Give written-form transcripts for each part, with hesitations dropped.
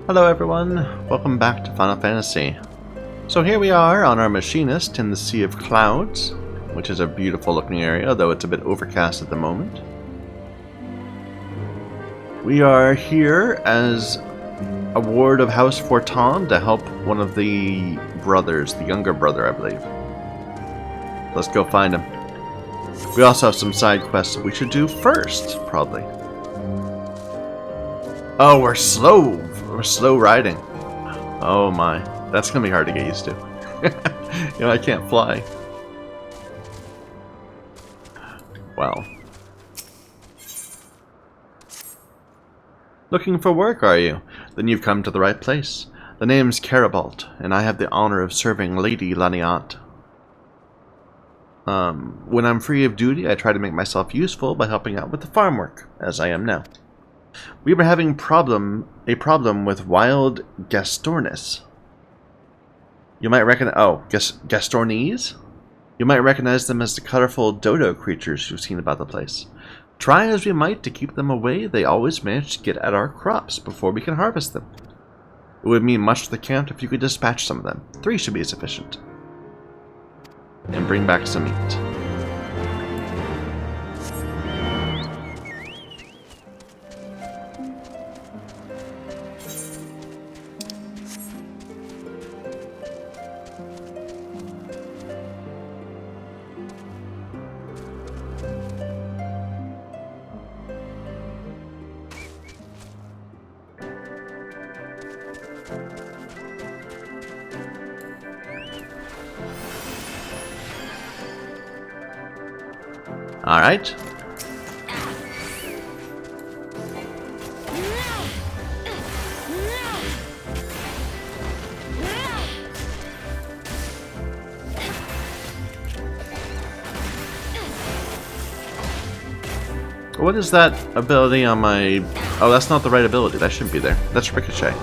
Hello everyone, welcome back to Final Fantasy. So here we are on our Machinist in the Sea of Clouds, which is a beautiful looking area, though it's a bit overcast at the moment. We are here as a ward of House Fortin to help one of the brothers, the younger brother I believe. Let's go find him. We also have some side quests that we should do first, probably. Oh, we're slow! We're slow riding. Oh my, that's gonna be hard to get used to. You know, I can't fly. Wow. Looking for work, are you? Then you've come to the right place. The name's Carabalt, and I have the honor of serving Lady Laniat. When I'm free of duty, I try to make myself useful by helping out with the farm work, as I am now. We were having a problem with wild Gastornis. You might recognize... Oh, Gastornese? You might recognize them as the colorful dodo creatures you've seen about the place. Try as we might to keep them away, they always manage to get at our crops before we can harvest them. It would mean much to the camp if you could dispatch some of them. 3 should be sufficient. And bring back some meat. Alright. What is that ability on my... Oh, that's not the right ability. That shouldn't be there. That's Ricochet.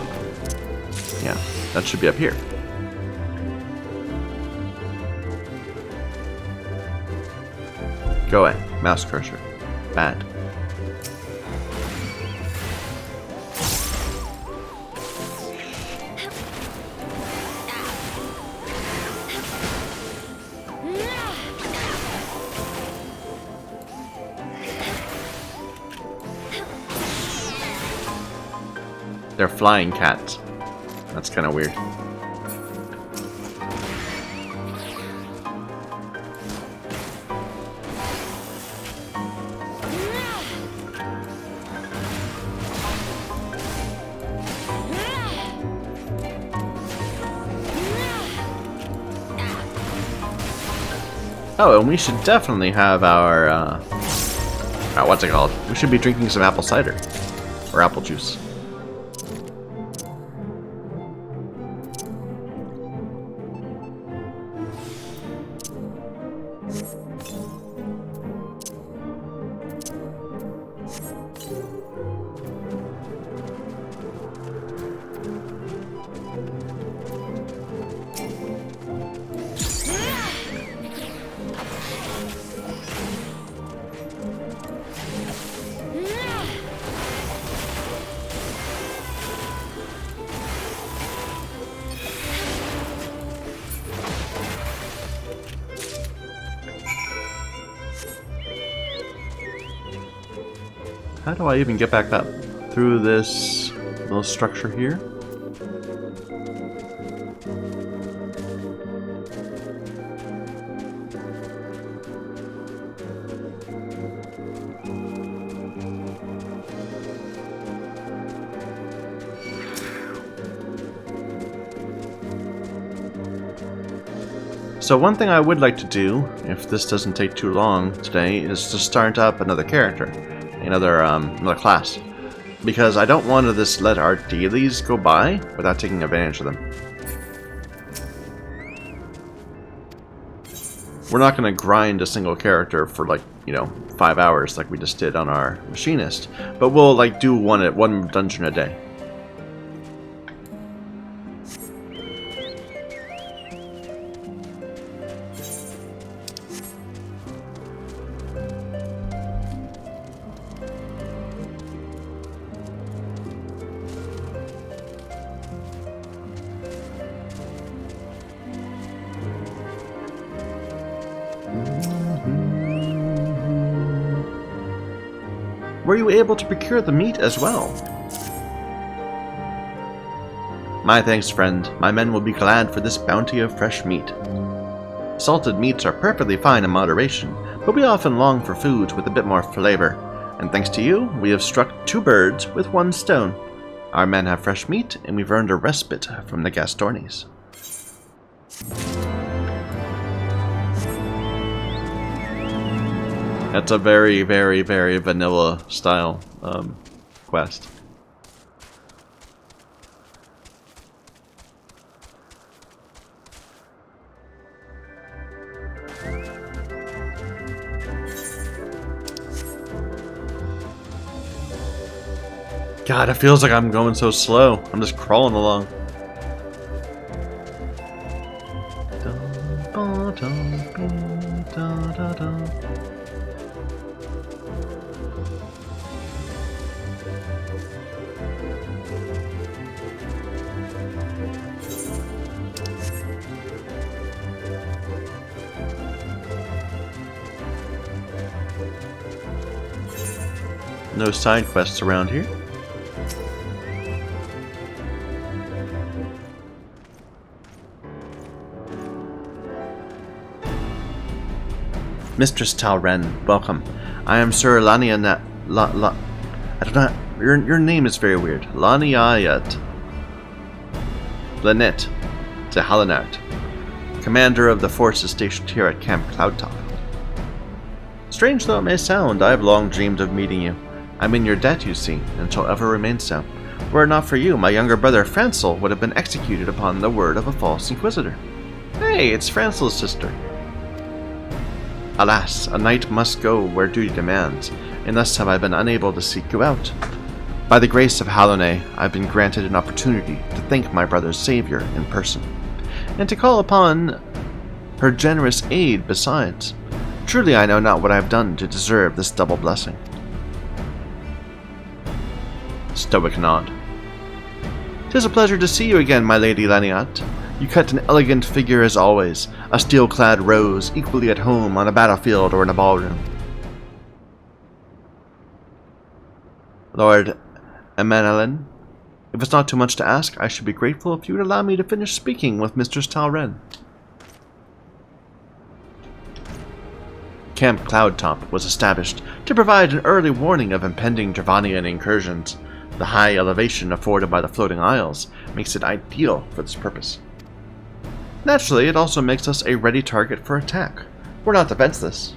Yeah, that should be up here. Go away. Mouse cursor. Bad. They're flying cats. That's kind of weird. Oh, and we should definitely have our, what's it called? We should be drinking some apple cider. Or apple juice. How do I even get back up? Through this little structure here? So one thing I would like to do, if this doesn't take too long today, is to start up another character. Another class, because I don't want to just let our dailies go by without taking advantage of them. We're not going to grind a single character for 5 hours like we just did on our Machinist, but we'll do one dungeon a day. Were you able to procure the meat as well? My thanks, friend. My men will be glad for this bounty of fresh meat. Salted meats are perfectly fine in moderation, but we often long for foods with a bit more flavor, and thanks to you, we have struck 2 birds with 1 stone. Our men have fresh meat, and we've earned a respite from the Gastornis. That's a very, very, very vanilla style quest. God, it feels like I'm going so slow. I'm just crawling along. No side quests around here. Mistress Talren, welcome. I am Sir Lanianat. I don't know. Your name is very weird. Laniayat. Lynette de Halinart, commander of the forces stationed here at Camp Cloudtop. Strange though it may sound, I have long dreamed of meeting you. I'm in your debt, you see, and shall ever remain so. Were it not for you, my younger brother Francel would have been executed upon the word of a false inquisitor. Hey, it's Francel's sister. Alas, a knight must go where duty demands, and thus have I been unable to seek you out. By the grace of Hallownay, I've been granted an opportunity to thank my brother's savior in person, and to call upon her generous aid besides. Truly I know not what I have done to deserve this double blessing. Stoic nod. 'Tis a pleasure to see you again, my lady Laniat. You cut an elegant figure as always, a steel-clad rose, equally at home on a battlefield or in a ballroom. Lord Emmanallain, if it's not too much to ask, I should be grateful if you would allow me to finish speaking with Mistress Talren. Camp Cloudtop was established to provide an early warning of impending Dravanian incursions. The high elevation afforded by the floating isles makes it ideal for this purpose. Naturally, it also makes us a ready target for attack. We're not defenseless.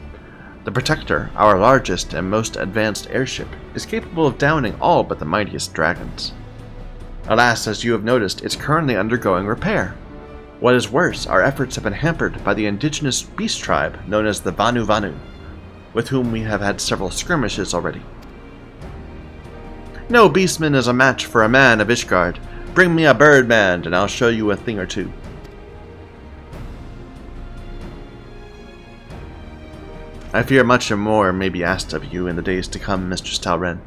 The Protector, our largest and most advanced airship, is capable of downing all but the mightiest dragons. Alas, as you have noticed, it's currently undergoing repair. What is worse, our efforts have been hampered by the indigenous beast tribe known as the Vanu Vanu, with whom we have had several skirmishes already. No beastman is a match for a man of Ishgard. Bring me a birdman, and I'll show you a thing or two. I fear much more may be asked of you in the days to come, Mistress Talren.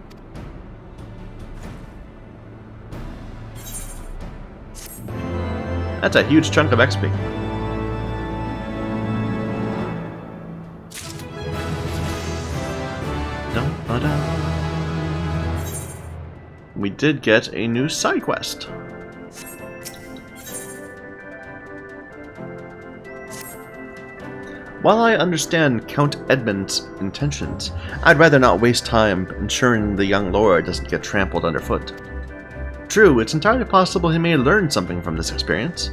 That's a huge chunk of XP. We did get a new side quest. While I understand Count Edmund's intentions, I'd rather not waste time ensuring the young lord doesn't get trampled underfoot. True, it's entirely possible he may learn something from this experience,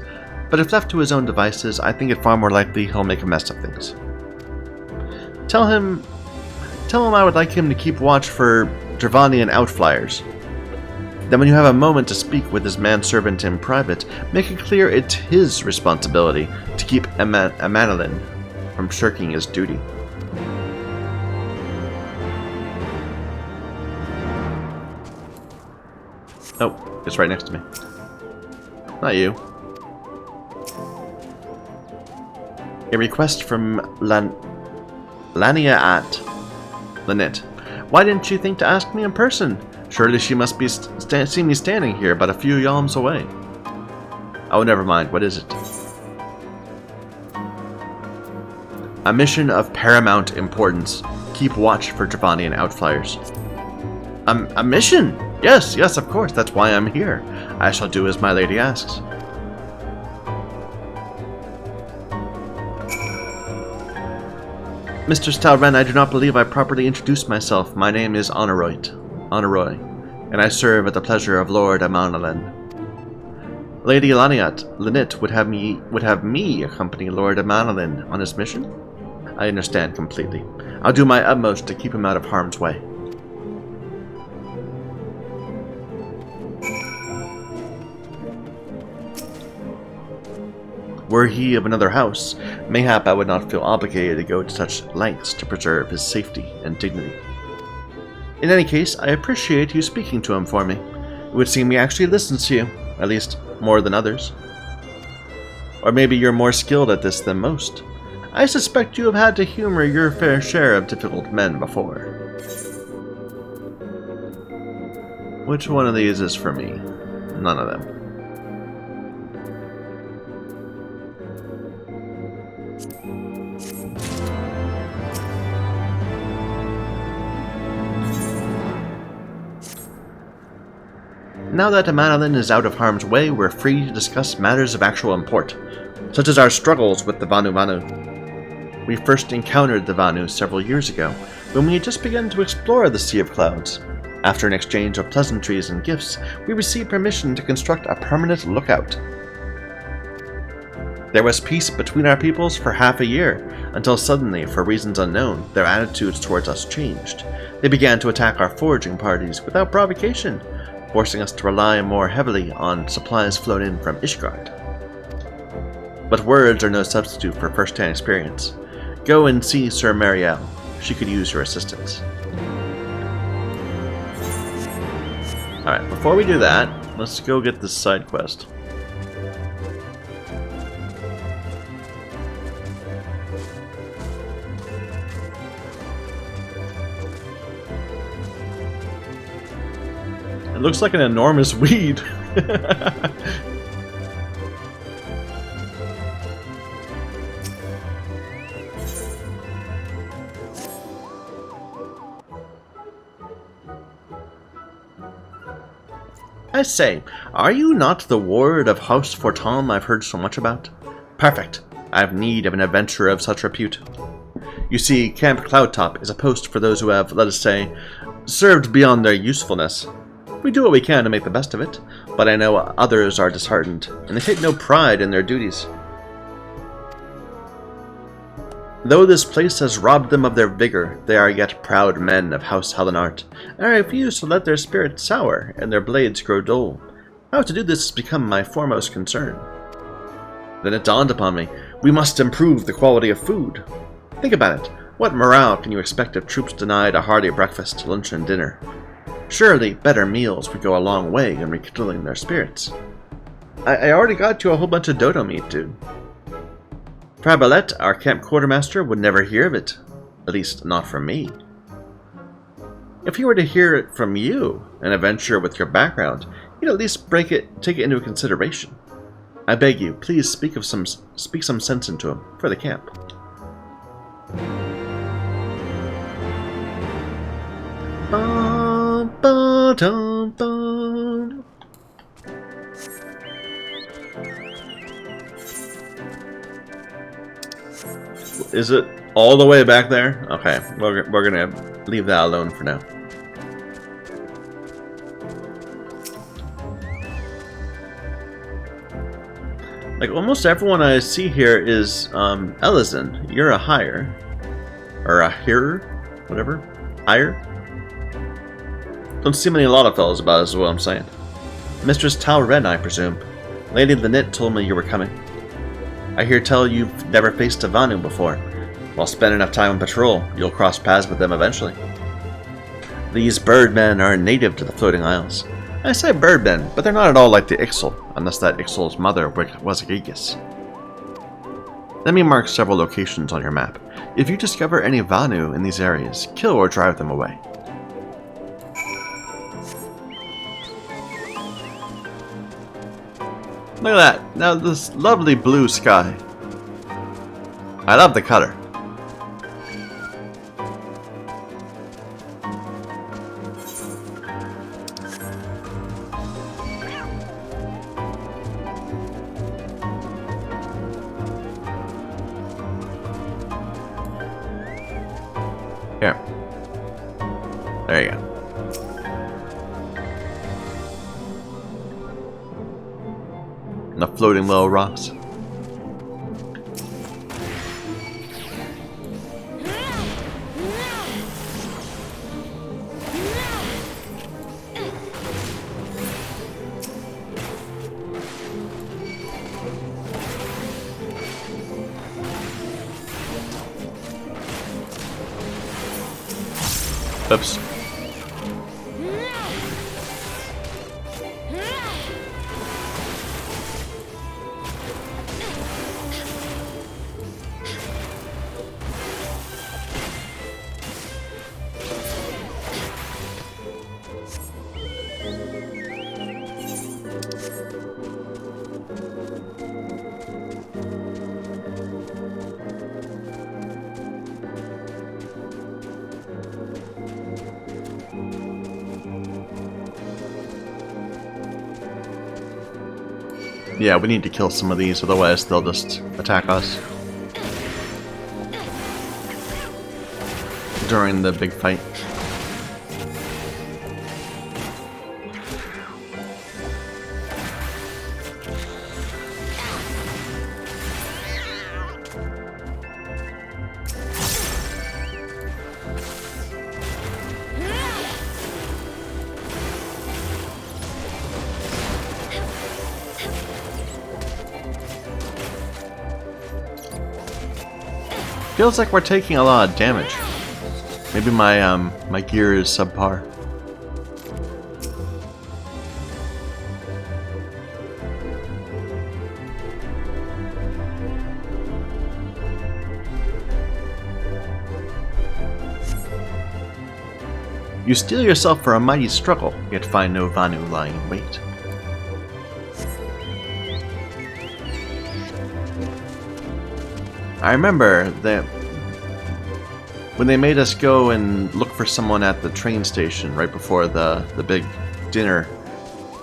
but if left to his own devices, I think it far more likely he'll make a mess of things. Tell him I would like him to keep watch for Dravanian outflyers. Then when you have a moment to speak with his manservant in private, make it clear it's his responsibility to keep Emmanallain from shirking his duty. Oh, it's right next to me. Not you. A request from Laniat. Lynette. Why didn't you think to ask me in person? Surely she must be see me standing here but a few yalms away. Oh, never mind. What is it? A mission of paramount importance. Keep watch for Dravanian outflyers. A mission? Yes, yes, of course. That's why I'm here. I shall do as my lady asks. Mr. Stalren, I do not believe I properly introduced myself. My name is Honoroi, and I serve at the pleasure of Lord Emmanallain. Lady Lynette would have me accompany Lord Emmanallain on his mission? I understand completely. I'll do my utmost to keep him out of harm's way. Were he of another house, mayhap I would not feel obligated to go to such lengths to preserve his safety and dignity. In any case, I appreciate you speaking to him for me. It would seem he actually listens to you, at least more than others. Or maybe you're more skilled at this than most. I suspect you have had to humor your fair share of difficult men before. Which one of these is for me? None of them. Now that Emmanallain is out of harm's way, we're free to discuss matters of actual import, such as our struggles with the Vanu. We first encountered the Vanu several years ago, when we had just begun to explore the Sea of Clouds. After an exchange of pleasantries and gifts, we received permission to construct a permanent lookout. There was peace between our peoples for half a year, until suddenly, for reasons unknown, their attitudes towards us changed. They began to attack our foraging parties without provocation, forcing us to rely more heavily on supplies flown in from Ishgard. But words are no substitute for first-hand experience. Go and see Sir Marielle. She could use your assistance. Alright, before we do that, let's go get this side quest. It looks like an enormous weed. I say, are you not the ward of House Fortom I've heard so much about? Perfect. I have need of an adventurer of such repute. You see, Camp Cloudtop is a post for those who have, let us say, served beyond their usefulness. We do what we can to make the best of it, but I know others are disheartened, and they take no pride in their duties. Though this place has robbed them of their vigor, they are yet proud men of House Hellenart, and I refuse to let their spirit sour and their blades grow dull. How to do this has become my foremost concern. Then it dawned upon me, we must improve the quality of food. Think about it. What morale can you expect of troops denied a hearty breakfast, lunch, and dinner? Surely better meals would go a long way in rekindling their spirits. I already got you a whole bunch of dodo meat, dude. Frabalette, our camp quartermaster, would never hear of it. At least, not from me. If he were to hear it from you, an adventurer with your background, he'd at least take it into consideration. I beg you, please speak some sense into him, for the camp. Is it all the way back there? Okay, we're gonna leave that alone for now. Like almost everyone I see here is Ellison. You're a hire, or a hearer, whatever. Hire. Don't see many lot of fellows about us, is what I'm saying. Mistress Talren, I presume. Lady Lynette told me you were coming. I hear tell you've never faced a Vanu before. Well, spend enough time on patrol, you'll cross paths with them eventually. These birdmen are native to the Floating Isles. I say birdmen, but they're not at all like the Ixal, unless that Ixal's mother was a Gigas. Let me mark several locations on your map. If you discover any Vanu in these areas, kill or drive them away. Look at that. Now this lovely blue sky. I love the color. There you go. And the floating little rocks. Oops. Yeah, we need to kill some of these, otherwise they'll just attack us during the big fight. Feels like we're taking a lot of damage. Maybe my gear is subpar. You steel yourself for a mighty struggle, yet find no Vanu lying in wait. I remember that when they made us go and look for someone at the train station right before the big dinner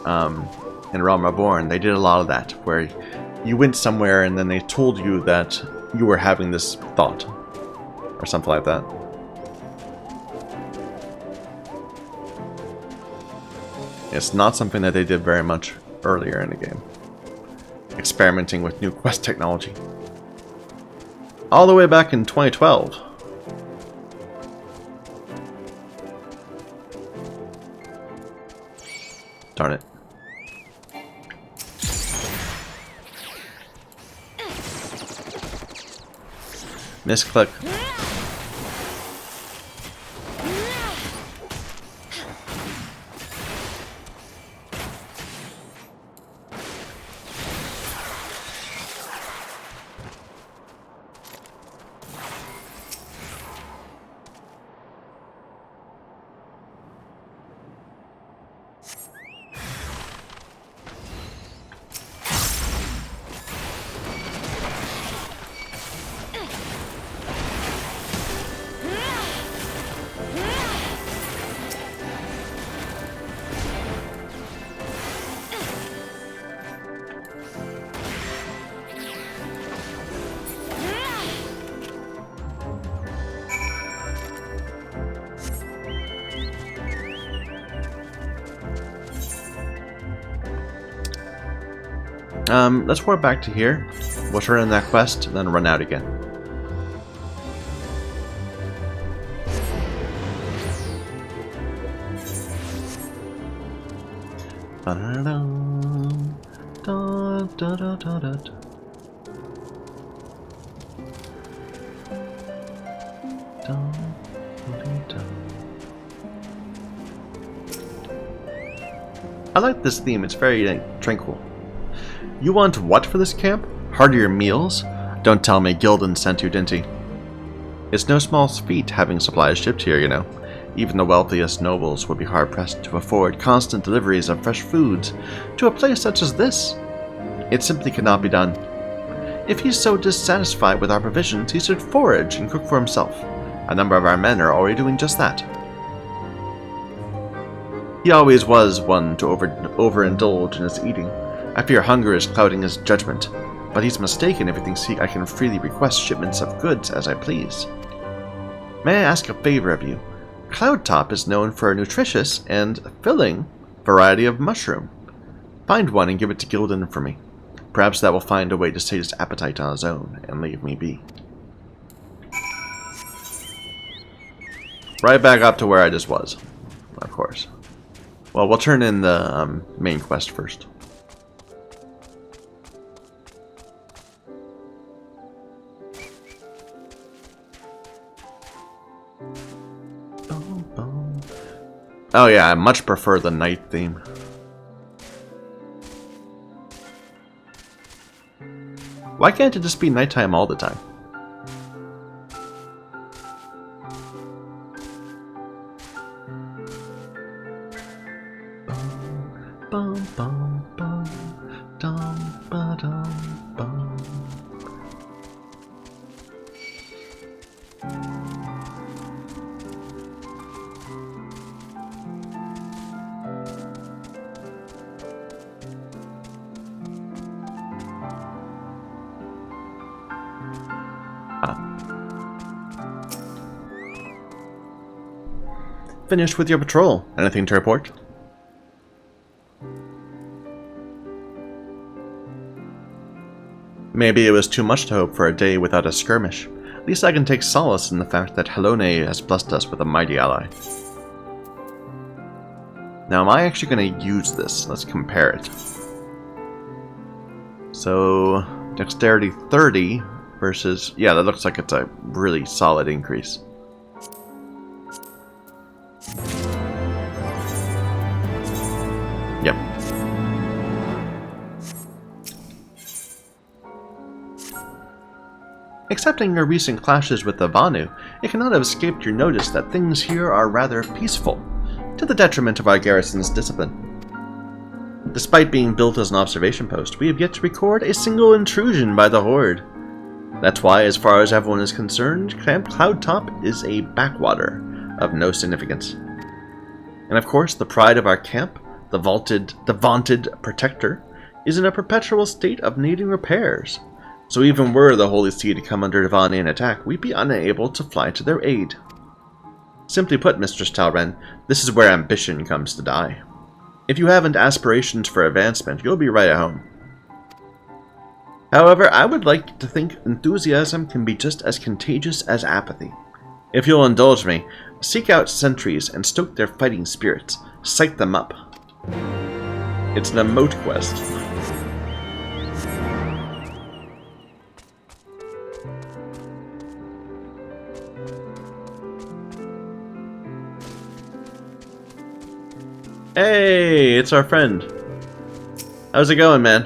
in Realm Reborn, they did a lot of that, where you went somewhere and then they told you that you were having this thought, or something like that. It's not something that they did very much earlier in the game. Experimenting with new quest technology. All the way back in 2012. Darn it. Misclick. Let's warp back to here. We'll turn in that quest, and then run out again. I like this theme, it's very tranquil. You want what for this camp? Heartier meals? Don't tell me Gildan sent you, didn't he? It's no small feat having supplies shipped here, you know. Even the wealthiest nobles would be hard-pressed to afford constant deliveries of fresh foods to a place such as this. It simply cannot be done. If he's so dissatisfied with our provisions, he should forage and cook for himself. A number of our men are already doing just that. He always was one to overindulge in his eating. I fear hunger is clouding his judgment, but he's mistaken if he thinks I can freely request shipments of goods as I please. May I ask a favor of you? Cloudtop is known for a nutritious and filling variety of mushroom. Find one and give it to Gildan for me. Perhaps that will find a way to sate his appetite on his own and leave me be. Right back up to where I just was, of course. Well, we'll turn in the main quest first. Oh yeah, I much prefer the night theme. Why can't it just be nighttime all the time? Finished with your patrol. Anything to report? Maybe it was too much to hope for a day without a skirmish. At least I can take solace in the fact that Helone has blessed us with a mighty ally. Now, am I actually going to use this? Let's compare it. So, dexterity 30 versus... Yeah, that looks like it's a really solid increase. Yep. Accepting your recent clashes with the Vanu, it cannot have escaped your notice that things here are rather peaceful, to the detriment of our garrison's discipline. Despite being built as an observation post, we have yet to record a single intrusion by the Horde. That's why, as far as everyone is concerned, Camp Cloudtop is a backwater of no significance. And of course, the pride of our camp, the vaunted protector, is in a perpetual state of needing repairs. So even were the Holy See to come under Divanian attack, we'd be unable to fly to their aid. Simply put, Mistress Talren, this is where ambition comes to die. If you haven't aspirations for advancement, you'll be right at home. However, I would like to think enthusiasm can be just as contagious as apathy. If you'll indulge me, seek out sentries and stoke their fighting spirits. Psych them up. It's the Moat Quest. Hey, it's our friend. How's it going, man?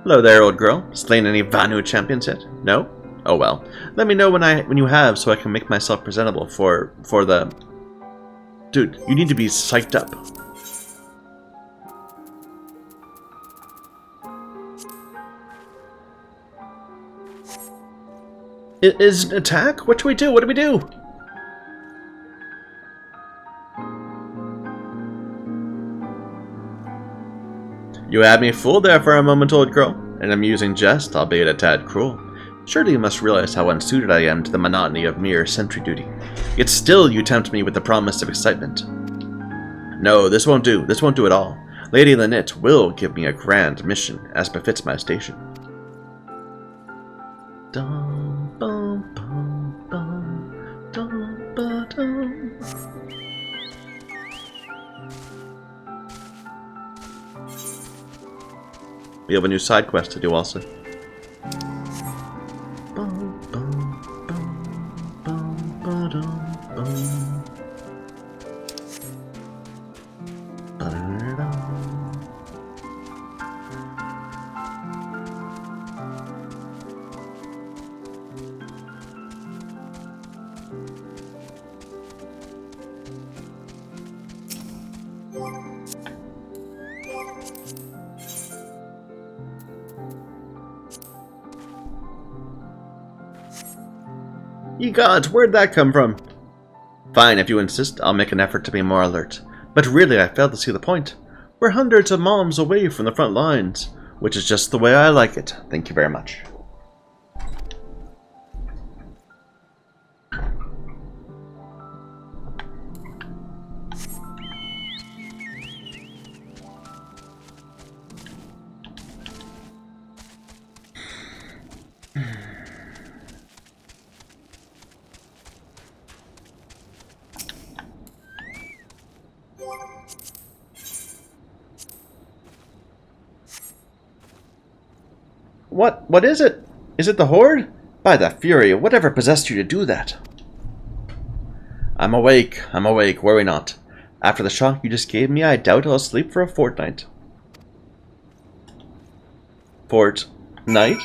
Hello there, old girl. Slain any Vanu champions yet? No? Oh well. Let me know when you have, so I can make myself presentable for the... Dude, you need to be psyched up. Is it an attack? What do we do? What do we do? You had me fooled there for a moment, old girl. An amusing jest, albeit a tad cruel. Surely you must realize how unsuited I am to the monotony of mere sentry duty. Yet still you tempt me with the promise of excitement. No, this won't do. This won't do at all. Lady Lynette will give me a grand mission, as befits my station. Dum, bum, bum, bum, dum, ba, dum. We have a new side quest to do also. Ye gods, where'd that come from? Fine, if you insist, I'll make an effort to be more alert. But really, I fail to see the point. We're hundreds of miles away from the front lines, which is just the way I like it. Thank you very much. What is it? Is it the Horde? By the Fury, whatever possessed you to do that? I'm awake, worry not. After the shock you just gave me, I doubt I'll sleep for a fortnight. Fortnight?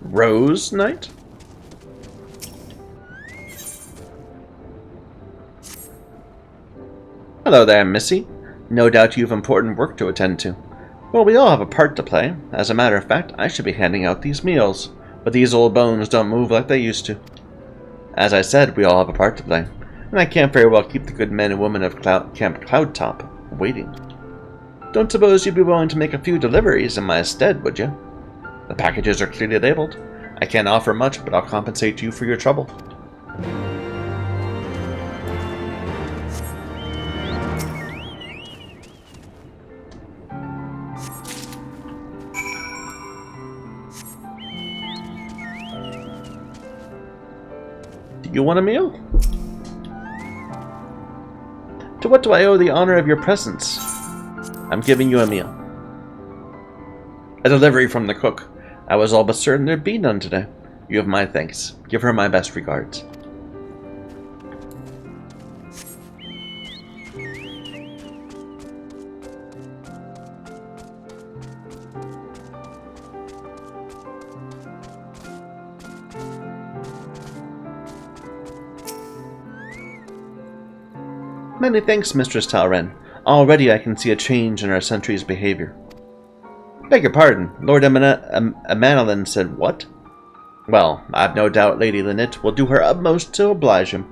Rose Night? Hello there, Missy. No doubt you have important work to attend to. Well, we all have a part to play. As a matter of fact, I should be handing out these meals, but these old bones don't move like they used to. As I said, we all have a part to play, and I can't very well keep the good men and women of Camp Cloudtop waiting. Don't suppose you'd be willing to make a few deliveries in my stead, would you? The packages are clearly labeled. I can't offer much, but I'll compensate you for your trouble. Do you want a meal? To what do I owe the honor of your presence? I'm giving you a meal. A delivery from the cook. I was all but certain there'd be none today. You have my thanks. Give her my best regards. Many thanks, Mistress Talren. Already I can see a change in our sentry's behavior. Beg your pardon, Lord Emmanallain said what? Well, I've no doubt Lady Lynette will do her utmost to oblige him.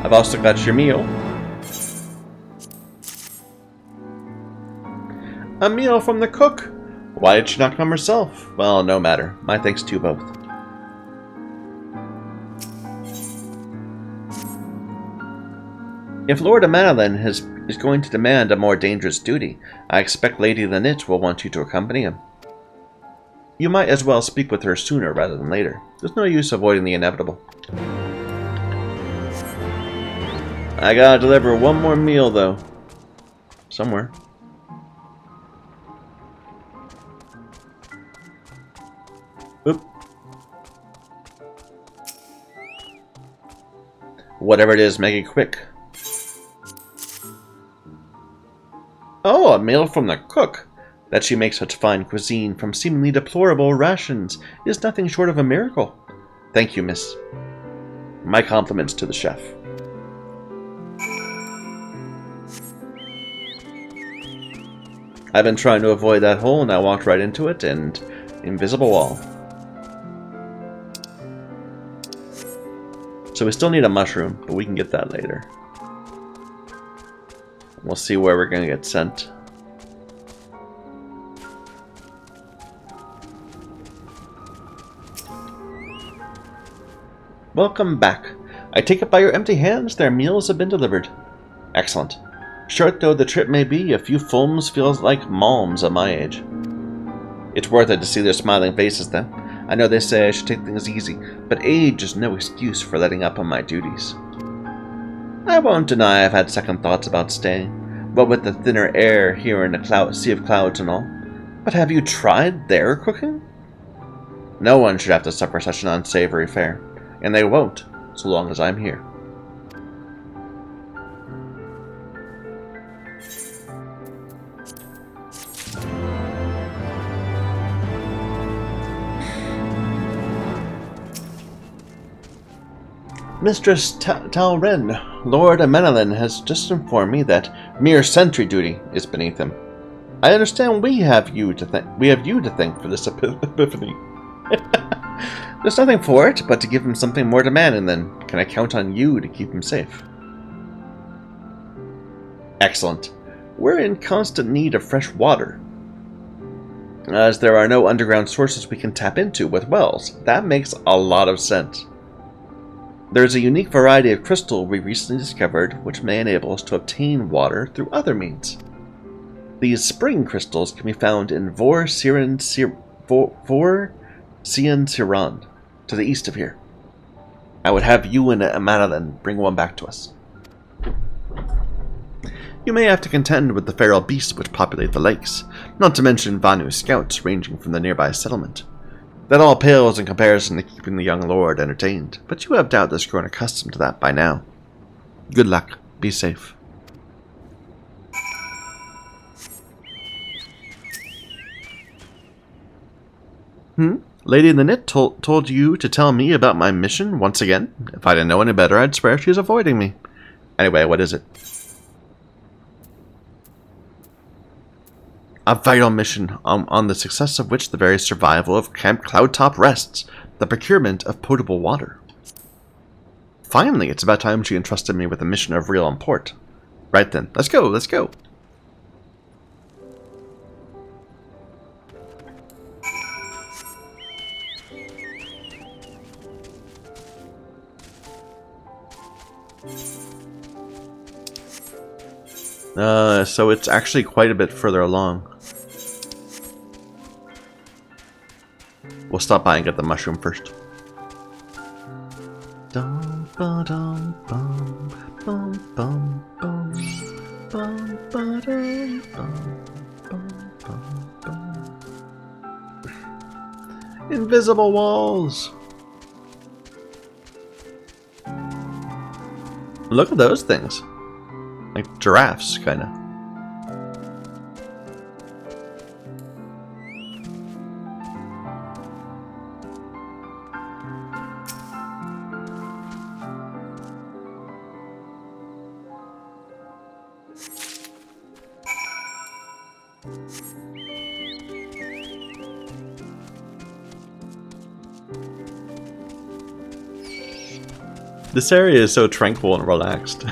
I've also got your meal. A meal from the cook? Why did she not come herself? Well, no matter. My thanks to you both. If Lord Emmanallain is going to demand a more dangerous duty, I expect Lady Lynette will want you to accompany him. You might as well speak with her sooner rather than later. There's no use avoiding the inevitable. I gotta deliver one more meal, though. Somewhere. Oop. Whatever it is, make it quick. Oh, a meal from the cook! That she makes such fine cuisine from seemingly deplorable rations is nothing short of a miracle. Thank you, miss. My compliments to the chef. I've been trying to avoid that hole and I walked right into it and invisible wall. So we still need a mushroom, but we can get that later. We'll see where we're going to get sent. Welcome back. I take it by your empty hands their meals have been delivered. Excellent. Short though the trip may be, a few fulms feels like malms at my age. It's worth it to see their smiling faces then. I know they say I should take things easy, but age is no excuse for letting up on my duties. I won't deny I've had second thoughts about staying, what with the thinner air here in the sea of clouds and all. But have you tried their cooking? No one should have to suffer such an unsavory fare, and they won't, so long as I'm here. Mistress Talren, Lord Emmanallain has just informed me that mere sentry duty is beneath him. I understand we have you to thank for this epiphany. There's nothing for it but to give him something more demanding than, can I count on you to keep him safe? Excellent. We're in constant need of fresh water. As there are no underground sources we can tap into with wells, that makes a lot of sense. There's a unique variety of crystal we recently discovered which may enable us to obtain water through other means. These spring crystals can be found in Vor-Cian Siran, to the east of here. I would have you and Emmanallain bring one back to us. You may have to contend with the feral beasts which populate the lakes, not to mention Vanu scouts ranging from the nearby settlement. That all pales in comparison to keeping the young lord entertained, but you have doubtless grown accustomed to that by now. Good luck. Be safe. Lady in the Knit told you to tell me about my mission once again? If I didn't know any better, I'd swear she's avoiding me. Anyway, what is it? A vital mission on the success of which the very survival of Camp Cloudtop rests. The procurement of potable water. Finally, it's about time she entrusted me with a mission of real import. Right then, let's go, let's go. So it's actually quite a bit further along. We'll stop by and get the mushroom first. Invisible walls! Look at those things. Like giraffes, kinda. This area is so tranquil and relaxed.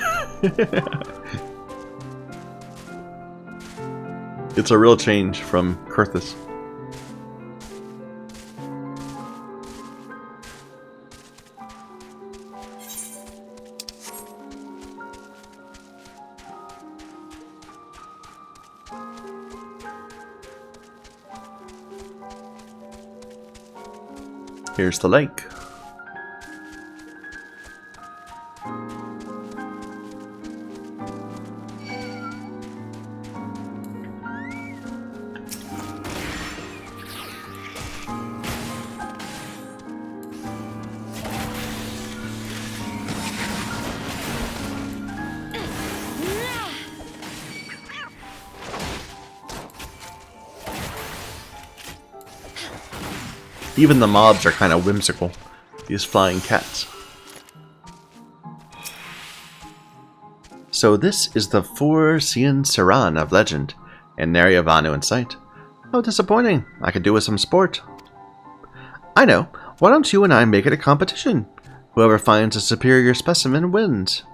It's a real change from Kurthus. Here's the lake. Even the mobs are kind of whimsical. These flying cats. So this is the Vor-Cian of legend, and nary a Vanu in sight. How disappointing. I could do with some sport. I know. Why don't you and I make it a competition? Whoever finds a superior specimen wins.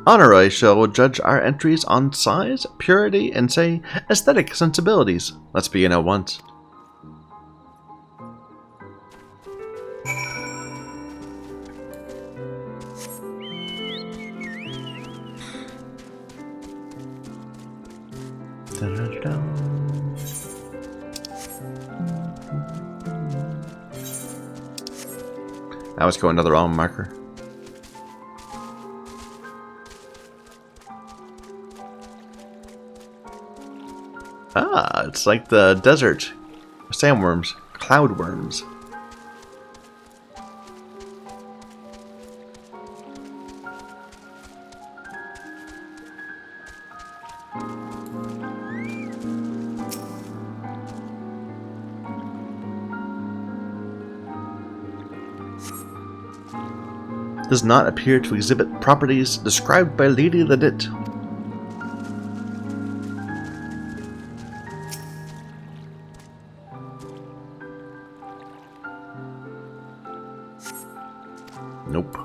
Artoirel shall judge our entries on size, purity, and, say, aesthetic sensibilities. Let's begin at once. I was going to the wrong marker. Ah, it's like the desert. Sandworms. Cloudworms. Does not appear to exhibit properties described by Lady the Knit. Nope.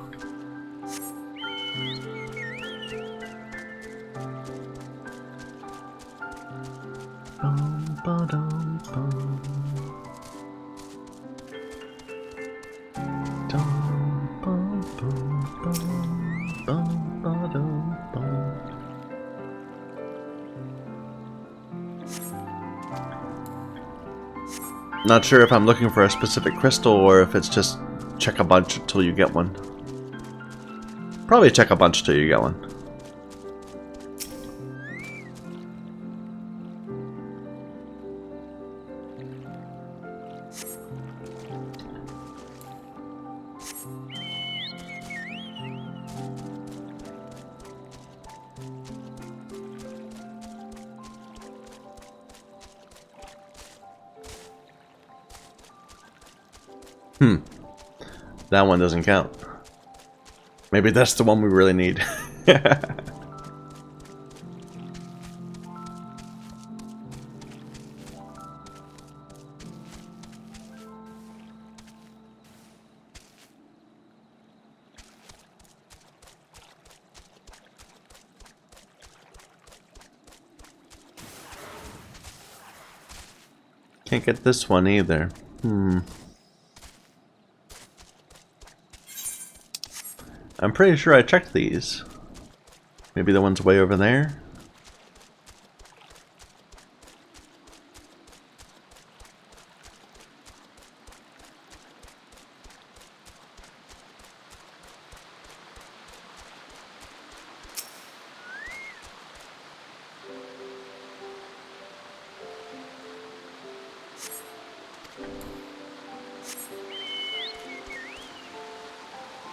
Not sure if I'm looking for a specific crystal or if it's just check a bunch until you get one. Probably check a bunch till you get one. That one doesn't count. Maybe that's the one we really need. Can't get this one either. I'm pretty sure I checked these. Maybe the one's way over there?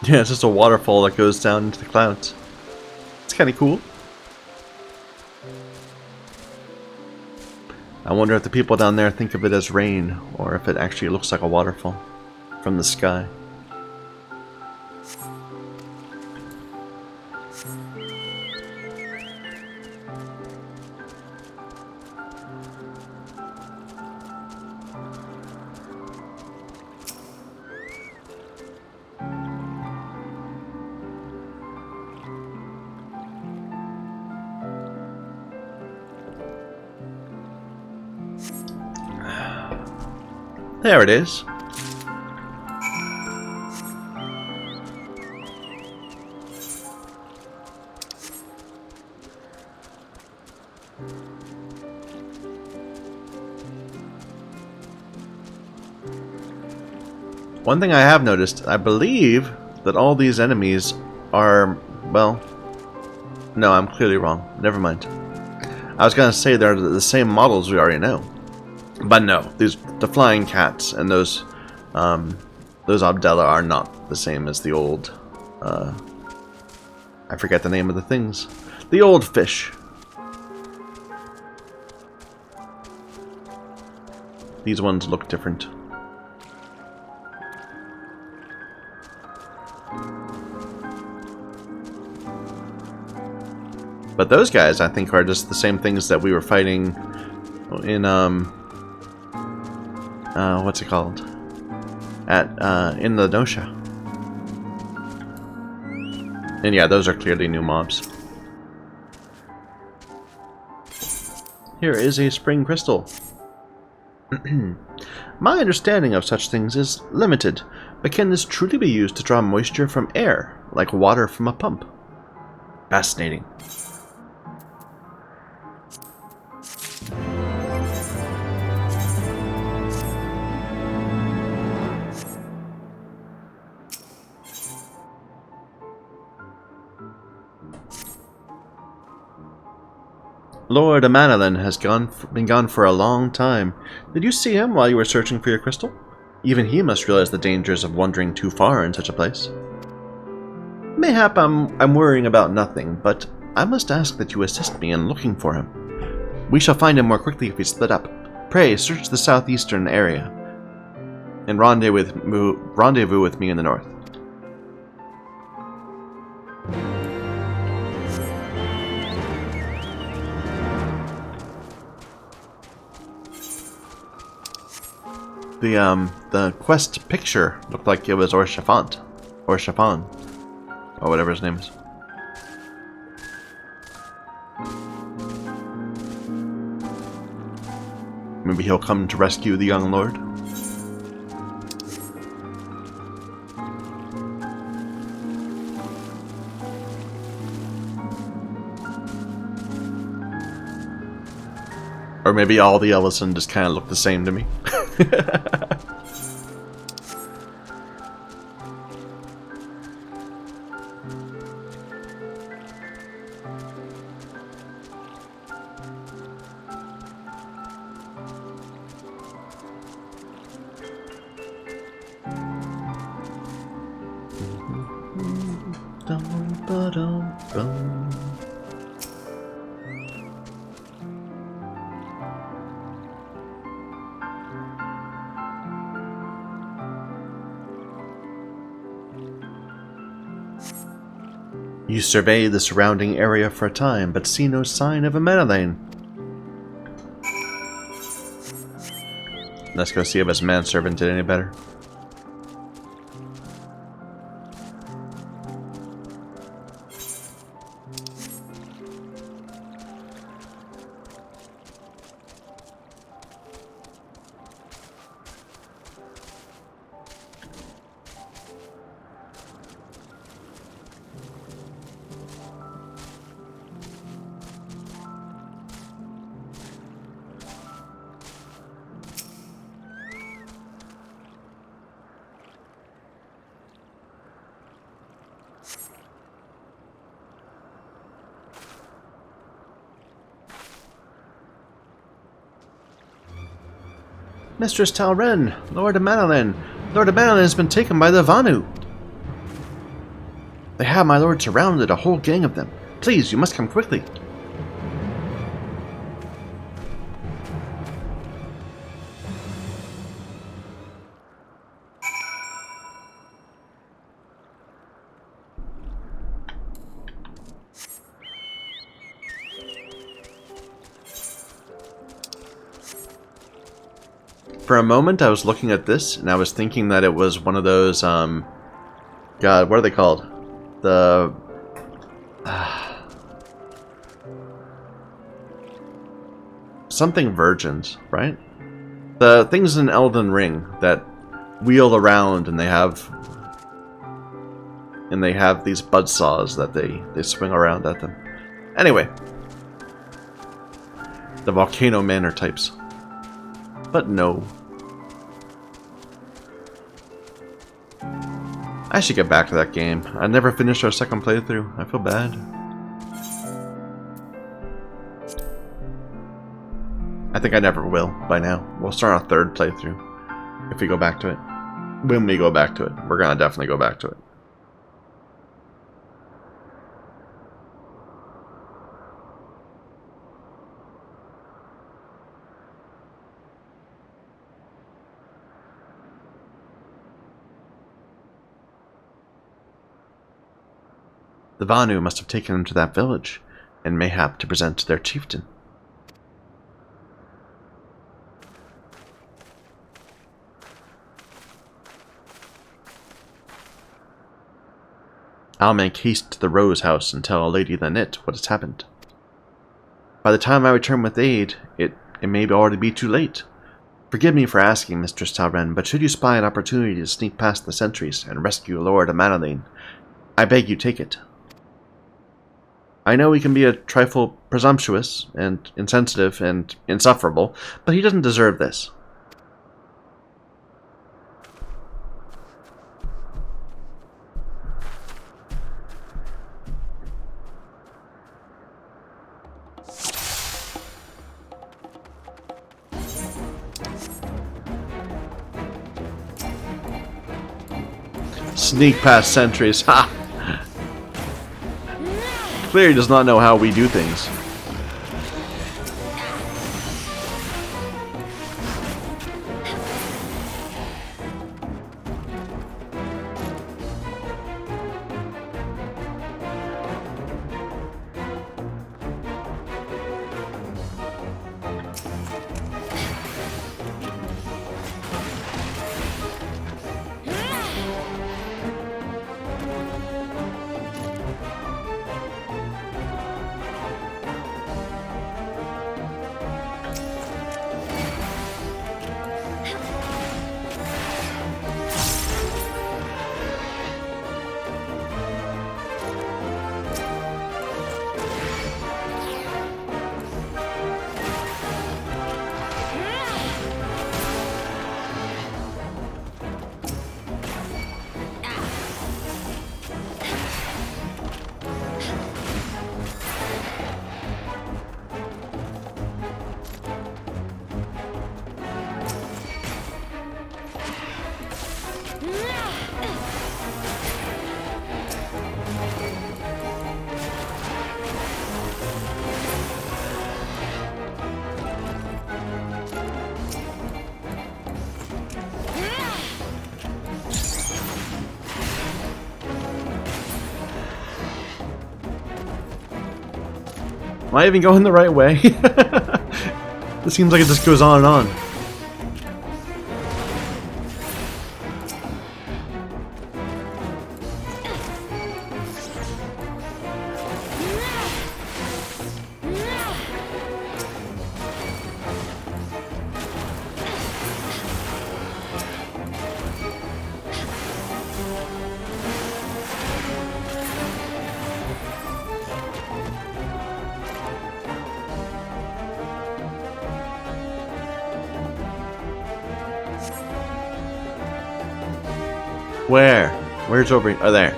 Yeah, it's just a waterfall that goes down into the clouds. It's kind of cool. I wonder if the people down there think of it as rain, or if it actually looks like a waterfall from the sky. There it is. One thing I have noticed, I believe that all these enemies are, well, no, I'm clearly wrong. Never mind. I was gonna say they're the same models we already know. But no, the flying cats and those Abdella are not the same as the old, I forget the name of the things. The old fish. These ones look different. But those guys, I think, are just the same things that we were fighting in, what's it called? In the Nosha. And yeah, those are clearly new mobs. Here is a spring crystal. My understanding of such things is limited, but can this truly be used to draw moisture from air, like water from a pump? Fascinating. Lord Emmanallain has been gone for a long time. Did you see him while you were searching for your crystal? Even he must realize the dangers of wandering too far in such a place. Mayhap I'm worrying about nothing, but I must ask that you assist me in looking for him. We shall find him more quickly if we split up. Pray, search the southeastern area, and rendezvous with me in the north. The quest picture looked like it was Chiffon, or whatever his name is. Maybe he'll come to rescue the young lord. Or maybe all the Ellison just kind of look the same to me. You survey the surrounding area for a time, but see no sign of Emmanallain. Let's go see if his manservant did any better. Mistress Talren, Lord Emmanallain. Lord Emmanallain has been taken by the Vanu. They have my lord surrounded, a whole gang of them. Please, you must come quickly. For a moment, I was looking at this, and I was thinking that it was one of those, God, what are they called? The... something virgins, right? The things in Elden Ring that wheel around, and they have these buzzsaws that they swing around at them. Anyway. The Volcano Manor types. But no. I should get back to that game. I never finished our second playthrough. I feel bad. I think I never will by now. We'll start our third playthrough if we go back to it. When we go back to it. We're gonna definitely go back to it. The Vanu must have taken him to that village, and mayhap to present to their chieftain. I'll make haste to the Rose House and tell Lady Lynette what has happened. By the time I return with aid, it may already be too late. Forgive me for asking, Mistress Talren, but should you spy an opportunity to sneak past the sentries and rescue Lord Emmanallain, I beg you take it. I know he can be a trifle presumptuous and insensitive and insufferable, but he doesn't deserve this. Sneak past sentries, ha! Clearly does not know how we do things. Am I even going the right way? It seems like it just goes on and on. Where? Where's over? Oh, there.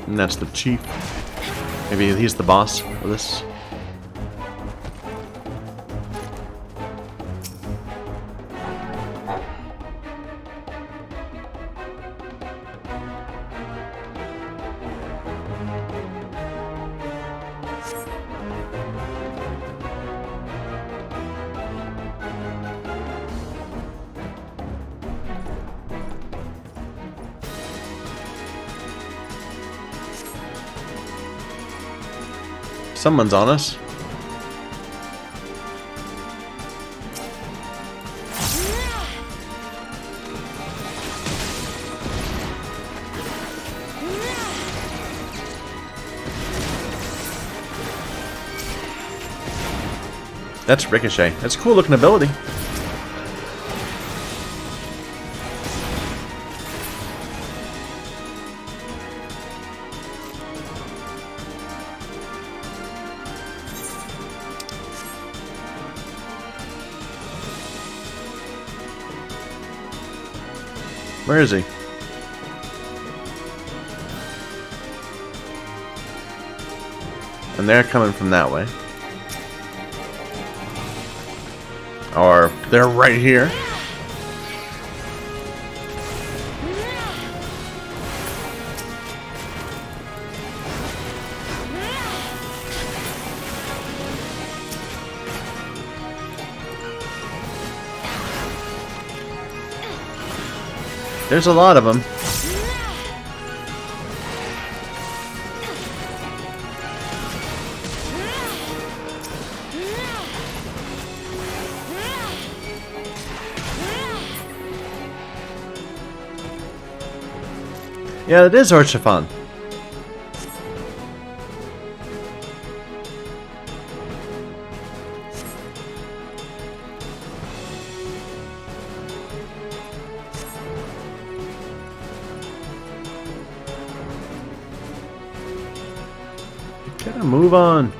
And that's the chief. Maybe he's the boss of this. Someone's on us. That's Ricochet. That's a cool looking ability. Where is he? And they're coming from that way. Or they're right here. There's a lot of them. Yeah, it is Siphon. Gotta move on.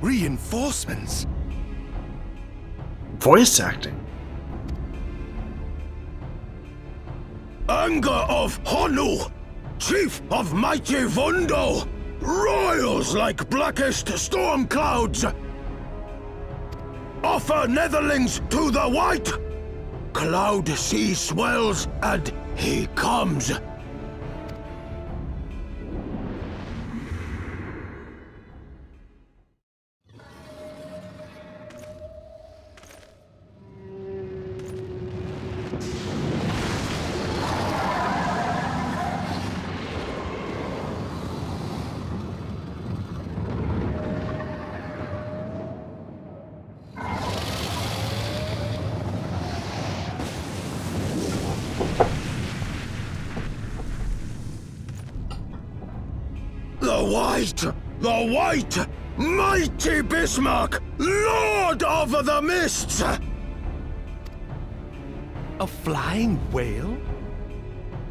Reinforcements? Voice acting. Anger of Honu, chief of mighty Vundo, roils like blackest storm clouds. Offer netherlings to the white. Cloud sea swells, and he comes. fight the white, mighty Bismarck, Lord of the Mists! A flying whale?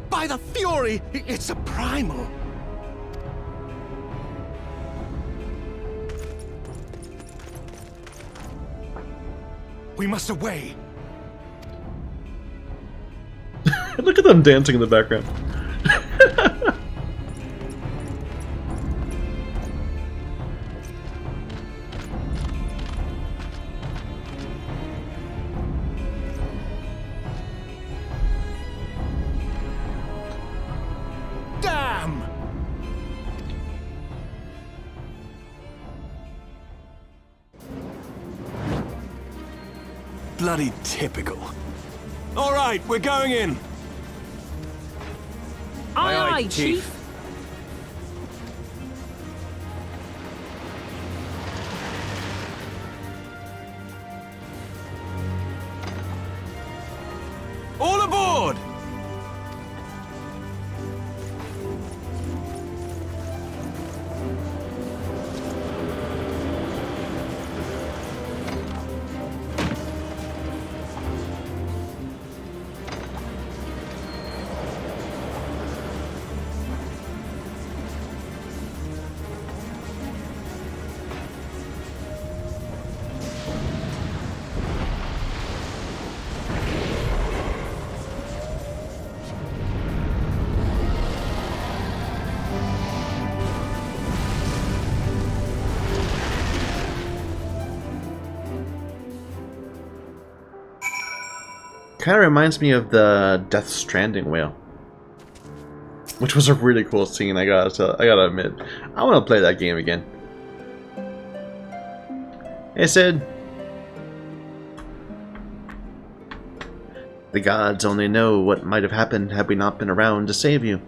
By the Fury, it's a primal. We must away. Look at them dancing in the background. Damn! Bloody typical. All right, we're going in. Aye, aye, Chief. All aboard! Kind of reminds me of the Death Stranding whale, which was a really cool scene. I gotta admit, I want to play that game again. Hey Sid. The gods only know what might have happened had we not been around to save you.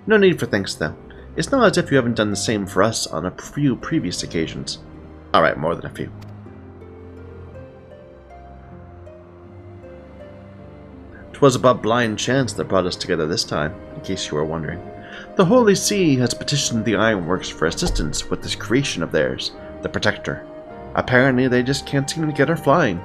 No need for thanks though. It's not as if you haven't done the same for us on a few previous occasions. Alright, more than a few. 'Twas but blind chance that brought us together this time, in case you were wondering. The Holy See has petitioned the Ironworks for assistance with this creation of theirs, the Protector. Apparently they just can't seem to get her flying.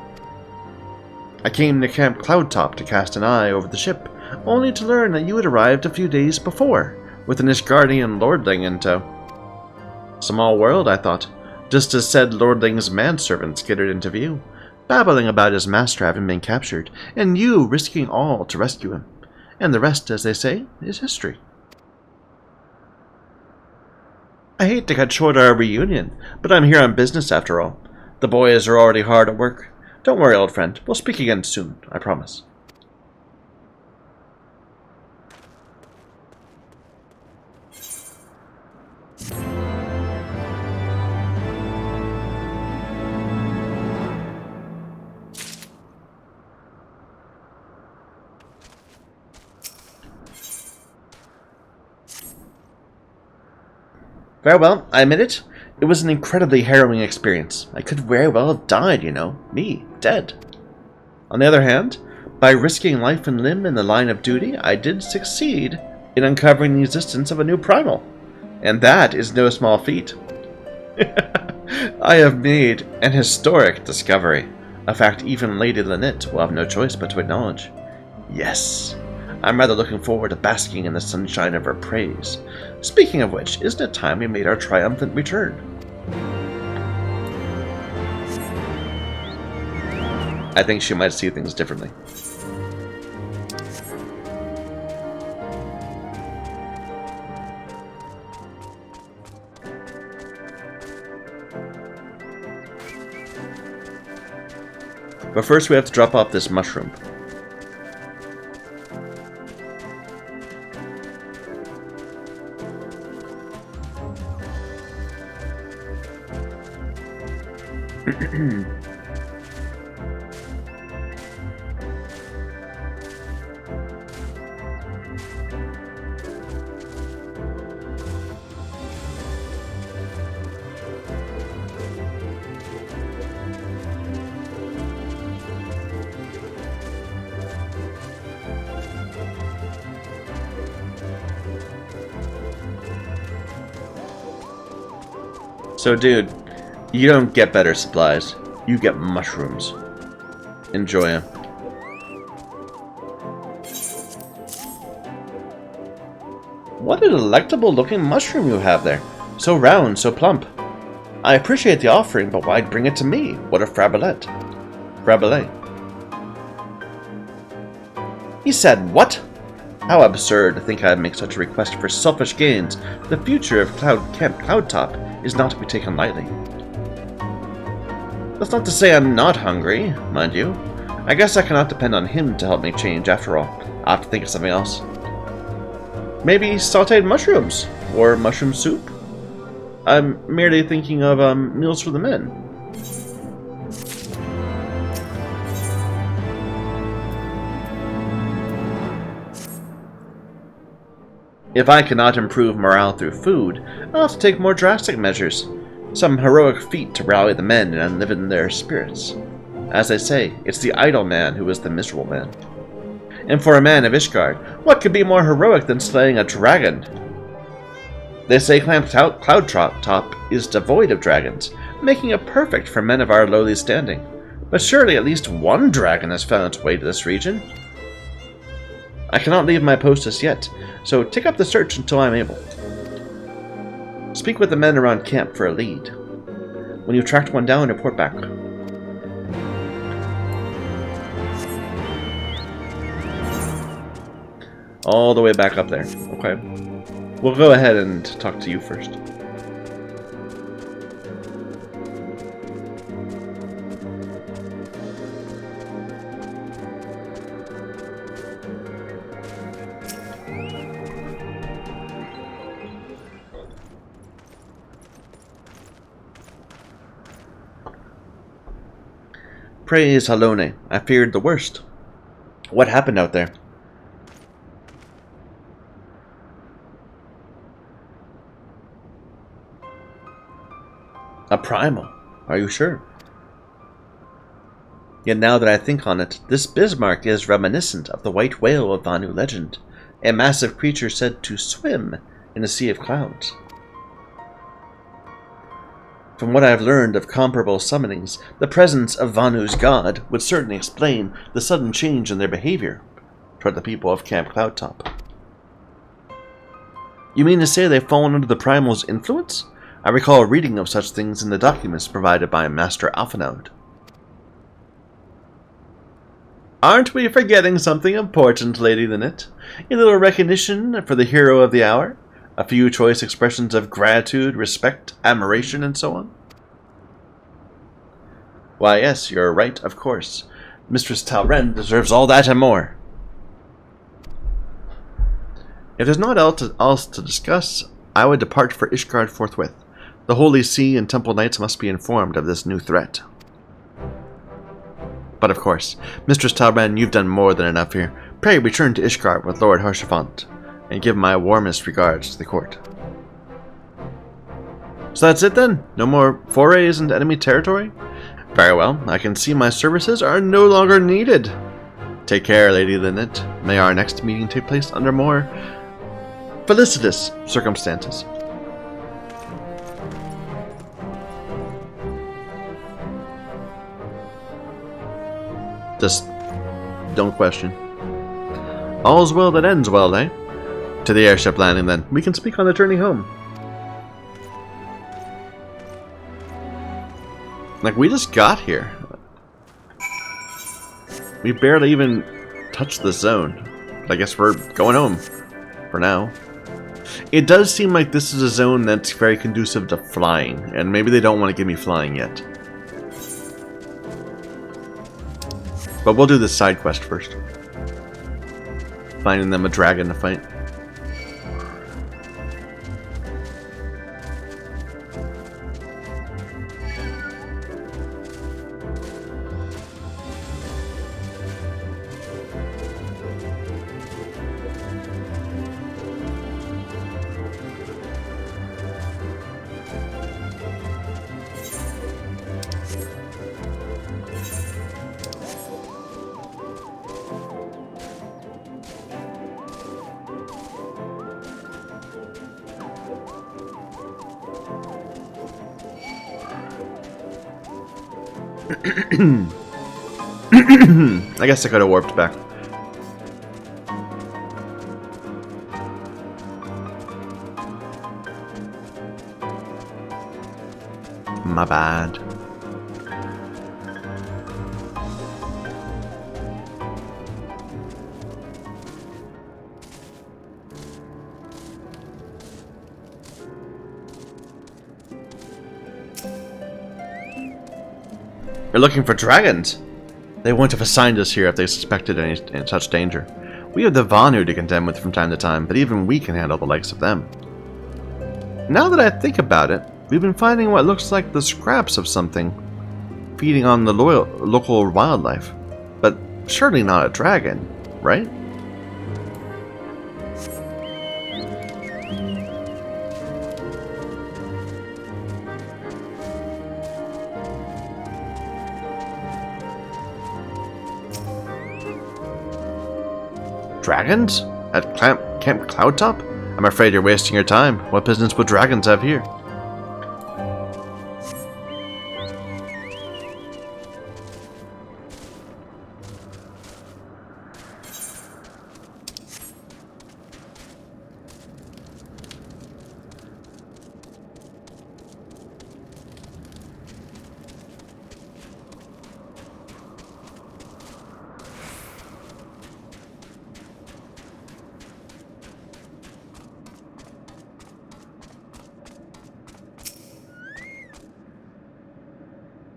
I came to Camp Cloudtop to cast an eye over the ship, only to learn that you had arrived a few days before, with an Ishgardian lordling in tow. Small world, I thought, just as said lordling's manservant skittered into view, babbling about his master having been captured, and you risking all to rescue him. And the rest, as they say, is history. I hate to cut short our reunion, but I'm here on business after all. The boys are already hard at work. Don't worry, old friend. We'll speak again soon, I promise. Very well, I admit it. It was an incredibly harrowing experience. I could very well have died, you know. Me, dead. On the other hand, by risking life and limb in the line of duty, I did succeed in uncovering the existence of a new primal. And that is no small feat. I have made an historic discovery. A fact even Lady Lynette will have no choice but to acknowledge. Yes, I'm rather looking forward to basking in the sunshine of her praise. Speaking of which, isn't it time we made our triumphant return? I think she might see things differently. But first we have to drop off this mushroom. So, dude, you don't get better supplies. You get mushrooms. Enjoy them. What a delectable looking mushroom you have there. So round, so plump. I appreciate the offering, but why'd bring it to me? What a frabolette. Frabolet. He said, what? How absurd to think I'd make such a request for selfish gains. The future of Camp Cloudtop is not to be taken lightly. That's not to say I'm not hungry, mind you. I guess I cannot depend on him to help me change after all. I'll have to think of something else. Maybe sautéed mushrooms? Or mushroom soup? I'm merely thinking of meals for the men. If I cannot improve morale through food, I'll have to take more drastic measures. Some heroic feat to rally the men and enliven their spirits. As they say, it's the idle man who is the miserable man. And for a man of Ishgard, what could be more heroic than slaying a dragon? They say Cloudtop is devoid of dragons, making it perfect for men of our lowly standing. But surely at least one dragon has found its way to this region. I cannot leave my post as yet, so take up the search until I am able. Speak with the men around camp for a lead. When you've tracked one down, report back. All the way back up there. Okay. We'll go ahead and talk to you first. Praise Halone. I feared the worst. What happened out there? A primal? Are you sure? Yet now that I think on it, this Bismarck is reminiscent of the white whale of Vanu legend, a massive creature said to swim in a sea of clouds. From what I have learned of comparable summonings, the presence of Vanu's god would certainly explain the sudden change in their behavior toward the people of Camp Cloudtop. You mean to say they've fallen under the primal's influence? I recall reading of such things in the documents provided by Master Alphinaud. Aren't we forgetting something important, Lady Lynette? A little recognition for the hero of the hour? A few choice expressions of gratitude, respect, admiration, and so on? Why, yes, you're right, of course. Mistress Talren deserves all that and more. If there's not else to discuss, I would depart for Ishgard forthwith. The Holy See and Temple Knights must be informed of this new threat. But of course, Mistress Talren, you've done more than enough here. Pray return to Ishgard with Lord Haurchefant, and give my warmest regards to the court. So that's it then? No more forays into enemy territory? Very well, I can see my services are no longer needed. Take care, Lady Lynette. May our next meeting take place under more felicitous circumstances. Just don't question. All's well that ends well, eh? To the airship landing, then. We can speak on the journey home. Like, we just got here. We barely even touched the zone. I guess we're going home. For now. It does seem like this is a zone that's very conducive to flying. And maybe they don't want to give me flying yet. But we'll do this side quest first. Finding them a dragon to fight. I guess I could have warped back. My bad. We're looking for dragons. They wouldn't have assigned us here if they suspected any such danger. We have the Vanu to contend with from time to time, but even we can handle the likes of them. Now that I think about it, we've been finding what looks like the scraps of something, feeding on the local wildlife. But surely not a dragon, right? Dragons? At Camp Cloudtop? I'm afraid you're wasting your time. What business would dragons have here?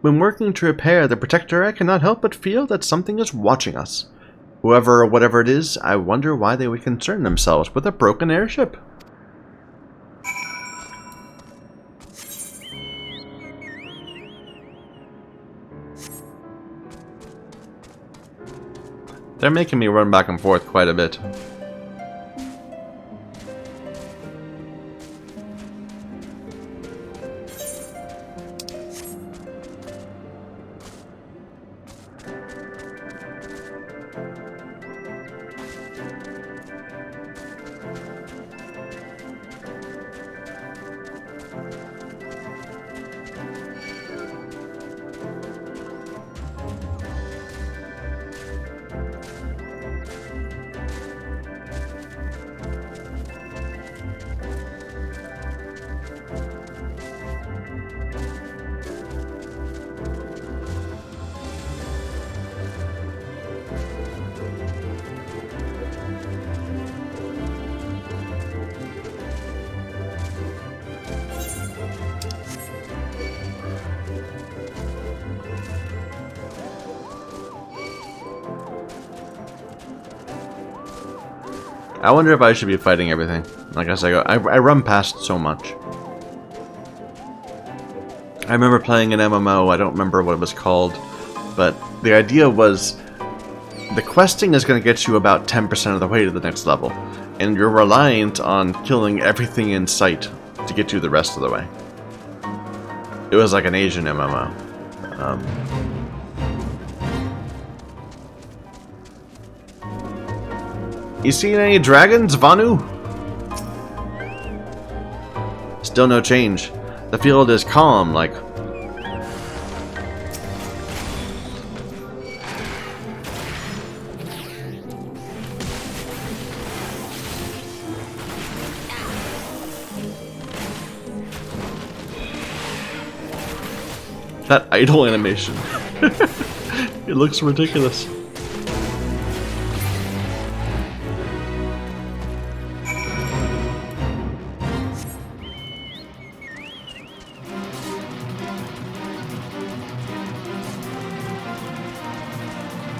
When working to repair the Protector, I cannot help but feel that something is watching us. Whoever or whatever it is, I wonder why they would concern themselves with a broken airship. They're making me run back and forth quite a bit. I wonder if I should be fighting everything. Like as I go, I run past so much. I remember playing an MMO, I don't remember what it was called, but the idea was the questing is going to get you about 10% of the way to the next level, and you're reliant on killing everything in sight to get you the rest of the way. It was like an Asian MMO. You seen any dragons, Vanu? Still no change. The field is calm, like... That idle animation. It looks ridiculous.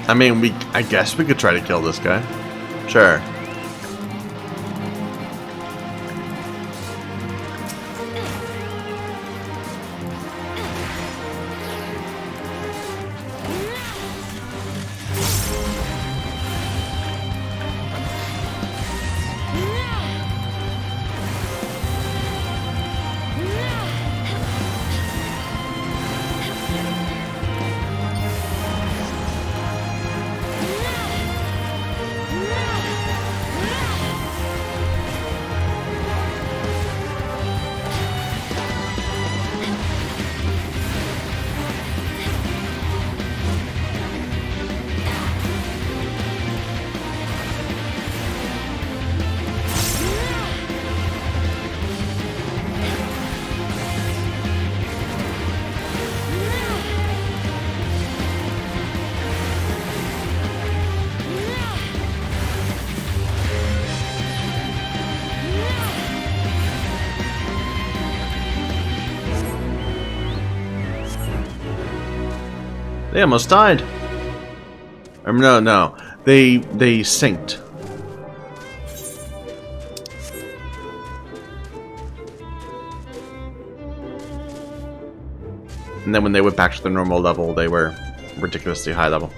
I mean, I guess we could try to kill this guy. Sure. They almost died. No. They synced. And then when they went back to the normal level, they were ridiculously high level.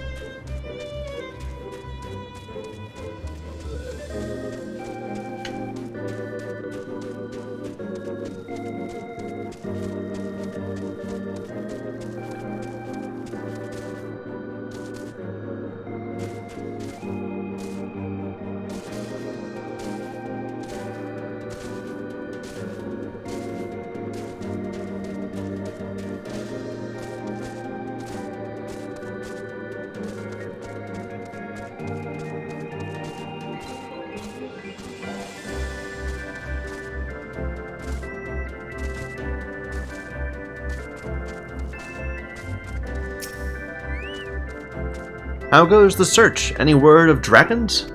How goes the search? Any word of dragons?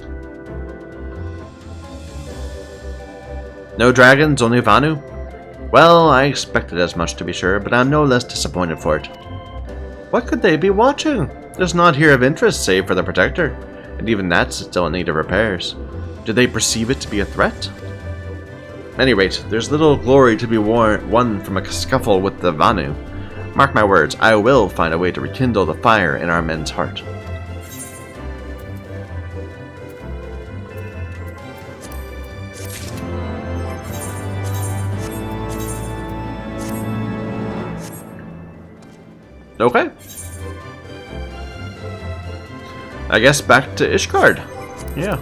No dragons, only Vanu? Well, I expected as much to be sure, but I'm no less disappointed for it. What could they be watching? There's naught here of interest save for the Protector, and even that's still in need of repairs. Do they perceive it to be a threat? At any rate, there's little glory to be won from a scuffle with the Vanu. Mark my words, I will find a way to rekindle the fire in our men's heart. Okay. I guess back to Ishgard. Yeah.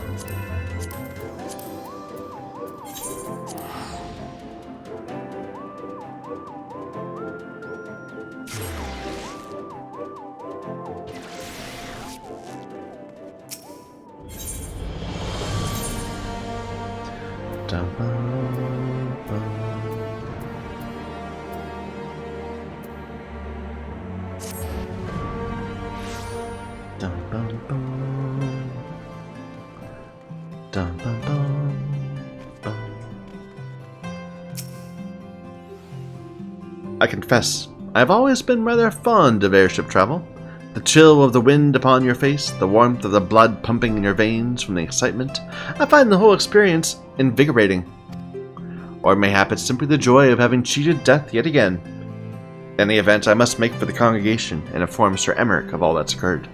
I confess, I've always been rather fond of airship travel. The chill of the wind upon your face, the warmth of the blood pumping in your veins from the excitement, I find the whole experience invigorating. Or mayhap it's simply the joy of having cheated death yet again. In the event, I must make for the congregation and inform Sir Emmerich of all that's occurred.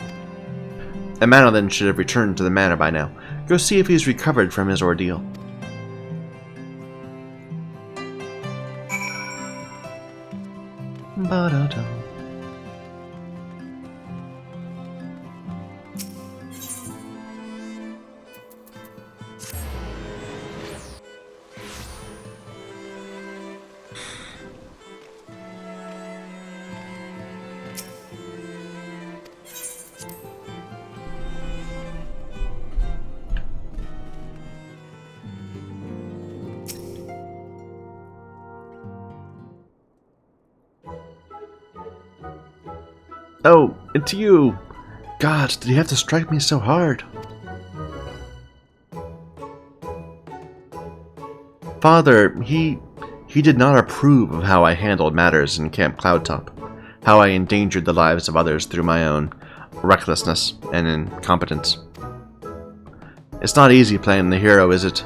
Emmanallain should have returned to the manor by now. Go see if he's recovered from his ordeal. Ba-da-da. Oh, it's you! God, did he have to strike me so hard? Father, he did not approve of how I handled matters in Camp Cloudtop, how I endangered the lives of others through my own recklessness and incompetence. It's not easy playing the hero, is it?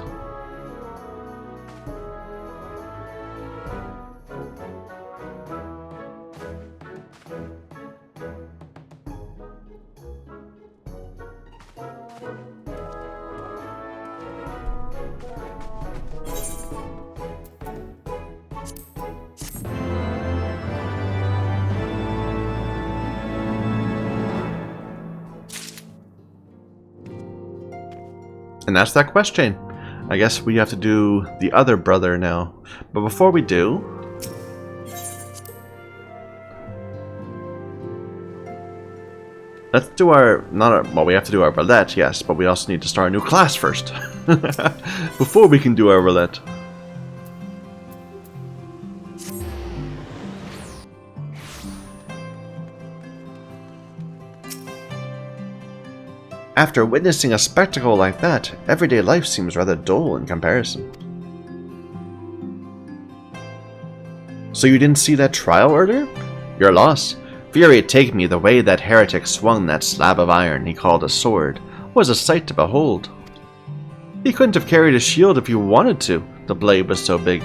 And that's that question. I guess we have to do the other brother now. But before we do, let's do our, well, we have to do our roulette, yes, but we also need to start a new class first. Before we can do our roulette. After witnessing a spectacle like that, everyday life seems rather dull in comparison. So you didn't see that trial earlier? Your loss. Fury take me, the way that heretic swung that slab of iron he called a sword was a sight to behold. He couldn't have carried a shield if he wanted to, the blade was so big.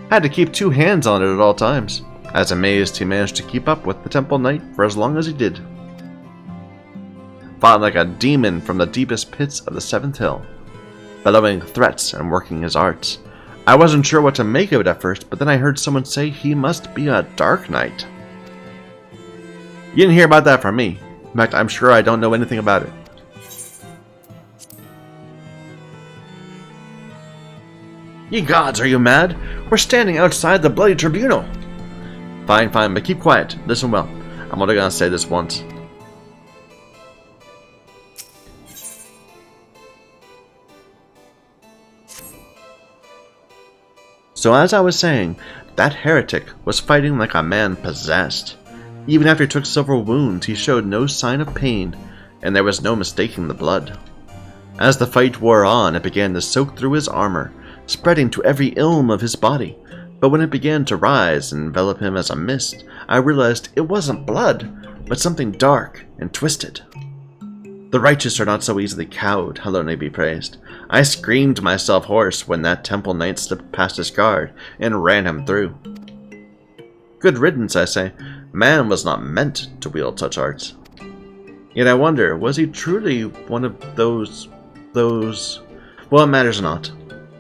Had to keep 2 hands on it at all times. I was amazed he managed to keep up with the Temple Knight for as long as he did. Fought like a demon from the deepest pits of the 7th Hill, bellowing threats and working his arts. I wasn't sure what to make of it at first, but then I heard someone say he must be a Dark Knight. You didn't hear about that from me. In fact, I'm sure I don't know anything about it. Ye gods, are you mad? We're standing outside the bloody tribunal. Fine, fine, but keep quiet. Listen well. I'm only gonna say this once. So as I was saying, that heretic was fighting like a man possessed. Even after he took several wounds, he showed no sign of pain, and there was no mistaking the blood. As the fight wore on, it began to soak through his armor, spreading to every ilm of his body. But when it began to rise and envelop him as a mist, I realized it wasn't blood, but something dark and twisted. The righteous are not so easily cowed, Helone be praised. I screamed myself hoarse when that Temple Knight slipped past his guard and ran him through. Good riddance, I say. Man was not meant to wield such arts. Yet I wonder, was he truly one of those... Well, it matters not.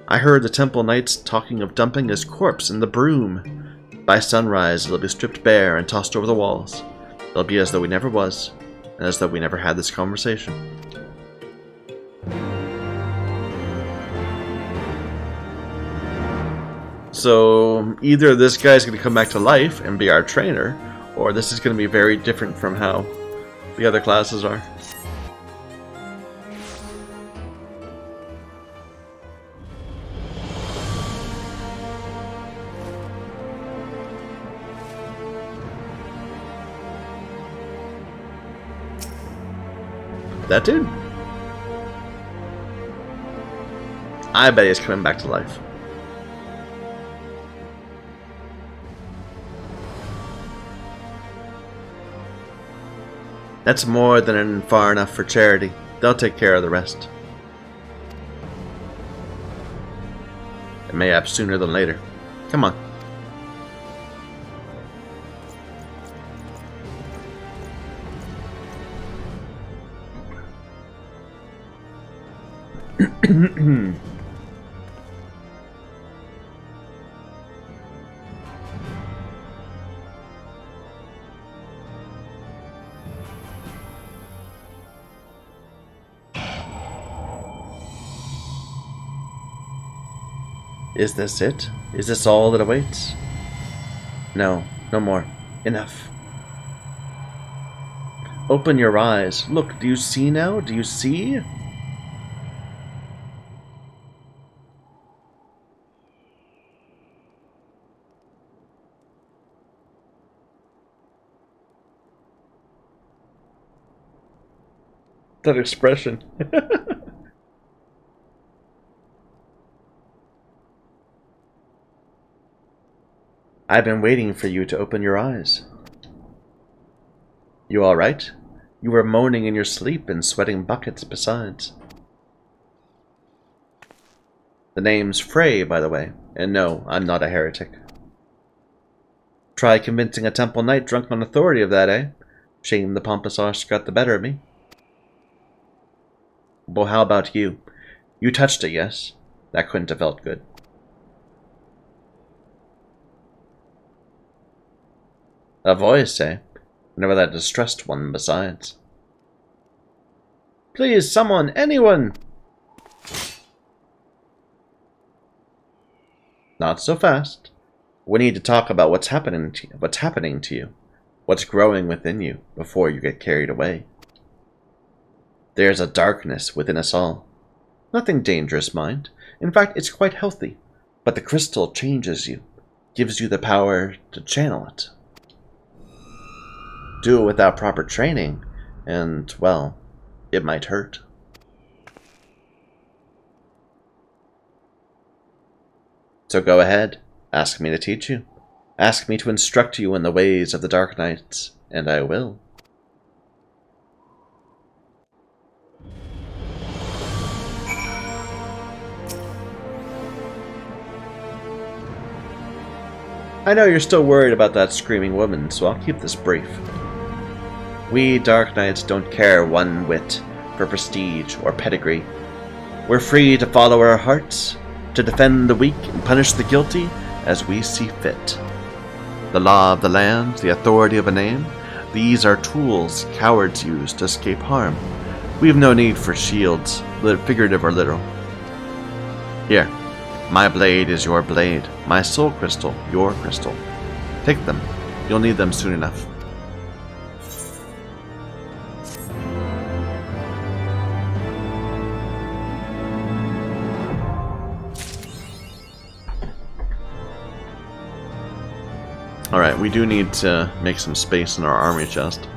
I heard the Temple Knights talking of dumping his corpse in the broom. By sunrise, it'll be stripped bare and tossed over the walls. It'll be as though he never was, and as though we never had this conversation. So, either this guy's going to come back to life and be our trainer, or this is going to be very different from how the other classes are. That dude? I bet he's coming back to life. That's more than far enough for charity. They'll take care of the rest. And mayhaps sooner than later. Come on. Is this it? Is this all that awaits? No, no more. Enough. Open your eyes. Look, do you see now? Do you see? That expression. I've been waiting for you to open your eyes. You all right? You were moaning in your sleep and sweating buckets besides. The name's Frey, by the way, and no, I'm not a heretic. Try convincing a Temple Knight drunk on authority of that, eh? Shame the pompous arse got the better of me. Well, how about you? You touched it, yes? That couldn't have felt good. A voice, eh? Never that distressed one besides. Please, someone, anyone! Not so fast. We need to talk about what's happening to you, what's growing within you before you get carried away. There's a darkness within us all. Nothing dangerous, mind. In fact, it's quite healthy. But the crystal changes you, gives you the power to channel it. Do it without proper training, and, well, it might hurt. So go ahead, ask me to teach you. Ask me to instruct you in the ways of the Dark Knights. And I will. I know you're still worried about that screaming woman, so I'll keep this brief. We Dark Knights don't care one whit for prestige or pedigree. We're free to follow our hearts, to defend the weak and punish the guilty as we see fit. The law of the land, the authority of a name, these are tools cowards use to escape harm. We have no need for shields, figurative or literal. Here, my blade is your blade, my soul crystal, your crystal. Take them. You'll need them soon enough. Alright, we do need to make some space in our army chest.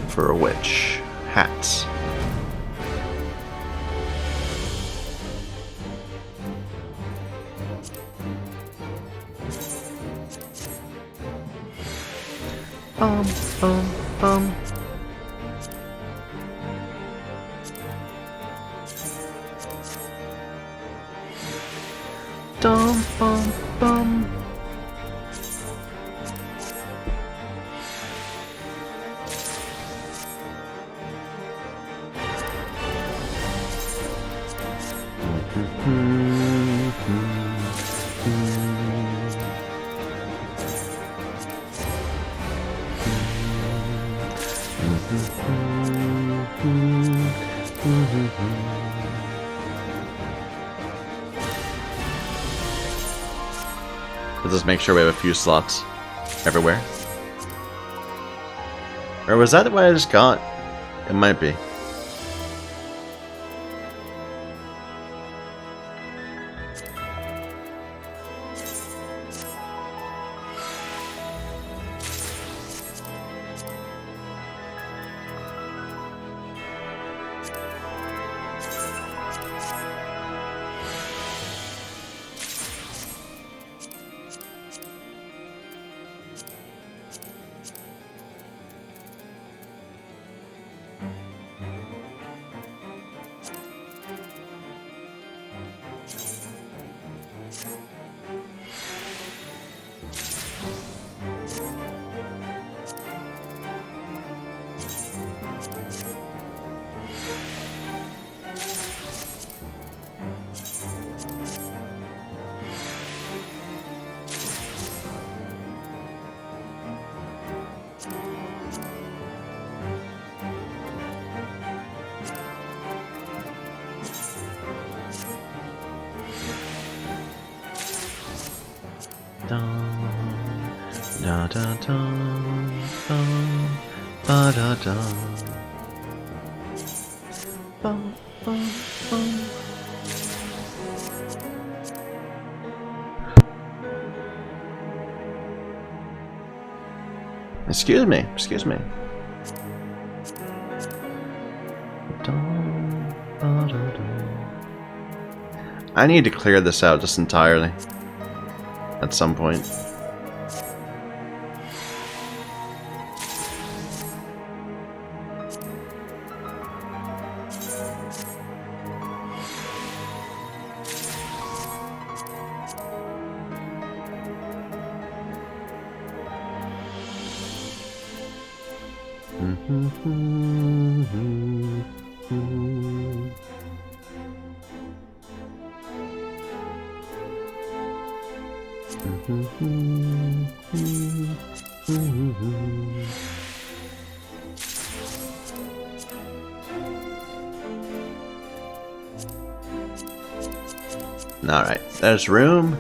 For a witch. Hats. Dum, bum, bum. Let's just make sure we have a few slots everywhere. Or was that what I just got? It might be. Da da da da da da. Bum, bum, bum. Excuse me, excuse me. I need to clear this out just entirely at some point. Alright, there's room.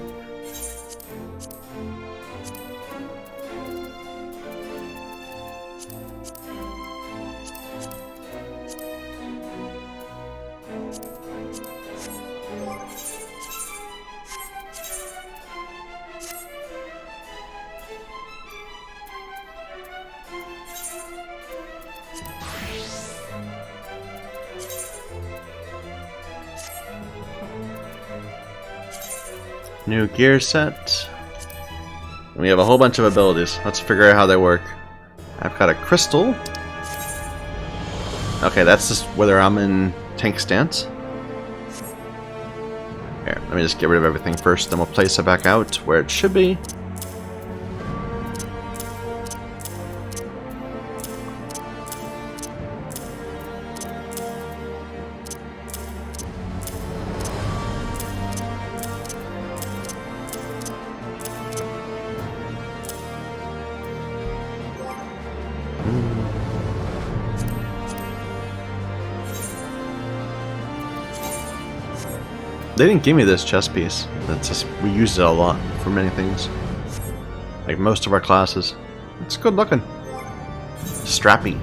New gear set. we have a whole bunch of abilities. Let's figure out how they work. I've got a crystal. Okay, that's just whether I'm in tank stance. Here, let me just get rid of everything first, then we'll place it back out where it should be. They didn't give me this chest piece. That's just, we used it a lot for many things. Like most of our classes. It's good looking. Strappy.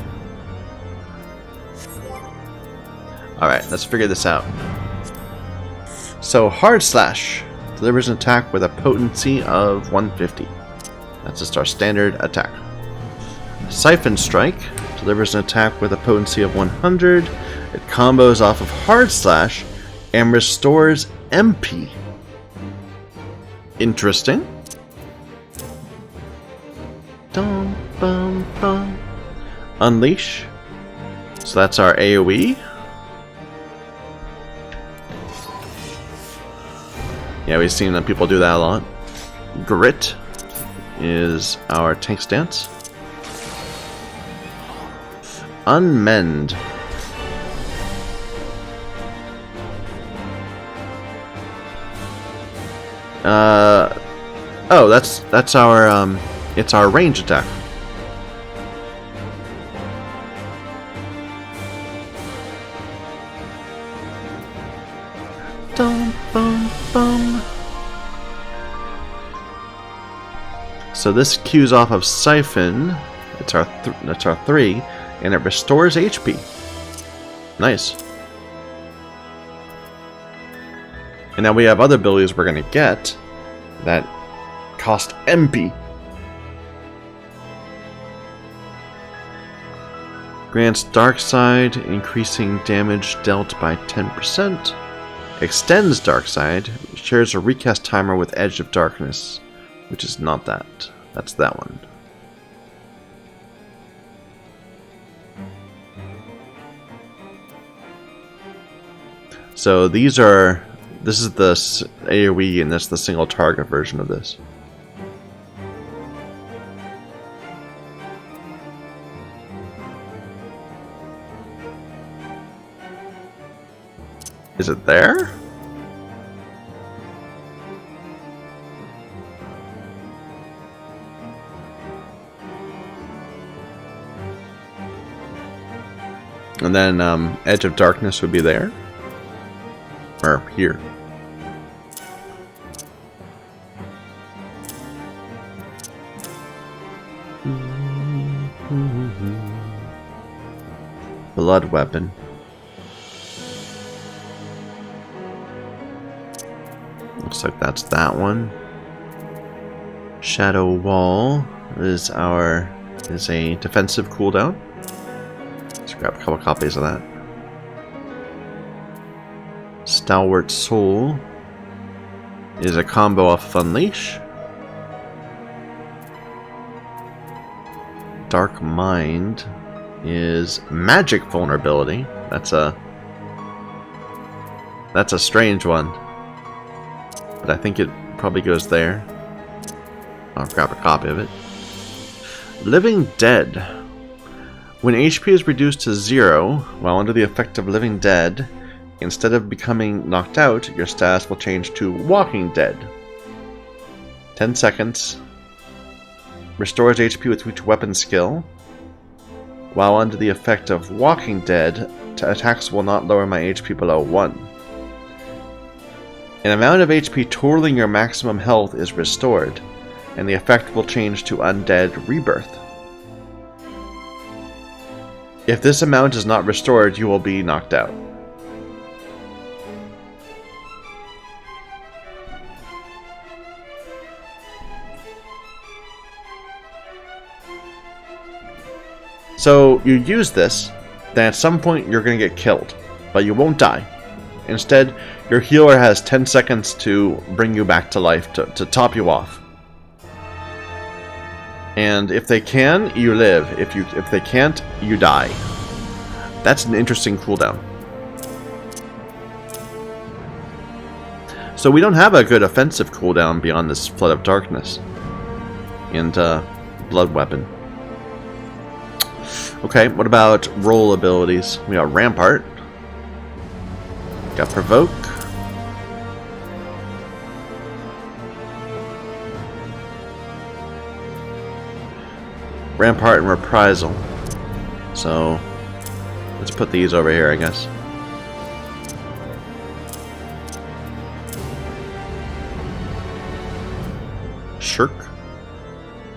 Alright, let's figure this out. So, Hard Slash delivers an attack with a potency of 150. That's just our standard attack. Siphon Strike delivers an attack with a potency of 100. It combos off of Hard Slash and restores MP. Interesting. Dum, bum, bum. Unleash. So that's our AoE. Yeah, we've seen people do that a lot. Grit is our tank stance. Unmend. Oh, that's our it's our range attack. Dum, bum, bum. So this cues off of Siphon. It's our that's our 3, and it restores HP. Nice. And now we have other abilities we're going to get that cost MP. Grants Dark Side, increasing damage dealt by 10%. Extends Dark Side, shares a recast timer with Edge of Darkness, which is not that. That's that one. So these are... This is the AoE, and that's the single target version of this. Is it there? And then Edge of Darkness would be there. Or here. Blood Weapon. Looks like that's that one. Shadow Wall is a defensive cooldown. Let's grab a couple copies of that. Stalwart Soul is a combo off of Unleash. Dark Mind is magic vulnerability. That's a strange one. But I think it probably goes there. I'll grab a copy of it. Living Dead. When HP is reduced to 0 while under the effect of Living Dead, instead of becoming knocked out, your status will change to Walking Dead. 10 seconds. Restores HP with each weapon skill. While under the effect of Walking Dead, attacks will not lower my HP below 1. An amount of HP totaling your maximum health is restored, and the effect will change to Undead Rebirth. If this amount is not restored, you will be knocked out. So you use this, then at some point you're going to get killed, but you won't die. Instead, your healer has 10 seconds to bring you back to life, to top you off. And if they can, you live. If they can't, you die. That's an interesting cooldown. So we don't have a good offensive cooldown beyond this Flood of Darkness and Blood Weapon. Okay, what about roll abilities? We got Rampart. Got Provoke. Rampart and Reprisal. So let's put these over here, I guess. Shirk.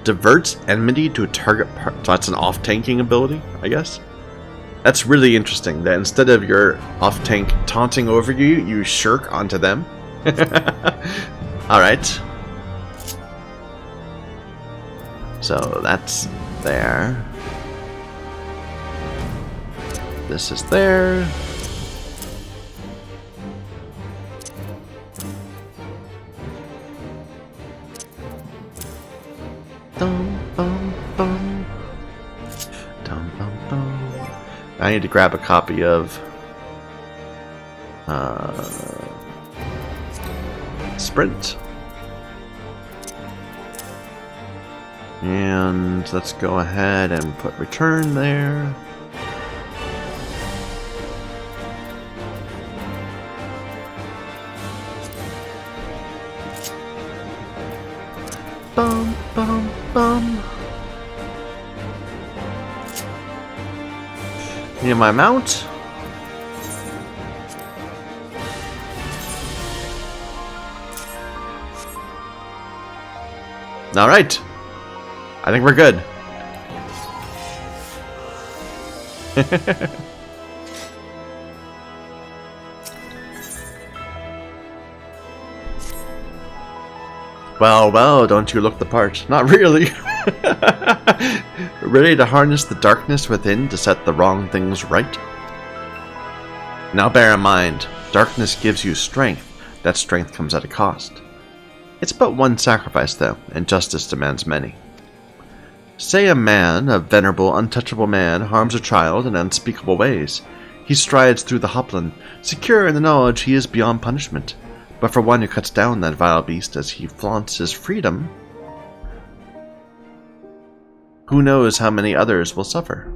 Diverts enmity to a target part. So that's an off-tanking ability, I guess. That's really interesting, that instead of your off-tank taunting over you, you shirk onto them. Alright. So that's there. This is there. Dum, bum, bum. Dum, bum, bum. I need to grab a copy of Sprint. And let's go ahead and put return there. Bum, bum, bum. Need my mount. All right. I think we're good. Well, well, don't you look the part? Not really. Ready to harness the darkness within to set the wrong things right? Now bear in mind, darkness gives you strength. That strength comes at a cost. It's but one sacrifice, though, and justice demands many. Say a man, a venerable, untouchable man, harms a child in unspeakable ways. He strides through the hopland, secure in the knowledge he is beyond punishment. But for one who cuts down that vile beast as he flaunts his freedom, who knows how many others will suffer?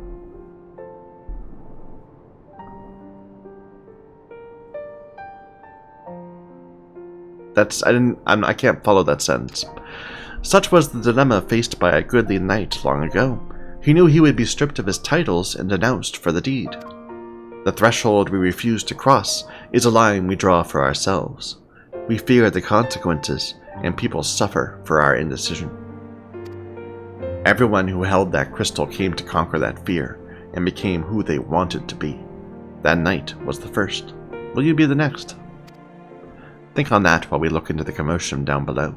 I can't follow that sentence. Such was the dilemma faced by a goodly knight long ago. He knew he would be stripped of his titles and denounced for the deed. The threshold we refuse to cross is a line we draw for ourselves. We fear the consequences, and people suffer for our indecision. Everyone who held that crystal came to conquer that fear, and became who they wanted to be. That night was the first. Will you be the next? Think on that while we look into the commotion down below.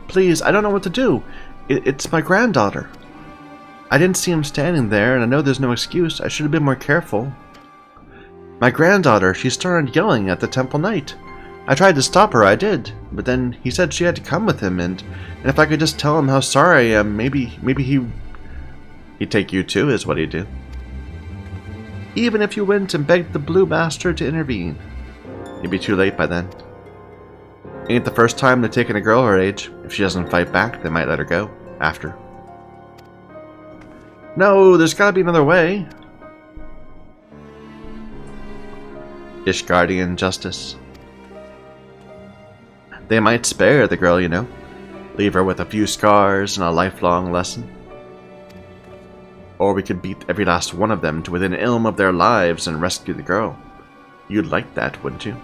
Please, I don't know what to do. It's my granddaughter. I didn't see him standing there, and I know there's no excuse. I should have been more careful. My granddaughter, she started yelling at the temple knight. I tried to stop her, I did, but then he said she had to come with him, and if I could just tell him how sorry I am, maybe he'd take you too, is what he'd do. Even if you went and begged the blue bastard to intervene. It'd be too late by then. Ain't the first time they've taken a girl her age. If she doesn't fight back, they might let her go. After. No, there's gotta be another way. Ishgardian justice. They might spare the girl, you know. Leave her with a few scars and a lifelong lesson. Or we could beat every last one of them to within ilm of their lives and rescue the girl. You'd like that, wouldn't you?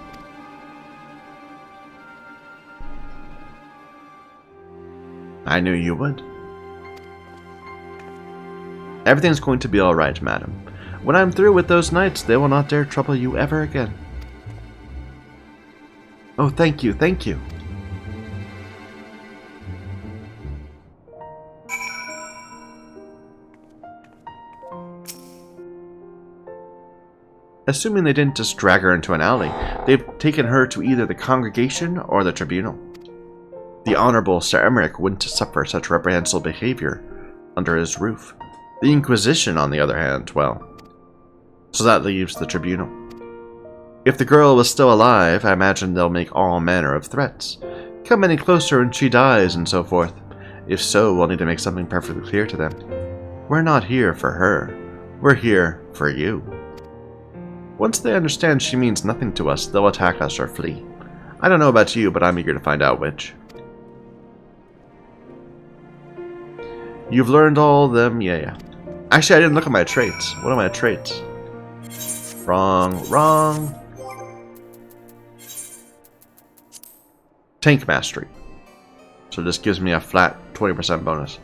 I knew you would. Everything's going to be alright, madam. When I'm through with those knights, they will not dare trouble you ever again. Oh, thank you, thank you. Assuming they didn't just drag her into an alley, they've taken her to either the congregation or the tribunal. The Honorable Sir Emmerich wouldn't suffer such reprehensible behavior under his roof. The Inquisition, on the other hand, well... So that leaves the tribunal. If the girl was still alive, I imagine they'll make all manner of threats. Come any closer and she dies, and so forth. If so, we'll need to make something perfectly clear to them. We're not here for her. We're here for you. Once they understand she means nothing to us, they'll attack us or flee. I don't know about you, but I'm eager to find out which. You've learned all of them? Yeah. Actually, I didn't look at my traits. What are my traits? Wrong. Tank Mastery. So this gives me a flat 20% bonus.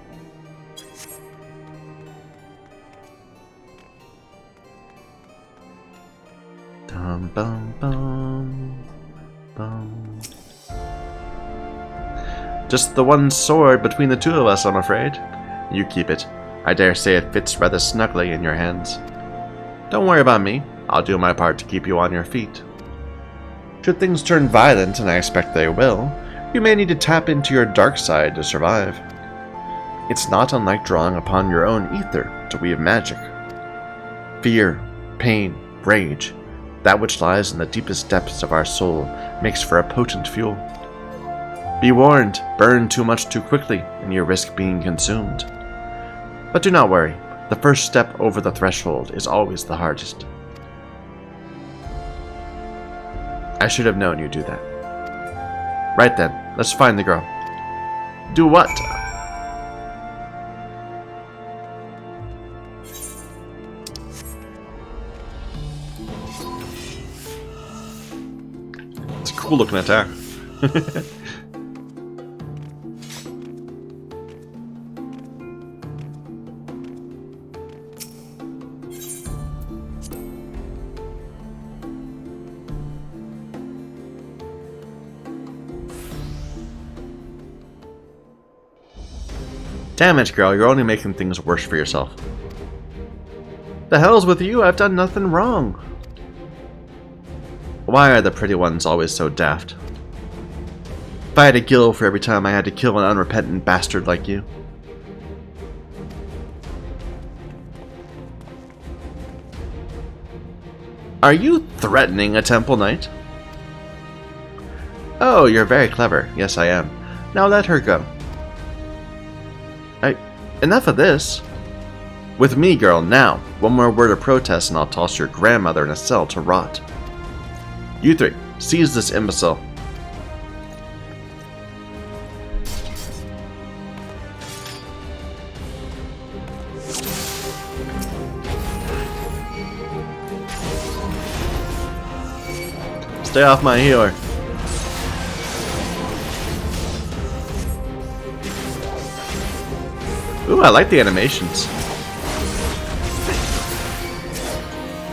Bum, bum, bum. Just the one sword between the two of us, I'm afraid. You keep it. I dare say it fits rather snugly in your hands. Don't worry about me. I'll do my part to keep you on your feet. Should things turn violent, and I expect they will, you may need to tap into your dark side to survive. It's not unlike drawing upon your own ether to weave magic. Fear, pain, rage, that which lies in the deepest depths of our soul makes for a potent fuel. Be warned, burn too much too quickly, and you risk being consumed. But do not worry, the first step over the threshold is always the hardest. I should have known you'd do that. Right then, let's find the girl. Do what? It's a cool looking attack. Damn it, girl, you're only making things worse for yourself. The hell's with you? I've done nothing wrong. Why are the pretty ones always so daft? If I had a gill for every time I had to kill an unrepentant bastard like you. Are you threatening a temple knight? Oh, you're very clever. Yes, I am. Now let her go. Enough of this. With me, girl, now. One more word of protest and I'll toss your grandmother in a cell to rot. You three, seize this imbecile. Stay off my healer. Ooh, I like the animations.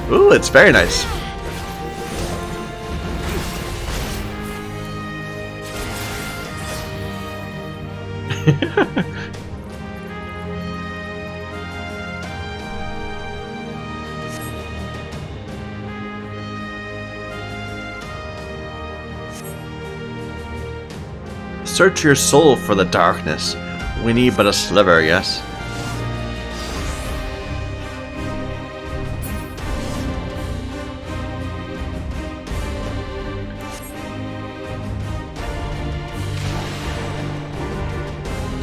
Ooh, it's very nice. Search your soul for the darkness. We need but a sliver, yes?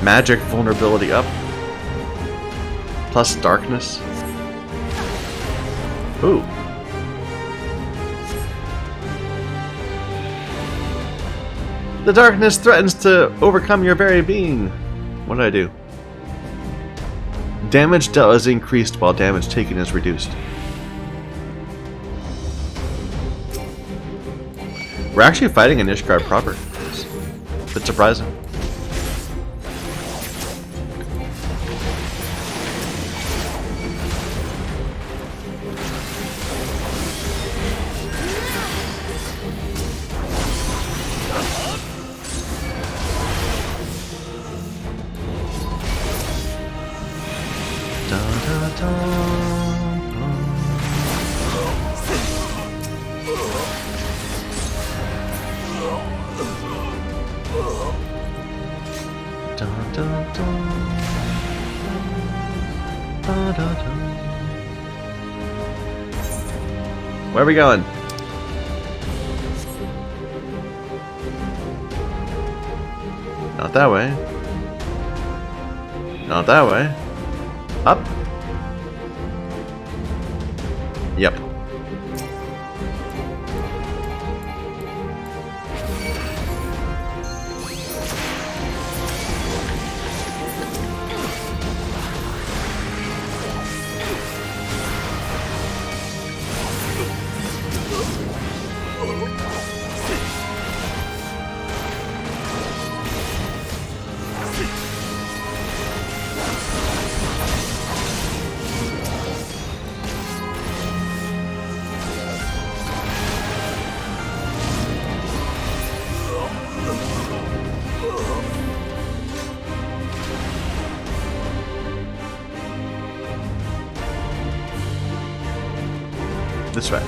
Magic vulnerability up. Plus darkness. Ooh. The darkness threatens to overcome your very being. What did I do? Damage dealt is increased while damage taken is reduced. We're actually fighting an Ishgard proper. It's a bit surprising. Where are we going? Not that way. Not that way. Up. Yep. This way.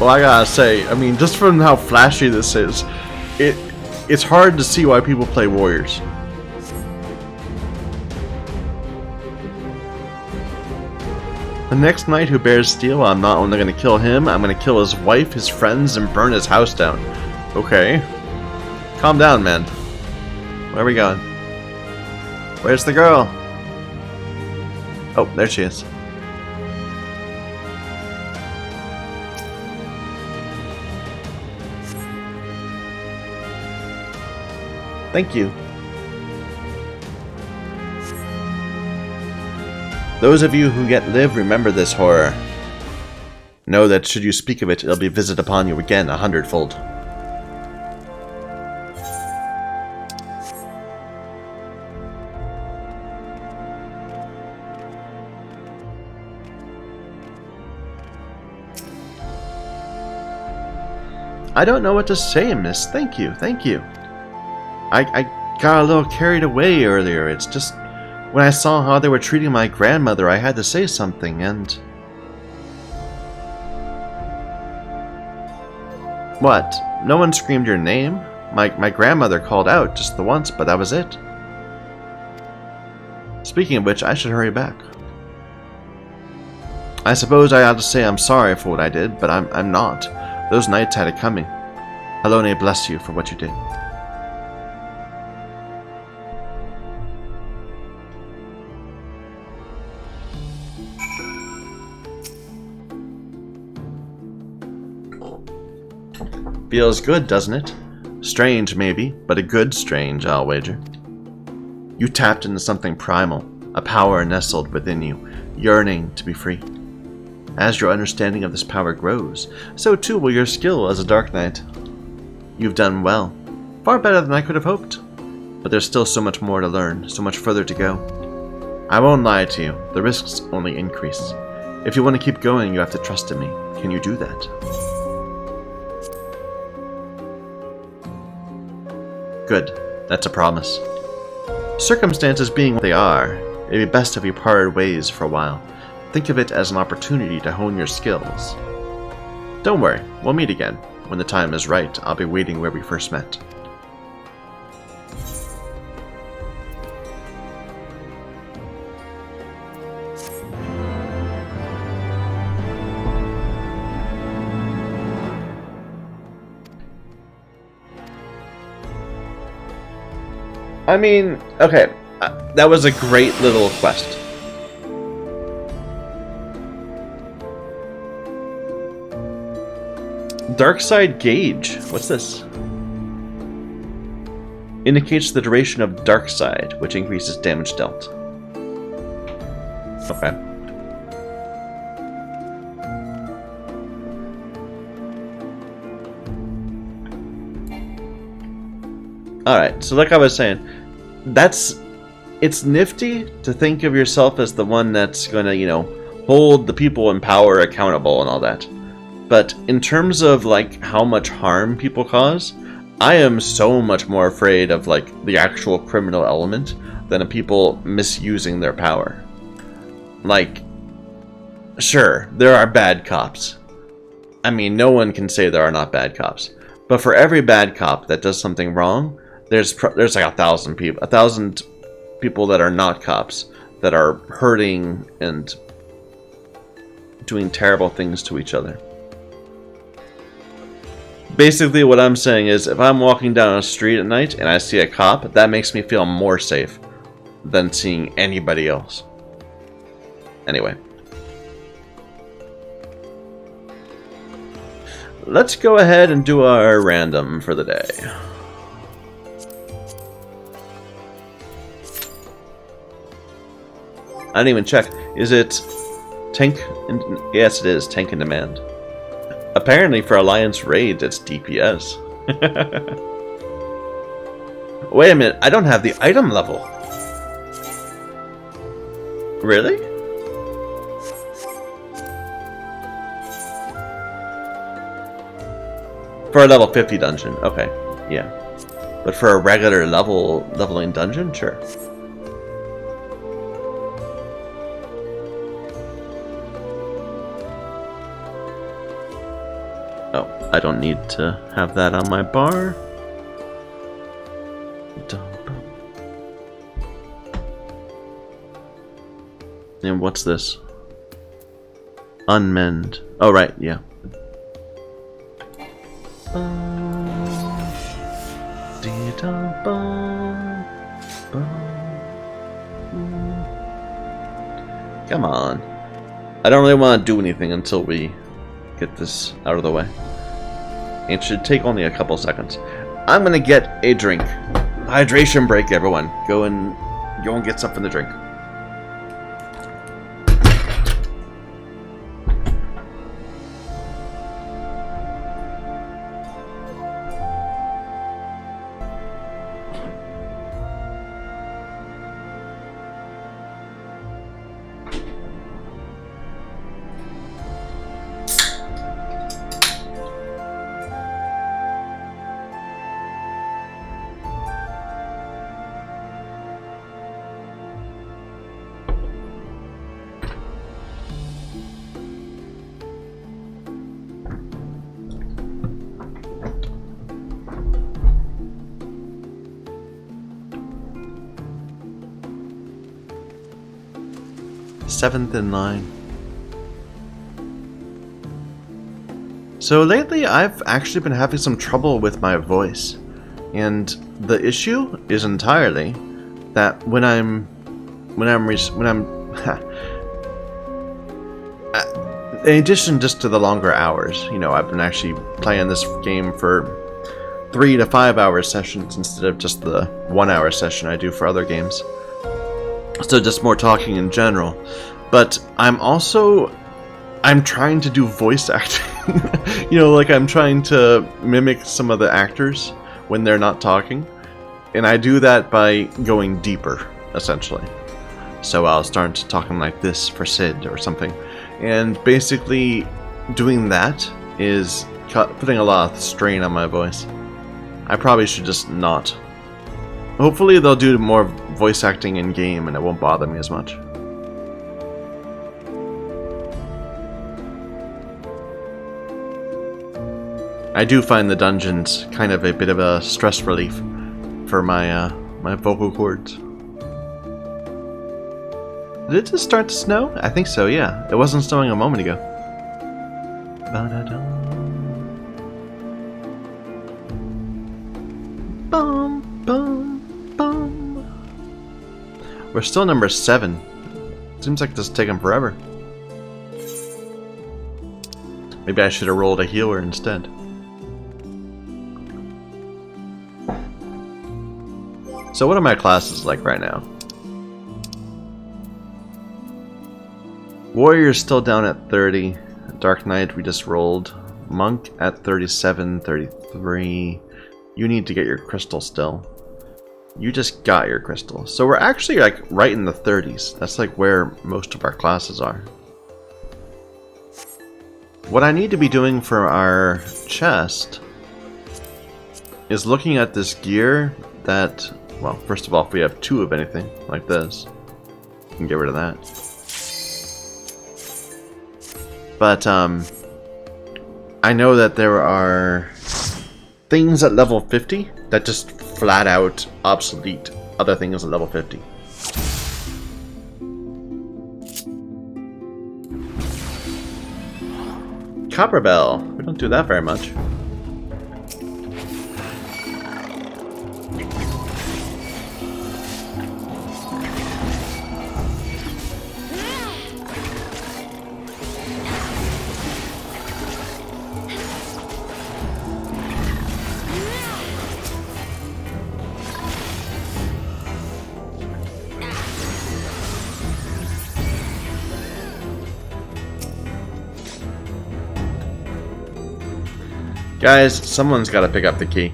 Well, I gotta say, I mean, just from how flashy this is, it's hard to see why people play warriors. The next knight who bears steel, I'm not only gonna kill him, I'm gonna kill his wife, his friends, and burn his house down. Okay. Calm down, man. Where are we going? Where's the girl? Oh, there she is. Thank you. Those of you who yet live remember this horror. Know that should you speak of it, it'll be visited upon you again 100-fold. I don't know what to say, miss. Thank you, thank you. I got a little carried away earlier. It's just when I saw how they were treating my grandmother, I had to say something, and... What? No one screamed your name? My grandmother called out just the once, but that was it. Speaking of which, I should hurry back. I suppose I ought to say I'm sorry for what I did, but I'm not. Those knights had it coming. Alone bless you for what you did. Feels good, doesn't it? Strange, maybe, but a good strange, I'll wager. You tapped into something primal, a power nestled within you, yearning to be free. As your understanding of this power grows, so too will your skill as a Dark Knight. You've done well, far better than I could have hoped. But there's still so much more to learn, so much further to go. I won't lie to you, the risks only increase. If you want to keep going, you have to trust in me. Can you do that? Good. That's a promise. Circumstances being what they are, it'd be best if we parted ways for a while. Think of it as an opportunity to hone your skills. Don't worry, we'll meet again. When the time is right, I'll be waiting where we first met. I mean, okay, that was a great little quest. Darkside Gauge. What's this? Indicates the duration of Darkside, which increases damage dealt. Okay. Alright, so like I was saying, it's nifty to think of yourself as the one that's gonna, you know, hold the people in power accountable and all that. But in terms of, like, how much harm people cause, I am so much more afraid of, like, the actual criminal element than of people misusing their power. Like, sure, there are bad cops. I mean, no one can say there are not bad cops. But for every bad cop that does something wrong, there's like 1,000 people that are not cops that are hurting and doing terrible things to each other. Basically, what I'm saying is, if I'm walking down a street at night and I see a cop, that makes me feel more safe than seeing anybody else. Anyway. Let's go ahead and do our random for the day. I didn't even check. Is it tank? Yes, it is tank in demand. Apparently, for Alliance raids, it's DPS. Wait a minute, I don't have the item level. Really? For a level 50 dungeon, okay, yeah. But for a regular leveling dungeon, sure. Oh, I don't need to have that on my bar. And what's this? Unmend. Oh, right, yeah. Come on. I don't really want to do anything until we get this out of the way. It should take only a couple seconds. I'm gonna get a drink. Hydration break, everyone. Go and get something to drink. Seventh in line. So lately I've actually been having some trouble with my voice, and the issue is entirely that when I'm in addition just to the longer hours, you know, I've been actually playing this game for 3 to 5 hour sessions instead of just the 1 hour session I do for other games. So just more talking in general. But I'm trying to do voice acting. You know, like I'm trying to mimic some of the actors when they're not talking. And I do that by going deeper, essentially. So I'll start talking like this for Sid or something. And basically doing that is putting a lot of strain on my voice. I probably should just not. Hopefully they'll do more voice acting in game and it won't bother me as much. I do find the dungeons kind of a bit of a stress relief for my my vocal cords. Did it just start to snow? I think so, yeah. It wasn't snowing a moment ago. Bum, bum, bum. We're still number 7. Seems like this is taking forever. Maybe I should have rolled a healer instead. So what are my classes like right now? Warrior's still down at 30. Dark Knight we just rolled. Monk at 37, 33. You need to get your crystal still. You just got your crystal. So we're actually like right in the 30s. That's like where most of our classes are. What I need to be doing for our chest is looking at this gear that, well, first of all, if we have 2 of anything like this, we can get rid of that. But I know that there are things at level 50 that just flat out obsolete other things at level 50. Copper Bell. We don't do that very much. Guys, someone's got to pick up the key.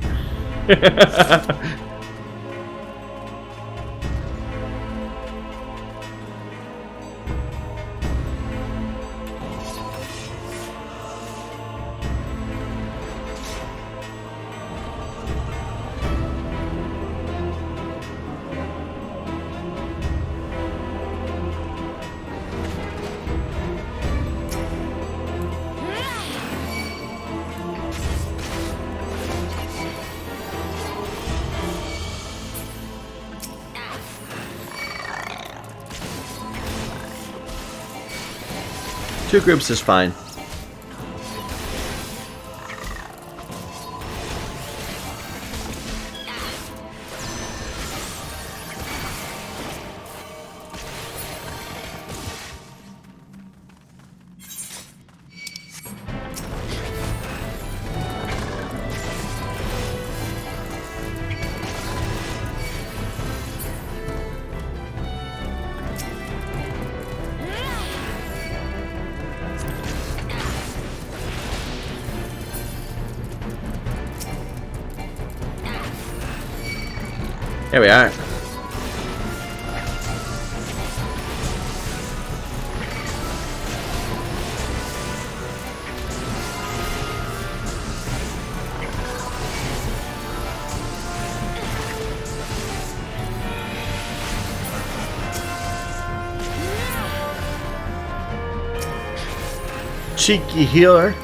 Two groups is fine. Here we are. Cheeky healer.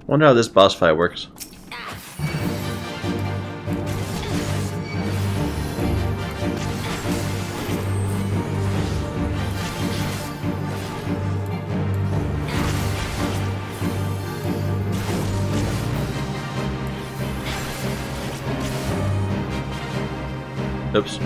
Wonder how this boss fight works. Oops.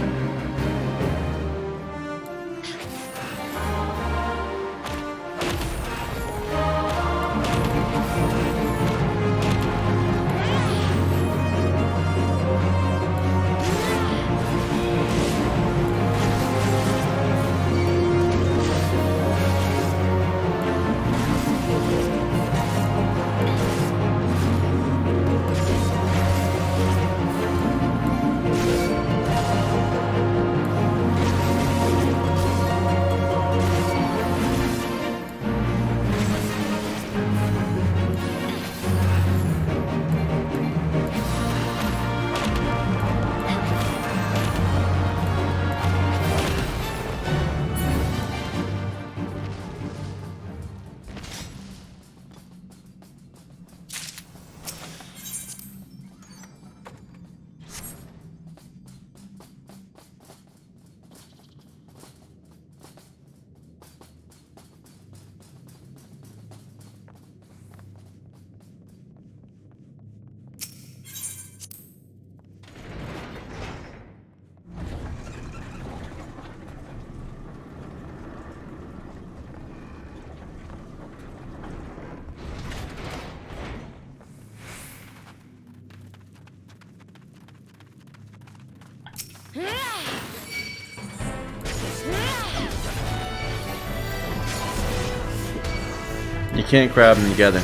You can't grab them together.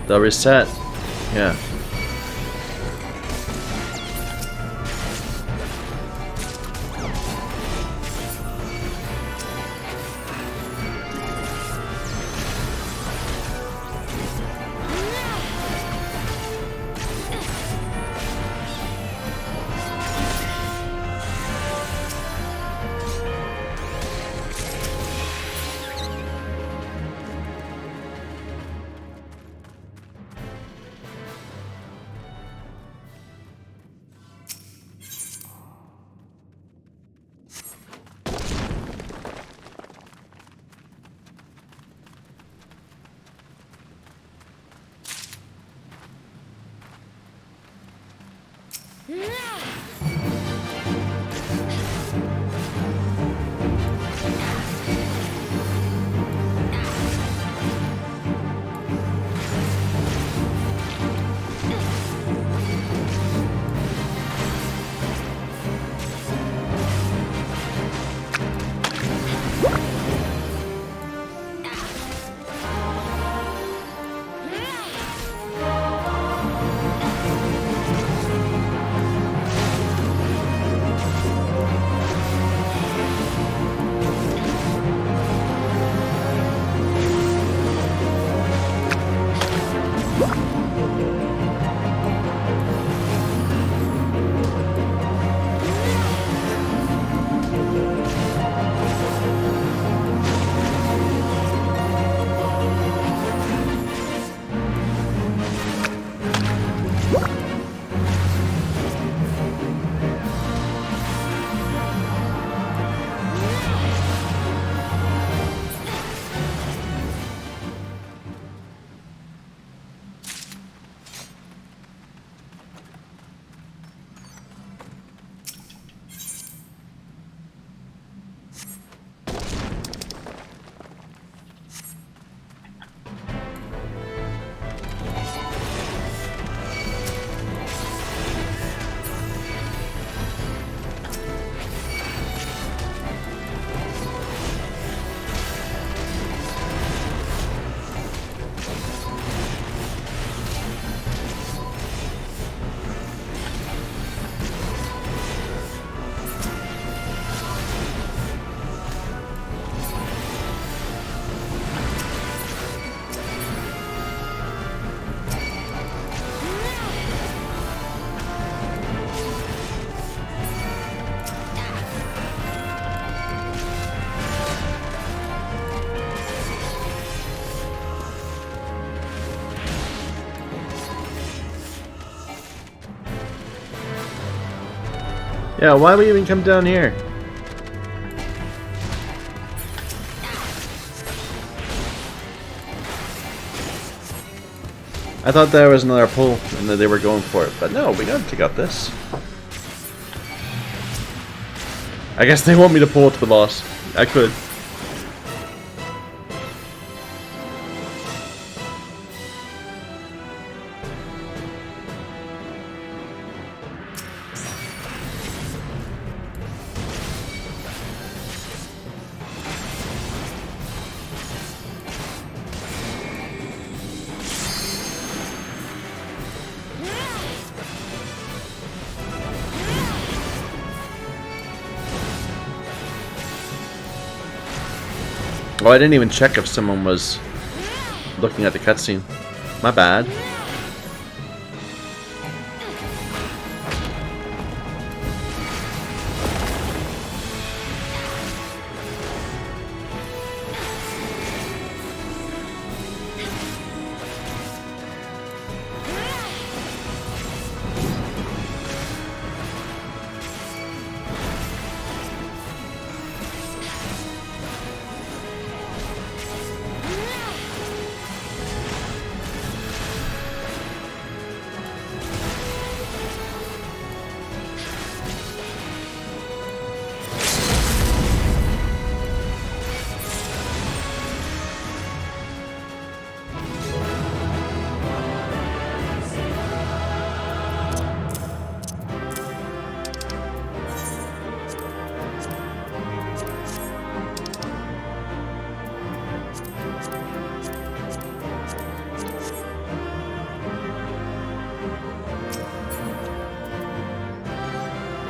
They'll reset. Yeah. Yeah, why would we even come down here? I thought there was another pull and that they were going for it, but no, we gotta take out this. I guess they want me to pull it to the boss. I could. Oh, I didn't even check if someone was looking at the cutscene. My bad.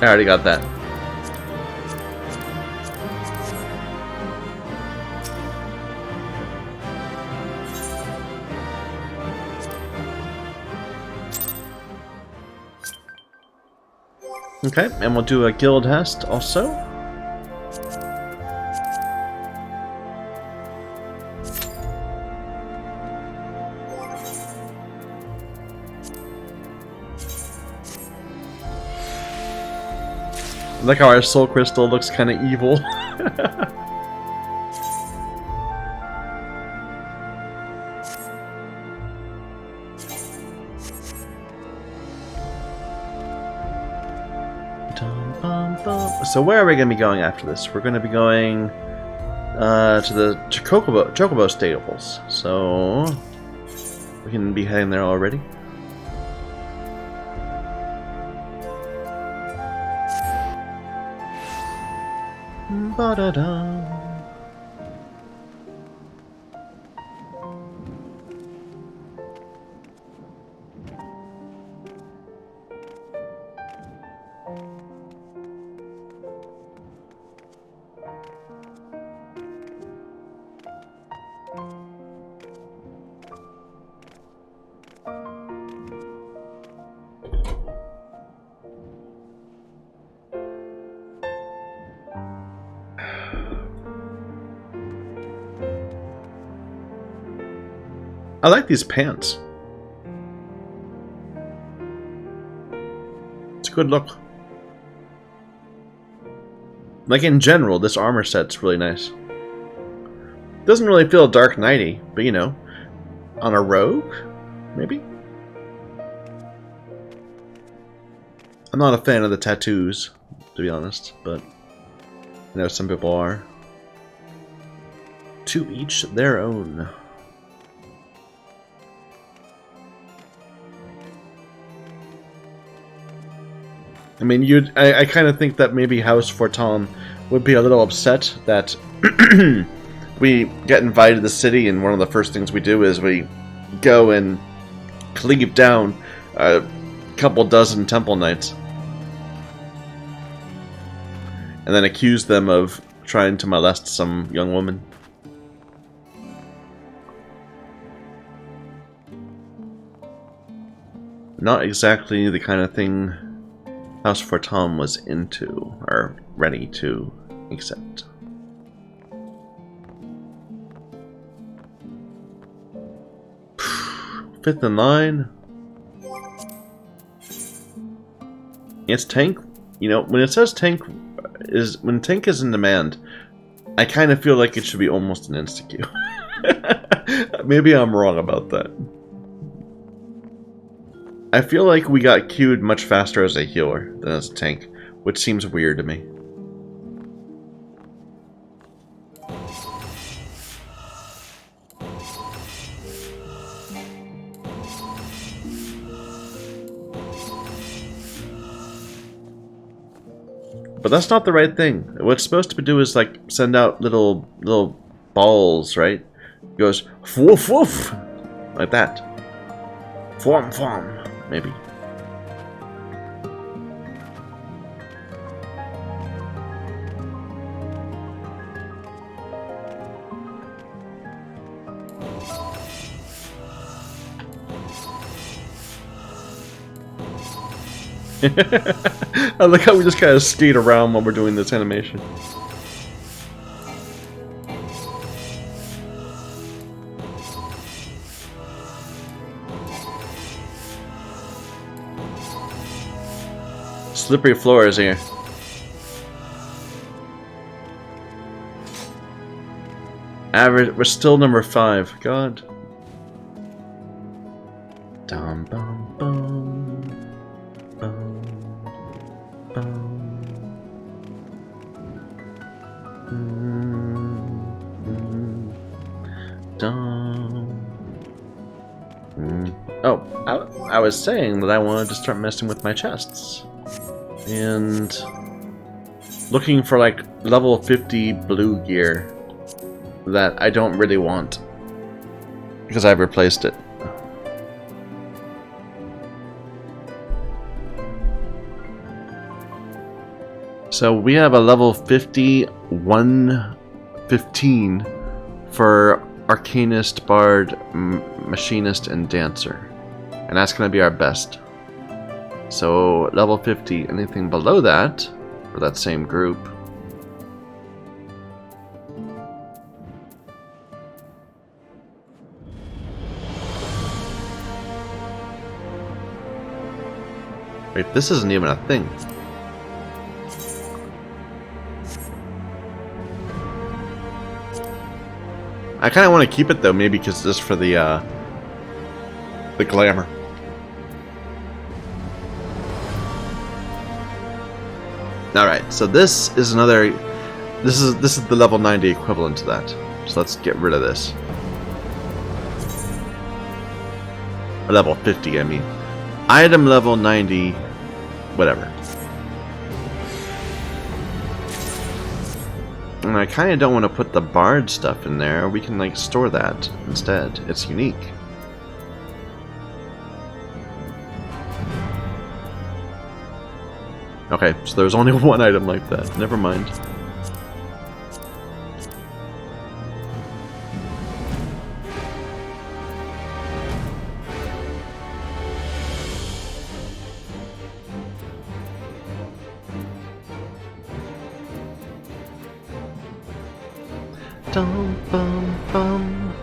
I already got that. Okay, and we'll do a guild test also. I like how our soul crystal looks kind of evil. So where are we going to be going after this? We're going to be going to the Chocobo stables. So we can be heading there already. Ba-da-da. I like these pants. It's a good look. Like in general, this armor set's really nice. Doesn't really feel Dark Knighty, but you know, on a rogue, maybe? I'm not a fan of the tattoos, to be honest, but I know some people are. To each their own. I mean, I kind of think that maybe House Fortin would be a little upset that we get invited to the city, and one of the first things we do is we go and cleave down a couple dozen temple knights, and then accuse them of trying to molest some young woman. Not exactly the kind of thing House Fortin was into, or ready to accept. Fifth in line. It's tank. You know, when it says tank when tank is in demand, I kind of feel like it should be almost an insta-queue. Maybe I'm wrong about that. I feel like we got queued much faster as a healer than as a tank, which seems weird to me. But that's not the right thing. What it's supposed to do is like send out little balls, right? It goes woof woof like that. Form, maybe. I like how we just kind of skate around while we're doing this animation. Slippery floors here. Average, we're still number 5. God. Dum bum bum. Bum bum. Dum. Oh, I was saying that I wanted to start messing with my chests. And looking for like level 50 blue gear that I don't really want because I've replaced it. So we have a level 50 115 for Arcanist, Bard, Machinist, and Dancer, and that's going to be our best. So level 50, anything below that, for that same group. Wait, this isn't even a thing. I kind of want to keep it though, maybe because just for the glamour. Alright, so this is another... This is the level 90 equivalent to that. So let's get rid of this. Or level 50, I mean. Item level 90... Whatever. And I kind of don't want to put the Bard stuff in there. We can, like, store that instead. It's unique. Okay, so there's only one item like that. Never mind. Dum, bum, bum.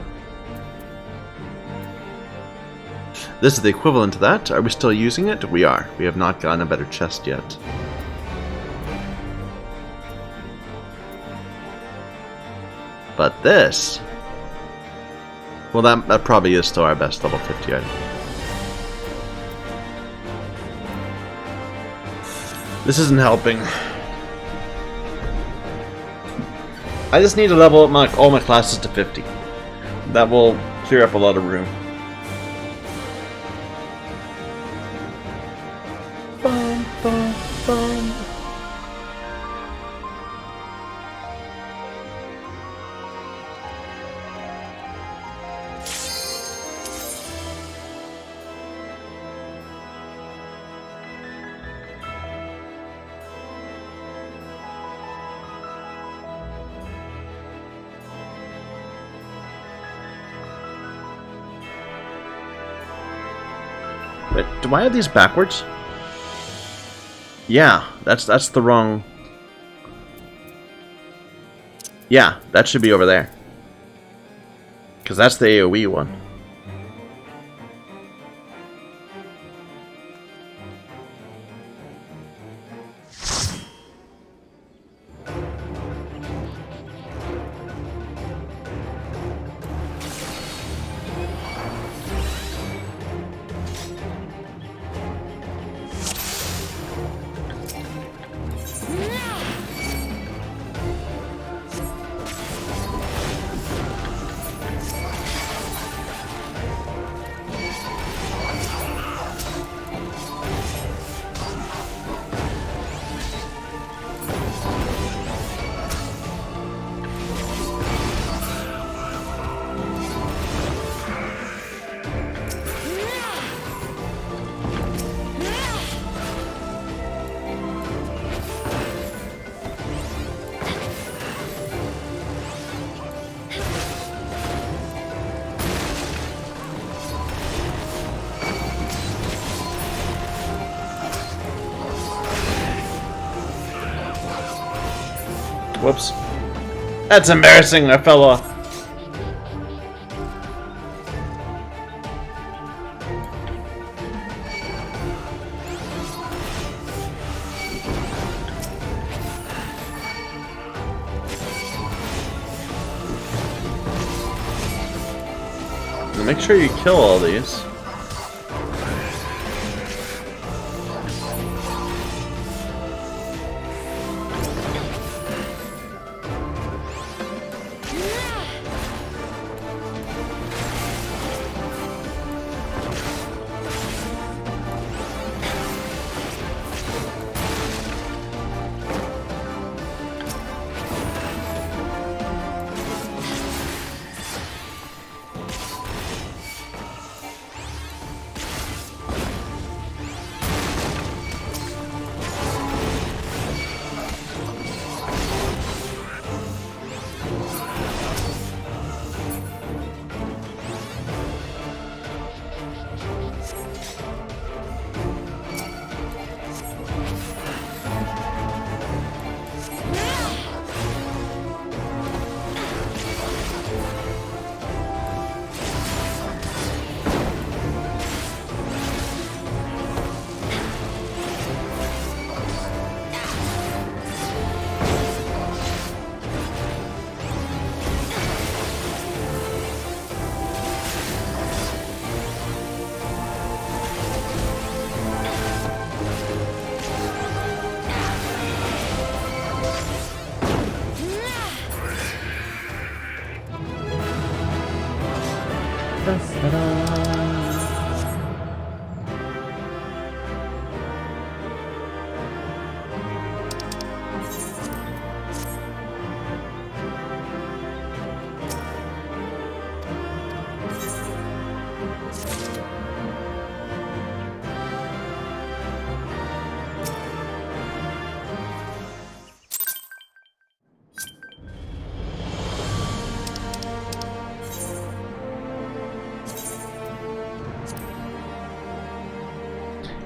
This is the equivalent to that. Are we still using it? We are. We have not gotten a better chest yet. But this... Well, that probably is still our best level 50 item. This isn't helping. I just need to level up all my classes to 50. That will clear up a lot of room. Bum, bum, bum. Wait, do I have these backwards? Yeah, that's the wrong... Yeah, that should be over there. Because that's the AoE one. Whoops. That's embarrassing, I fell off. Make sure you kill all these.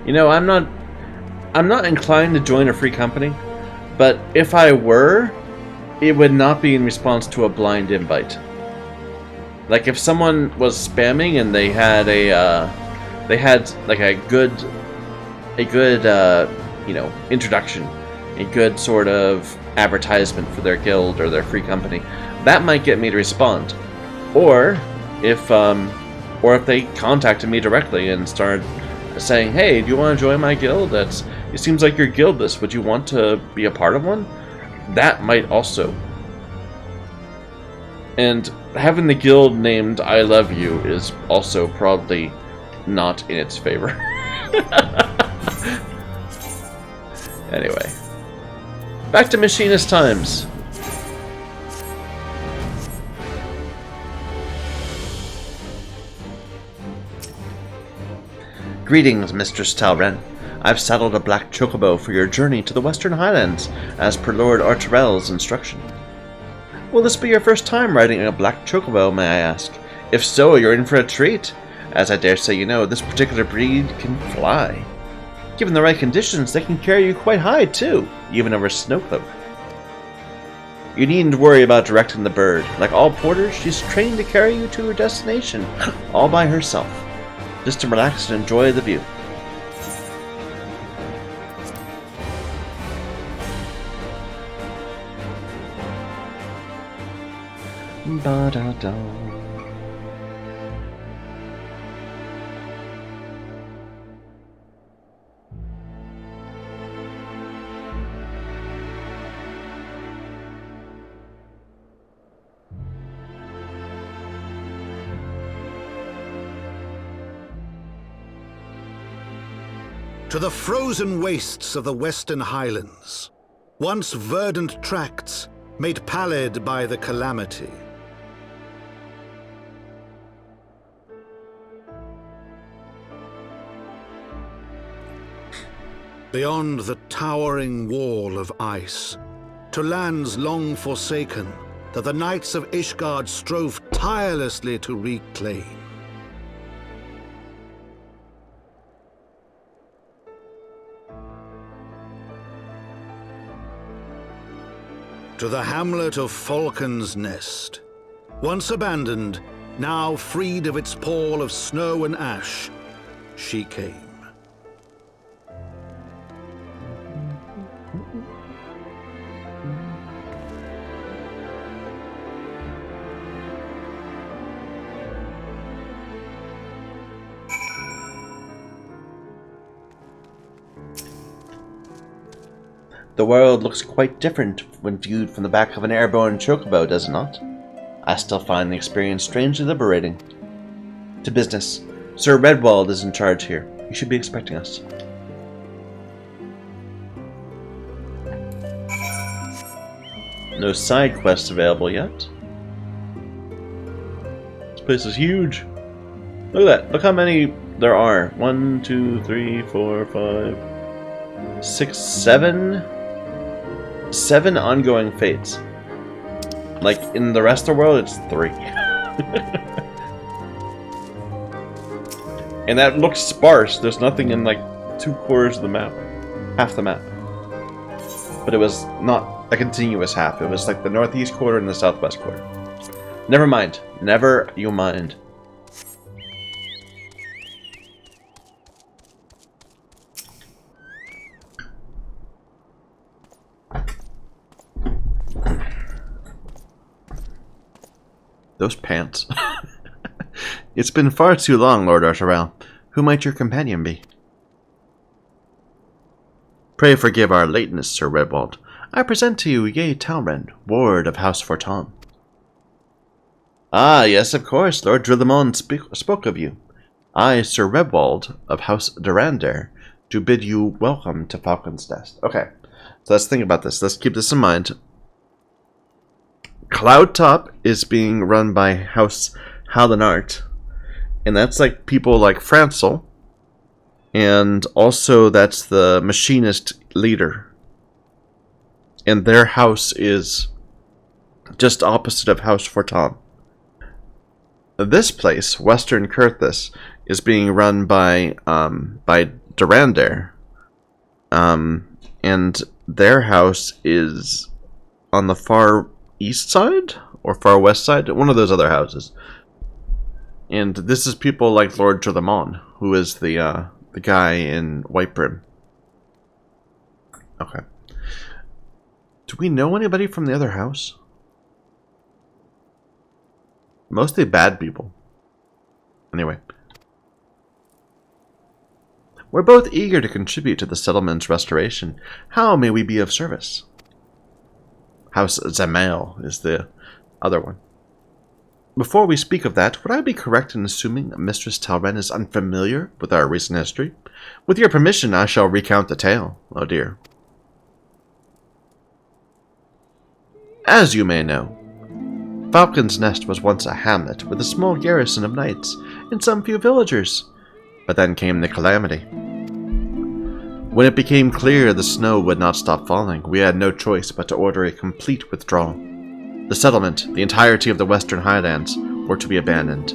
You know, I'm not inclined to join a free company, but if I were, it would not be in response to a blind invite. Like if someone was spamming and they had like a good you know, introduction, a good sort of advertisement for their guild or their free company, that might get me to respond. Or if they contacted me directly and started saying, "Hey, do you want to join my guild? It seems like you're guildless. Would you want to be a part of one?" That might also. And having the guild named I Love You is also probably not in its favor. Anyway, back to machinist times. Greetings, Mistress Talren. I've saddled a black chocobo for your journey to the Western Highlands, as per Lord Artoirel's instruction. Will this be your first time riding a black chocobo, may I ask? If so, you're in for a treat, as I dare say you know, this particular breed can fly. Given the right conditions, they can carry you quite high, too, even over snowcloak. You needn't worry about directing the bird. Like all porters, she's trained to carry you to your destination, all by herself. Just to relax and enjoy the view. Ba-da-da. To the frozen wastes of the Western Highlands, once verdant tracts made pallid by the calamity. Beyond the towering wall of ice, to lands long forsaken that the Knights of Ishgard strove tirelessly to reclaim. to the hamlet of Falcon's Nest. Once abandoned, now freed of its pall of snow and ash, she came. The world looks quite different when viewed from the back of an airborne chocobo, does it not? I still find the experience strangely liberating. To business. Sir Redwald is in charge here. He should be expecting us. No side quests available yet. This place is huge. Look at that. Look how many there are. 1, 2, 3, 4, 5, 6, 7. 7 ongoing fates. Like, in the rest of the world, it's 3. And that looks sparse. There's nothing in, like, 2/4 of the map. Half the map. But it was not a continuous half. It was like the northeast quarter and the southwest quarter. Never mind. Never you mind. Those pants. It's been far too long, Lord Artoirel. Who might your companion be? Pray forgive our lateness, Sir Redwald. I present to you Ye Talrend, ward of House Forton. Ah, yes, of course. Lord Drillamon spoke of you. I, Sir Redwald of House Durandare, do bid you welcome to Falcon's Nest. Okay, so let's think about this. Let's keep this in mind. Cloudtop is being run by House Hallinart, and that's like people like Francel, and also that's the machinist leader. And their house is just opposite of House Forton. This place, Western Kurthis, is being run by Durandare, and their house is on the far east side or far west side, one of those other houses. And this is people like Lord Drillamon, who is the guy in Whitebrim. Okay. Do we know anybody from the other house? Mostly bad people. Anyway. We're both eager to contribute to the settlement's restoration. How may we be of service? House Zamael is the other one. Before we speak of that, would I be correct in assuming that Mistress Talrend is unfamiliar with our recent history? With your permission, I shall recount the tale, oh dear. As you may know, Falcon's Nest was once a hamlet with a small garrison of knights and some few villagers, but then came the calamity. When it became clear the snow would not stop falling, we had no choice but to order a complete withdrawal. The settlement, the entirety of the Western Highlands, were to be abandoned.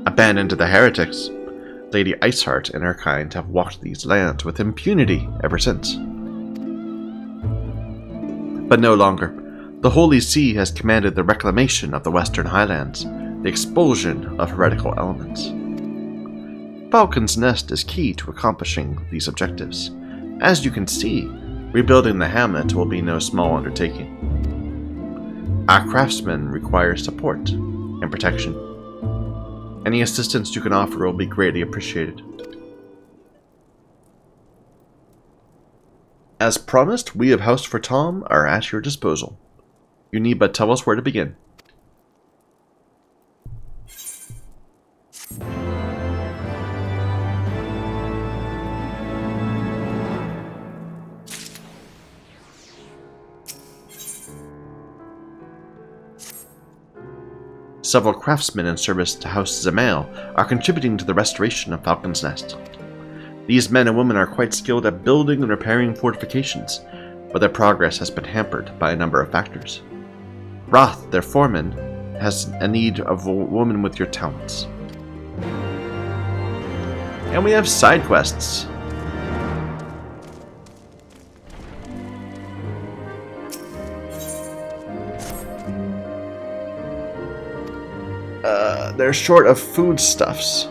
Abandoned to the heretics. Lady Iceheart and her kind have walked these lands with impunity ever since. But no longer. The Holy See has commanded the reclamation of the Western Highlands, the expulsion of heretical elements. Falcon's Nest is key to accomplishing these objectives. As you can see, rebuilding the hamlet will be no small undertaking. Our craftsmen require support and protection. Any assistance you can offer will be greatly appreciated. As promised, we of House Forton are at your disposal. You need but tell us where to begin. Several craftsmen in service to House Zamael are contributing to the restoration of Falcon's Nest. These men and women are quite skilled at building and repairing fortifications, but their progress has been hampered by a number of factors. Roth, their foreman, has a need of a woman with your talents. And we have side quests. they're short of foodstuffs,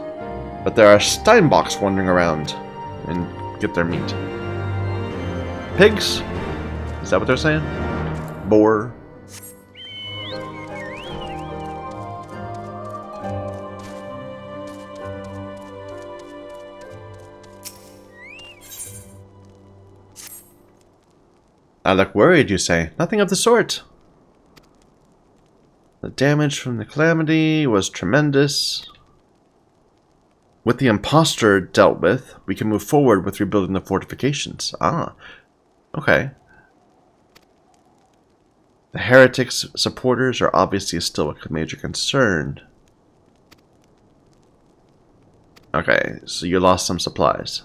but there are Steinbocks wandering around and get their meat. Pigs? Is that what they're saying? Boar? I look worried, you say. Nothing of the sort. The damage from the calamity was tremendous. With the imposter dealt with, we can move forward with rebuilding the fortifications. Ah, okay. The heretics' supporters are obviously still a major concern. Okay, so you lost some supplies.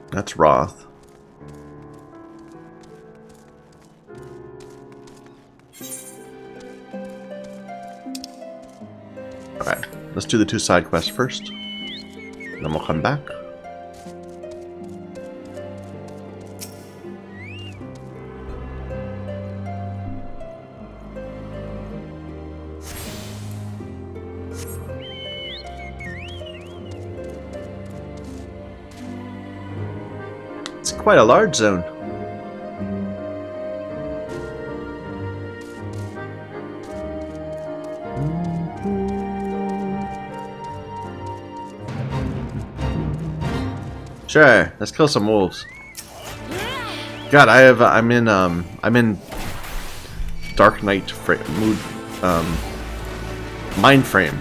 That's Roth. Alright, let's do the 2 side quests first. Then we'll come back. It's quite a large zone. Sure, let's kill some wolves. God, I'm in Dark Knight mood, mind frame.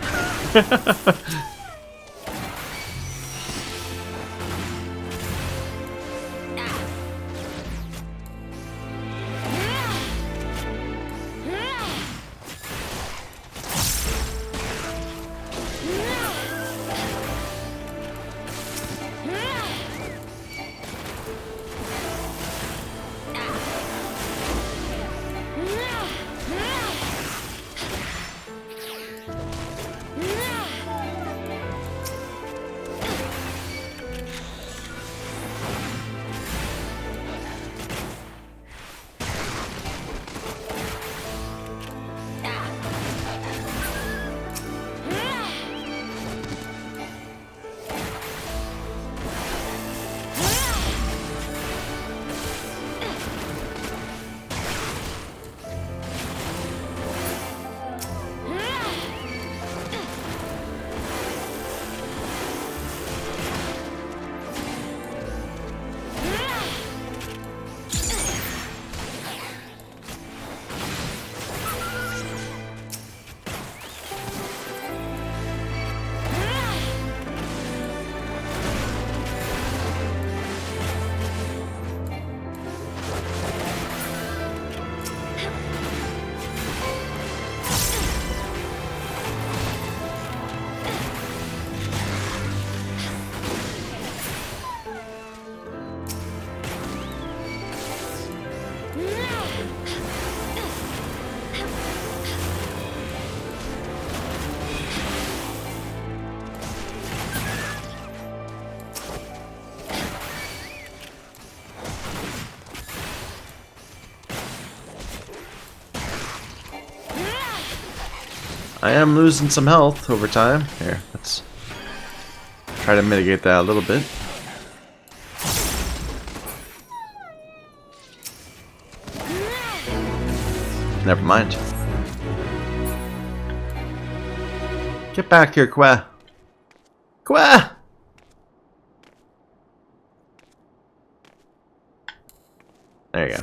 I am losing some health over time. Here, let's try to mitigate that a little bit. Never mind. Get back here, Qua. Qua! There you go.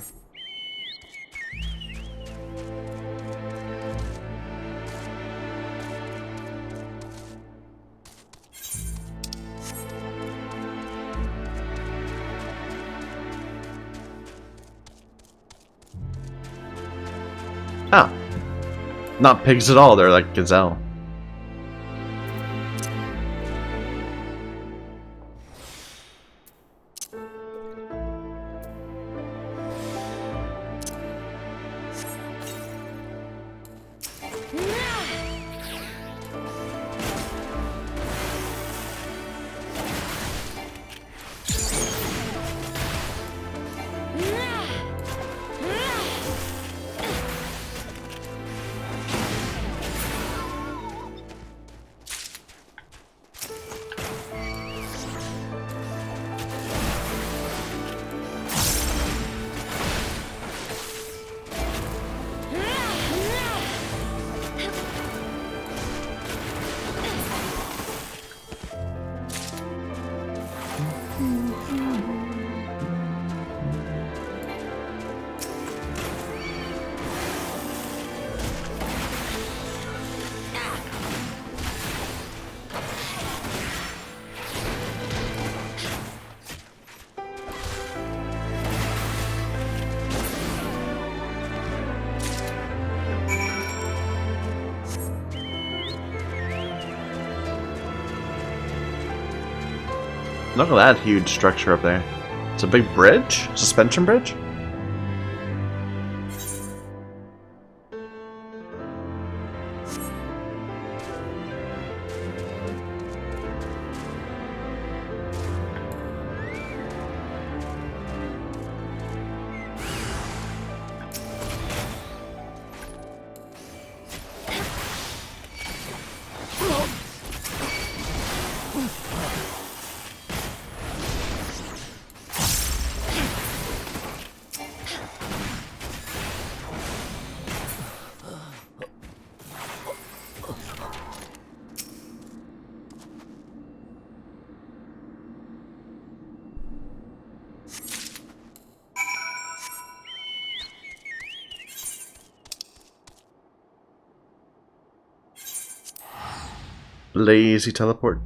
Ah. Not pigs at all, they're like gazelle. Look at that huge structure up there. It's a big bridge? Suspension bridge? Lazy teleport.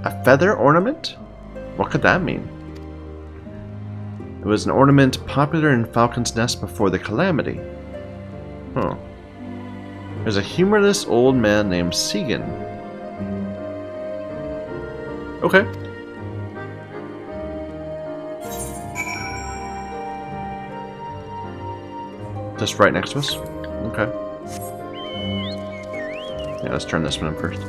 A feather ornament? What could that mean? It was an ornament popular in Falcon's Nest before the Calamity. Huh. There's a humorless old man named Segan. Okay. Just right next to us? Okay. Yeah, let's turn this one in first.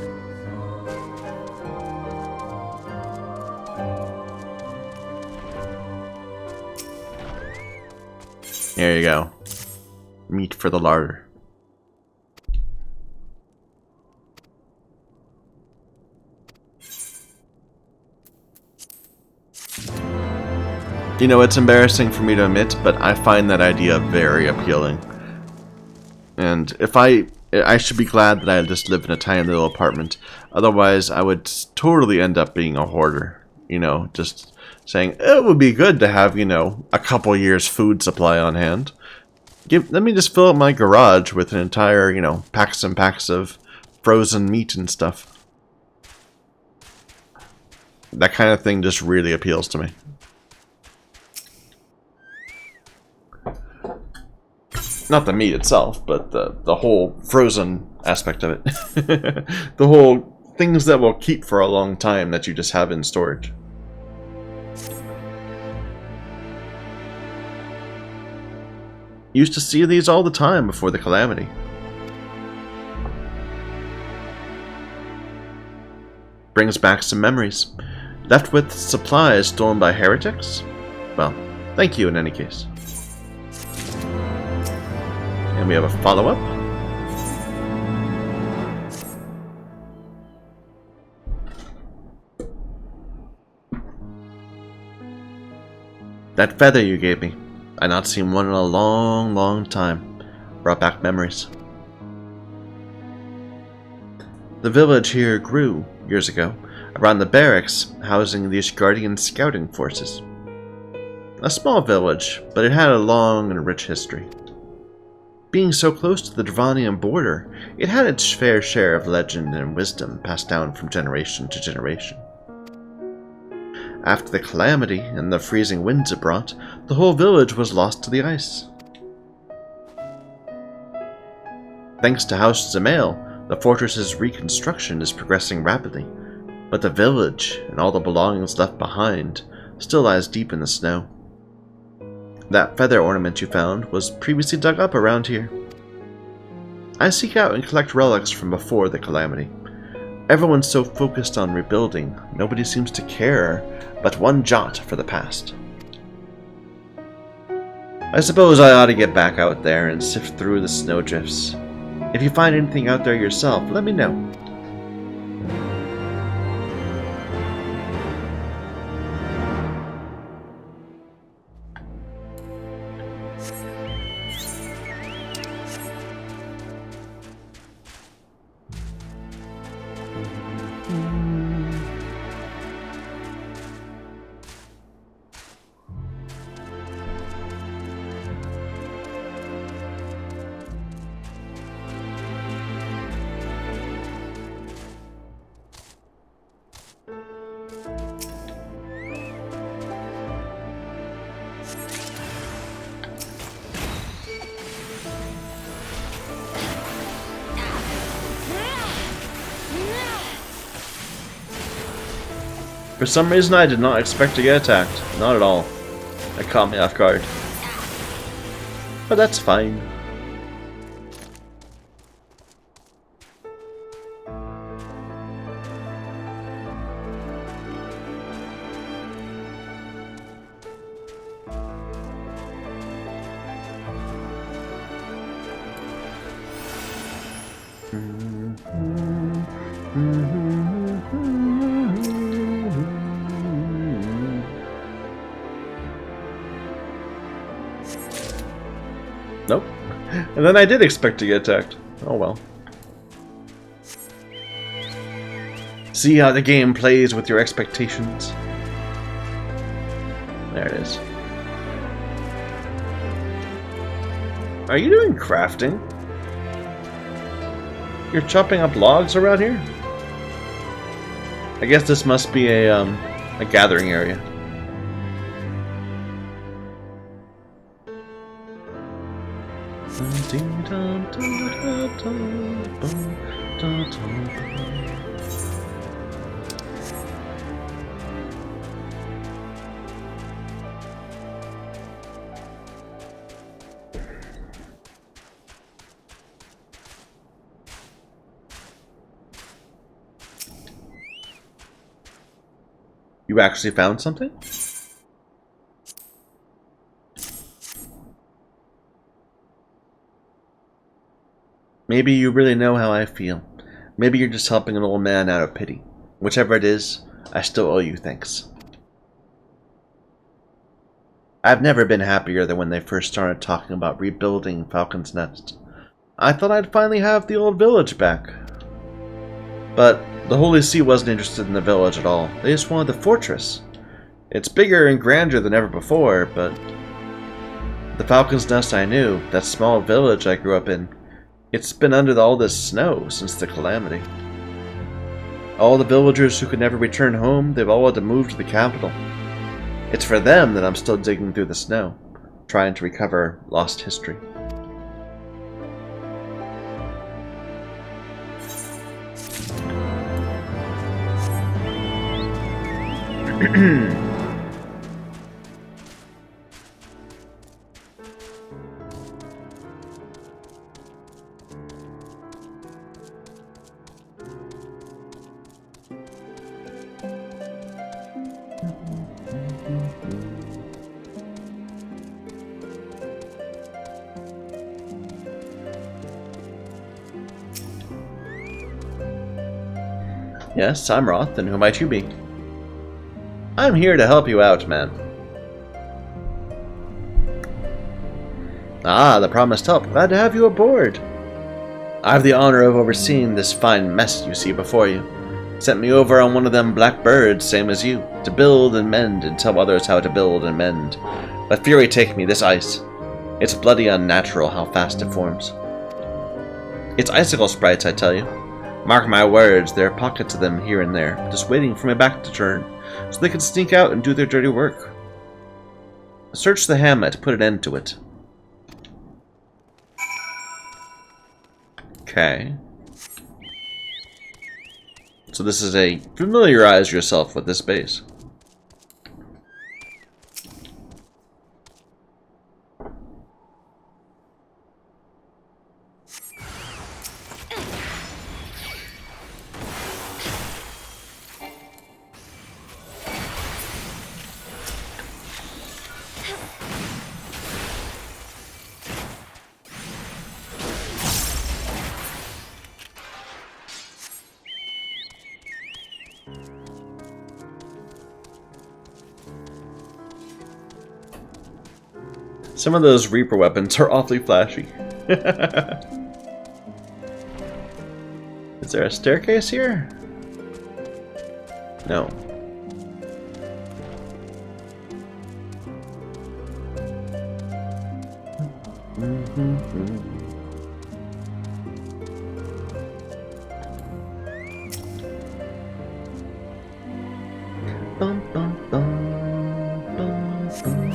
There you go. Meat for the larder. You know, it's embarrassing for me to admit, but I find that idea very appealing. And if I should be glad that I just live in a tiny little apartment. Otherwise, I would totally end up being a hoarder. You know, just saying, it would be good to have, you know, a couple years food supply on hand. Let me just fill up my garage with an entire, you know, packs and packs of frozen meat and stuff. That kind of thing just really appeals to me. Not the meat itself, but the whole frozen aspect of it. The whole things that will keep for a long time that you just have in storage. Used to see these all the time before the Calamity. Brings back some memories. Left with supplies stolen by heretics? Well, thank you in any case. And we have a follow-up. That feather you gave me. I'd not seen one in a long, long time. Brought back memories. The village here grew, years ago, around the barracks housing the Ishgardian scouting forces. A small village, but it had a long and rich history. Being so close to the Dravanian border, it had its fair share of legend and wisdom passed down from generation to generation. After the Calamity and the freezing winds it brought, the whole village was lost to the ice. Thanks to House Zemail, the fortress's reconstruction is progressing rapidly, but the village and all the belongings left behind still lies deep in the snow. That feather ornament you found was previously dug up around here. I seek out and collect relics from before the Calamity. Everyone's so focused on rebuilding, nobody seems to care but one jot for the past. I suppose I ought to get back out there and sift through the snowdrifts. If you find anything out there yourself, let me know. For some reason, I did not expect to get attacked. Not at all. That caught me off guard. But that's fine. Nope. And then I did expect to get attacked. Oh well. See how the game plays with your expectations. There it is. Are you doing crafting? You're chopping up logs around here? I guess this must be a gathering area. You actually found something? Maybe you really know how I feel. Maybe you're just helping an old man out of pity. Whichever it is, I still owe you thanks. I've never been happier than when they first started talking about rebuilding Falcon's Nest. I thought I'd finally have the old village back. But the Holy See wasn't interested in the village at all. They just wanted the fortress. It's bigger and grander than ever before, but the Falcon's Nest I knew, that small village I grew up in, it's been under all this snow since the calamity. All the villagers who could never return home, they've all had to move to the capital. It's for them that I'm still digging through the snow, trying to recover lost history. Yes, I'm Roth, and who might you be? I'm here to help you out, man. Ah, the promised help. Glad to have you aboard. I have the honor of overseeing this fine mess you see before you. Sent me over on one of them black birds, same as you, to build and mend and tell others how to build and mend. Let fury take me, this ice. It's bloody unnatural how fast it forms. It's icicle sprites, I tell you. Mark my words, there are pockets of them here and there, just waiting for my back to turn, so they can sneak out and do their dirty work. Search the hamlet, put an end to it. Okay. So this is a familiarize yourself with this base. Some of those Reaper weapons are awfully flashy. Is there a staircase here? No. Bum, bum, bum, bum, bum.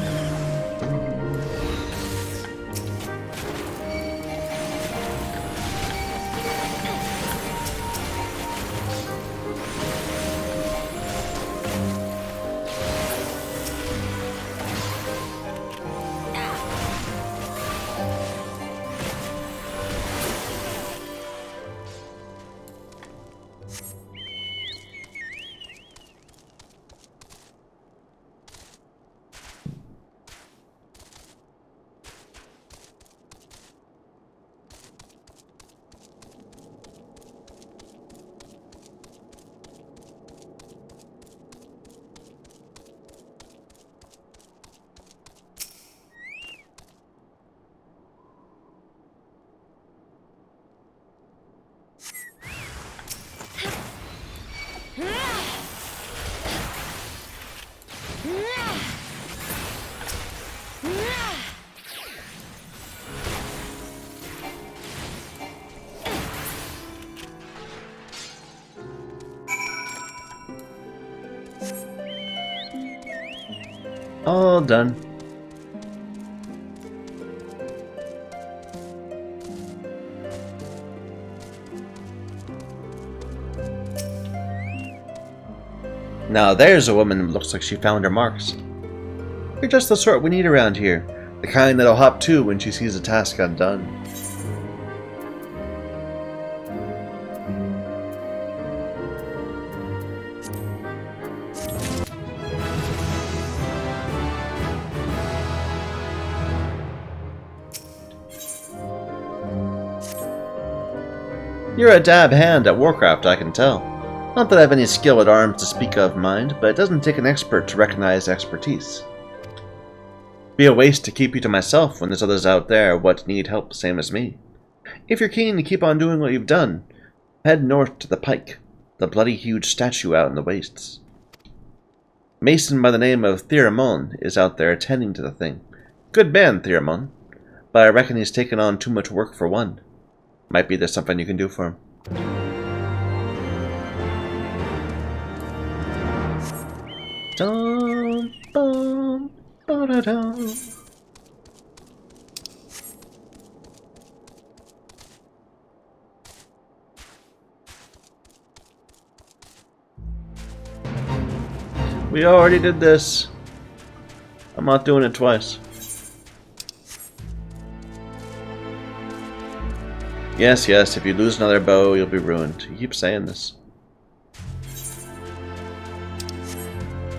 All done. Now there's a woman who looks like she found her marks. You're just the sort we need around here. The kind that'll hop too when she sees a task undone. You're a dab hand at Warcraft, I can tell. Not that I have any skill at arms to speak of, mind, but it doesn't take an expert to recognize expertise. Be a waste to keep you to myself when there's others out there what need help same as me. If you're keen to keep on doing what you've done, head north to the Pike, the bloody huge statue out in the wastes. Mason by the name of Theramon is out there attending to the thing. Good man, Theramon, but I reckon he's taken on too much work for one. Might be there's something you can do for him. Dum, bum, ba-da-dum. We already did this. I'm not doing it twice. Yes, yes, if you lose another bow, you'll be ruined. You keep saying this.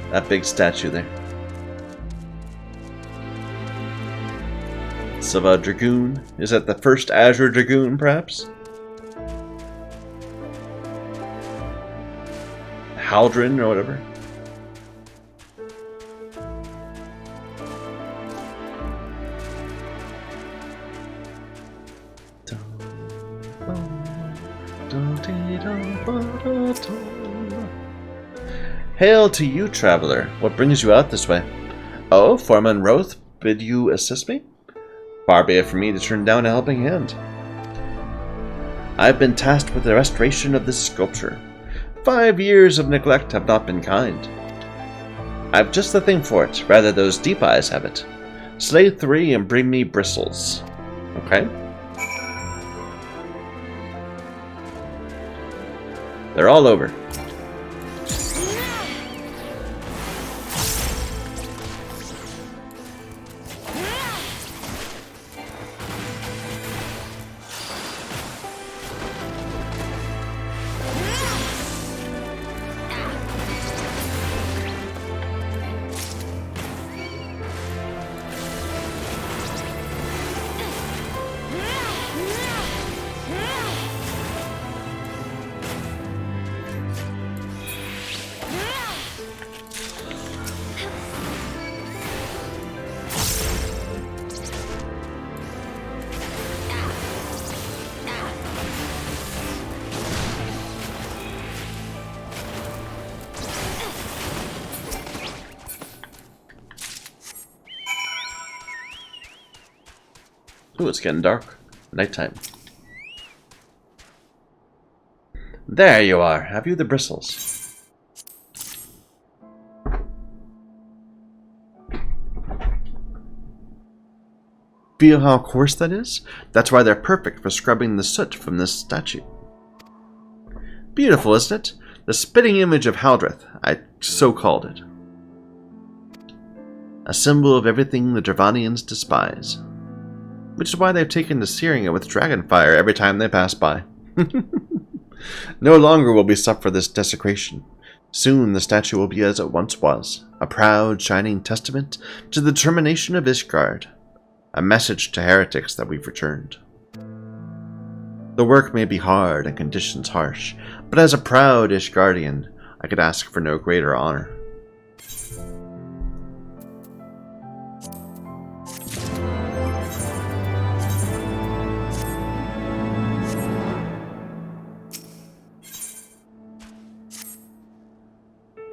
That big statue there. Silva Dragoon. Is that the first Azure Dragoon, perhaps? Haldren, or whatever. Hail to you, traveler. What brings you out this way? Oh, Foreman Roth bid you assist me? Far be it from me to turn down a helping hand. I've been tasked with the restoration of this sculpture. 5 years of neglect have not been kind. I've just the thing for it. Rather, those deep eyes have it. Slay 3 and bring me bristles. Okay. They're all over. Ooh, it's getting dark. Nighttime. There you are. Have you the bristles? Feel how coarse that is? That's why they're perfect for scrubbing the soot from this statue. Beautiful, isn't it? The spitting image of Haldreth, I so called it. A symbol of everything the Dravanians despise. Which is why they've taken to searing it with dragonfire every time they pass by. No longer will we suffer this desecration. Soon the statue will be as it once was, a proud, shining testament to the determination of Ishgard, a message to heretics that we've returned. The work may be hard and conditions harsh, but as a proud Ishgardian, I could ask for no greater honor.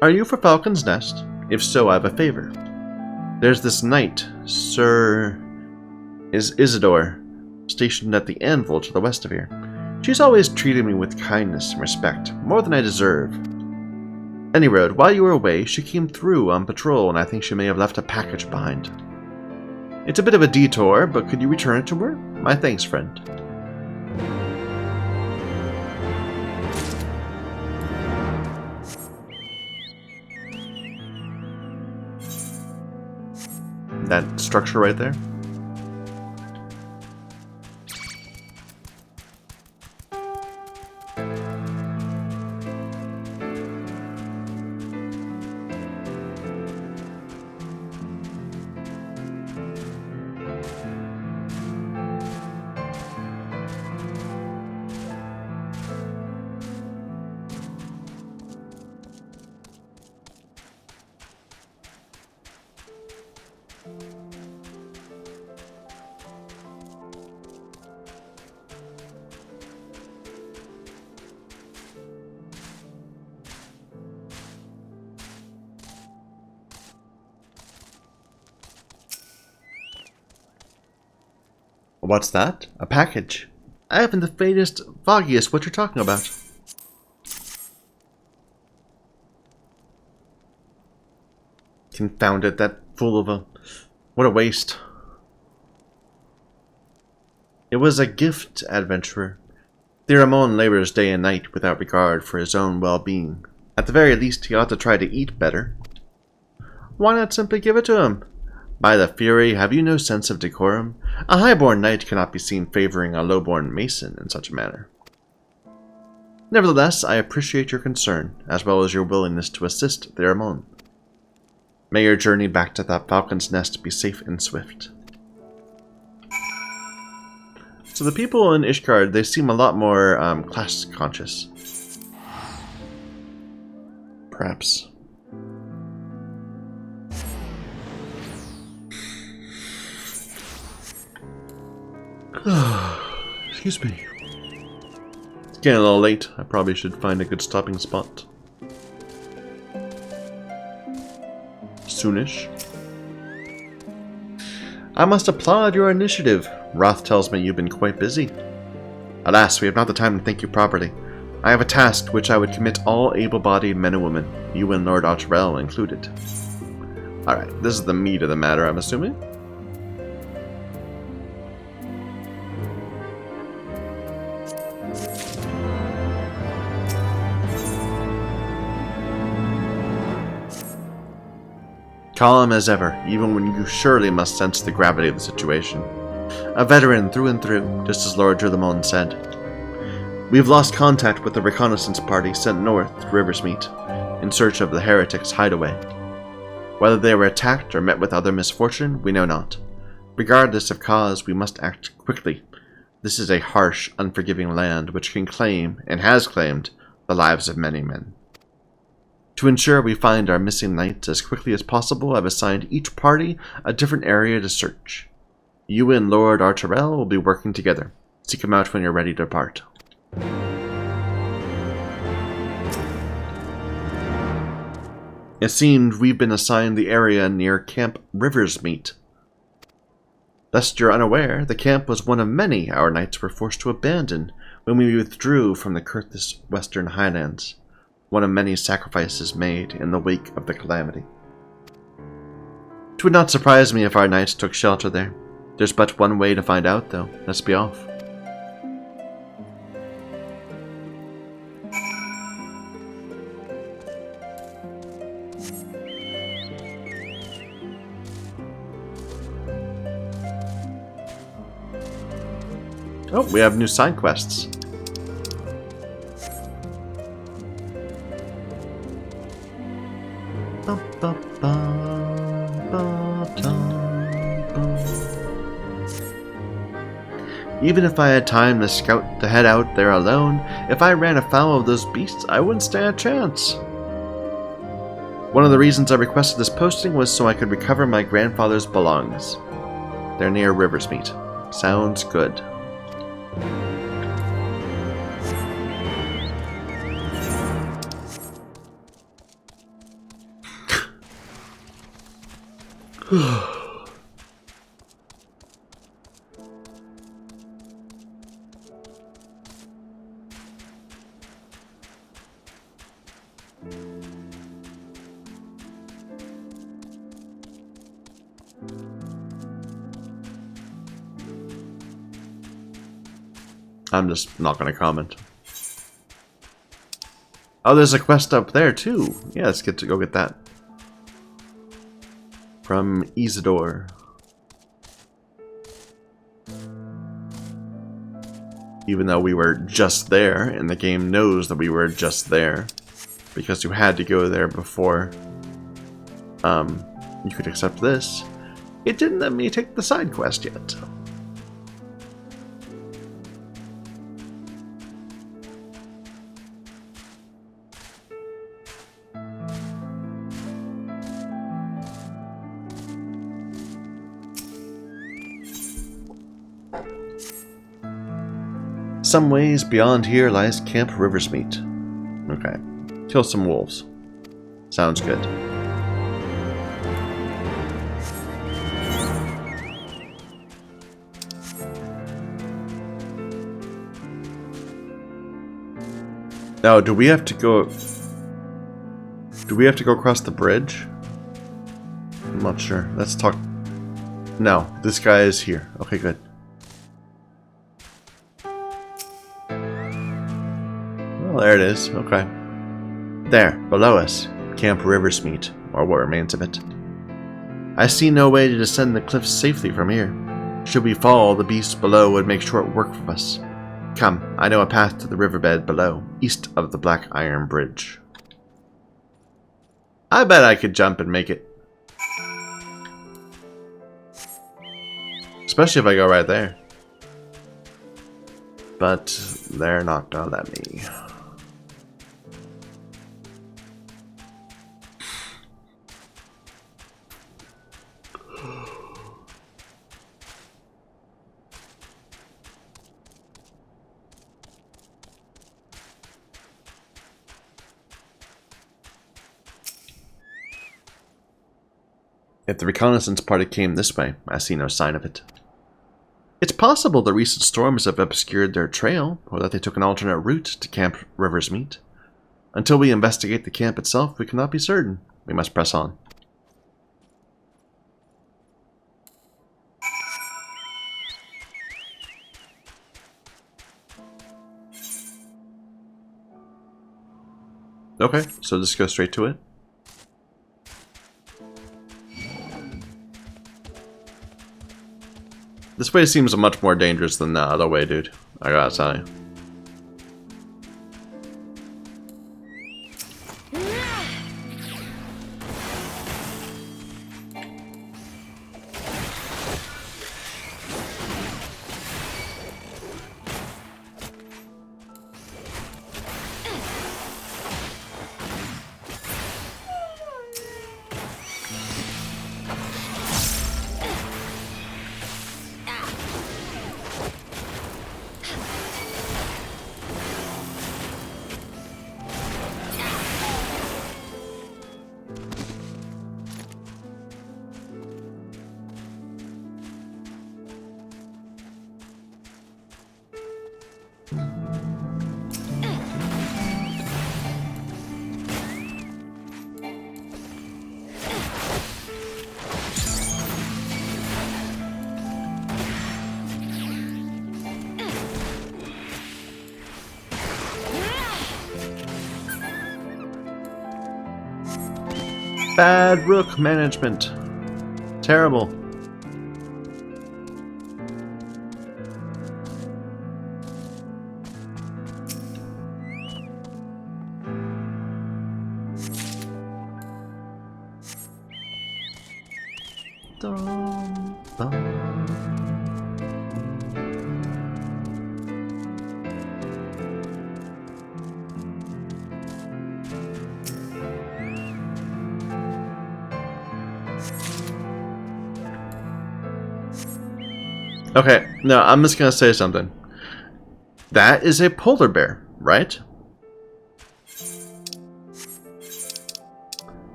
Are you for Falcon's Nest? If so, I have a favor. There's this knight, Sir Isidore, stationed at the anvil to the west of here. She's always treated me with kindness and respect, more than I deserve. Any road, while you were away, she came through on patrol, and I think she may have left a package behind. It's a bit of a detour, but could you return it to her? My thanks, friend. That structure right there? What's that? A package? I haven't the faintest, foggiest what you're talking about. Confound it, that fool of a... What a waste. It was a gift, adventurer. Theramon labors day and night without regard for his own well-being. At the very least, he ought to try to eat better. Why not simply give it to him? By the Fury, have you no sense of decorum? A highborn knight cannot be seen favoring a lowborn mason in such a manner. Nevertheless, I appreciate your concern, as well as your willingness to assist Theramon. May your journey back to that Falcon's Nest be safe and swift. So the people in Ishgard, they seem a lot more class conscious. Perhaps. Excuse me. It's getting a little late. I probably should find a good stopping spot. Soonish. I must applaud your initiative. Roth tells me you've been quite busy. Alas, we have not the time to thank you properly. I have a task which I would commit all able-bodied men and women, you and Lord Artoirel included. Alright, this is the meat of the matter, I'm assuming. Calm as ever, even when you surely must sense the gravity of the situation. A veteran through and through, just as Lord Drillamon said. We've lost contact with the reconnaissance party sent north to Riversmeet in search of the heretics' hideaway. Whether they were attacked or met with other misfortune, we know not. Regardless of cause, we must act quickly. This is a harsh, unforgiving land which can claim, and has claimed, the lives of many men. To ensure we find our missing knights as quickly as possible, I've assigned each party a different area to search. You and Lord Artoirel will be working together. Seek him out when you're ready to depart. It seemed we've been assigned the area near Camp Riversmeet. Lest you're unaware, the camp was one of many our knights were forced to abandon when we withdrew from the Curthis Western Highlands, one of many sacrifices made in the wake of the calamity. It would not surprise me if our knights took shelter there. There's but one way to find out, though. Let's be off. Oh, we have new side quests. Even if I had time to head out there alone, if I ran afoul of those beasts, I wouldn't stand a chance. One of the reasons I requested this posting was so I could recover my grandfather's belongings. They're near Riversmeet. Sounds good. I'm just not going to comment. Oh, there's a quest up there too. Yeah, let's get to go get that. From Isidore. Even though we were just there, and the game knows that we were just there, because you had to go there before you could accept this, it didn't let me take the side quest yet. Some ways beyond here lies Camp Riversmeet. Okay. Kill some wolves. Sounds good. Now, do we have to go across the bridge? I'm not sure. Let's talk. No, this guy is here. Okay, good. Well, there it is. Okay. There, below us, Camp Riversmeet, or what remains of it. I see no way to descend the cliffs safely from here. Should we fall, the beasts below would make short work of us. Come, I know a path to the riverbed below, east of the Black Iron Bridge. I bet I could jump and make it. Especially if I go right there. But they're not gonna let me. If the reconnaissance party came this way, I see no sign of it. It's possible the recent storms have obscured their trail, or that they took an alternate route to Camp Riversmeet. Until we investigate the camp itself, we cannot be certain. We must press on. Okay, so just go straight to it. This way seems much more dangerous than the other way, dude. I gotta tell you. Bad rook management. Terrible. Dum, dum. Okay, no, I'm just gonna say something. That is a polar bear, right?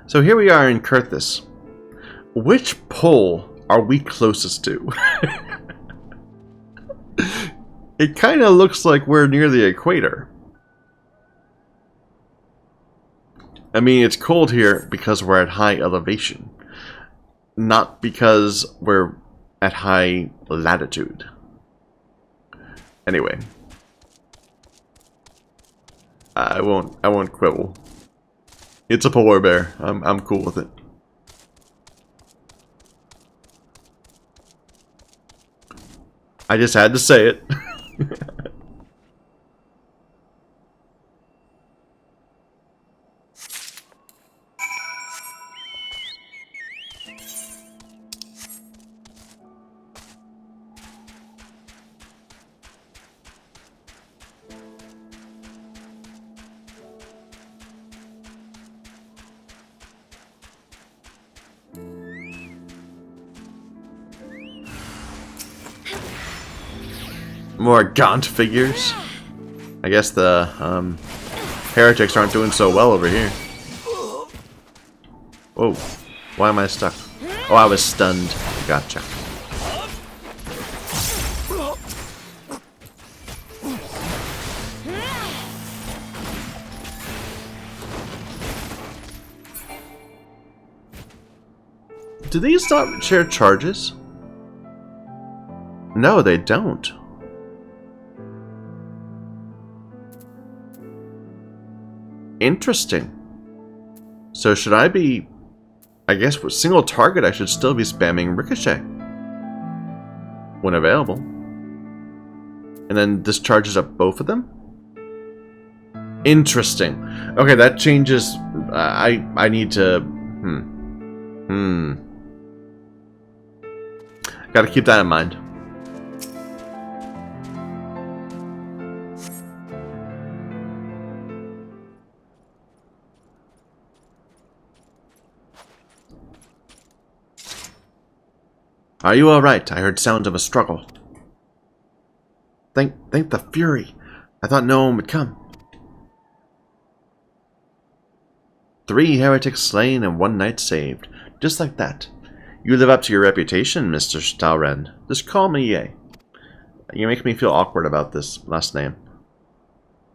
So here we are in Kurthus. Which pole are we closest to? It kind of looks like we're near the equator. I mean, it's cold here because we're at high elevation. Not because we're at high latitude. Anyway. I won't quibble. It's a polar bear. I'm cool with it. I just had to say it. More gaunt figures. I guess the heretics aren't doing so well over here. Whoa, why am I stuck? Oh, I was stunned. Gotcha. Do these not share charges? No, they don't. Interesting. So should I be... I guess with single target I should still be spamming Ricochet. When available. And then this charges up both of them? Interesting. Okay, that changes... I need to... Gotta keep that in mind. Are you alright? I heard sounds of a struggle. Thank the Fury. I thought no one would come. 3 heretics slain and 1 knight saved. Just like that. You live up to your reputation, Mr. Stalren. Just call me Ye. You make me feel awkward about this last name.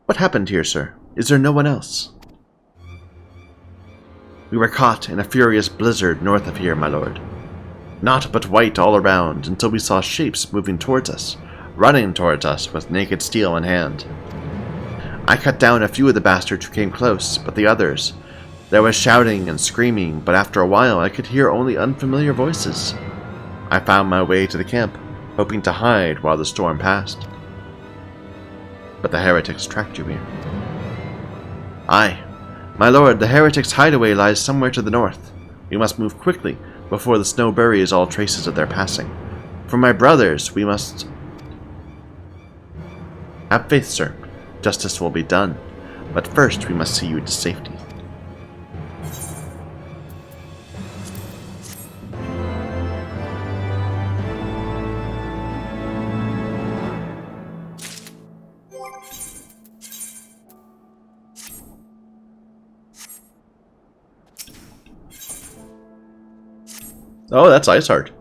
What happened here, sir? Is there no one else? We were caught in a furious blizzard north of here, my lord. Naught but white all around until we saw shapes moving towards us, running towards us with naked steel in hand. I cut down a few of the bastards who came close, but the others... There was shouting and screaming, but after a while I could hear only unfamiliar voices. I found my way to the camp, hoping to hide while the storm passed. But the heretics tracked you here. Aye. My lord, the heretics' hideaway lies somewhere to the north. We must move quickly, before the snow buries all traces of their passing. For my brothers, we must... Have faith, sir. Justice will be done. But first, we must see you to safety. Oh, that's Ice Heart.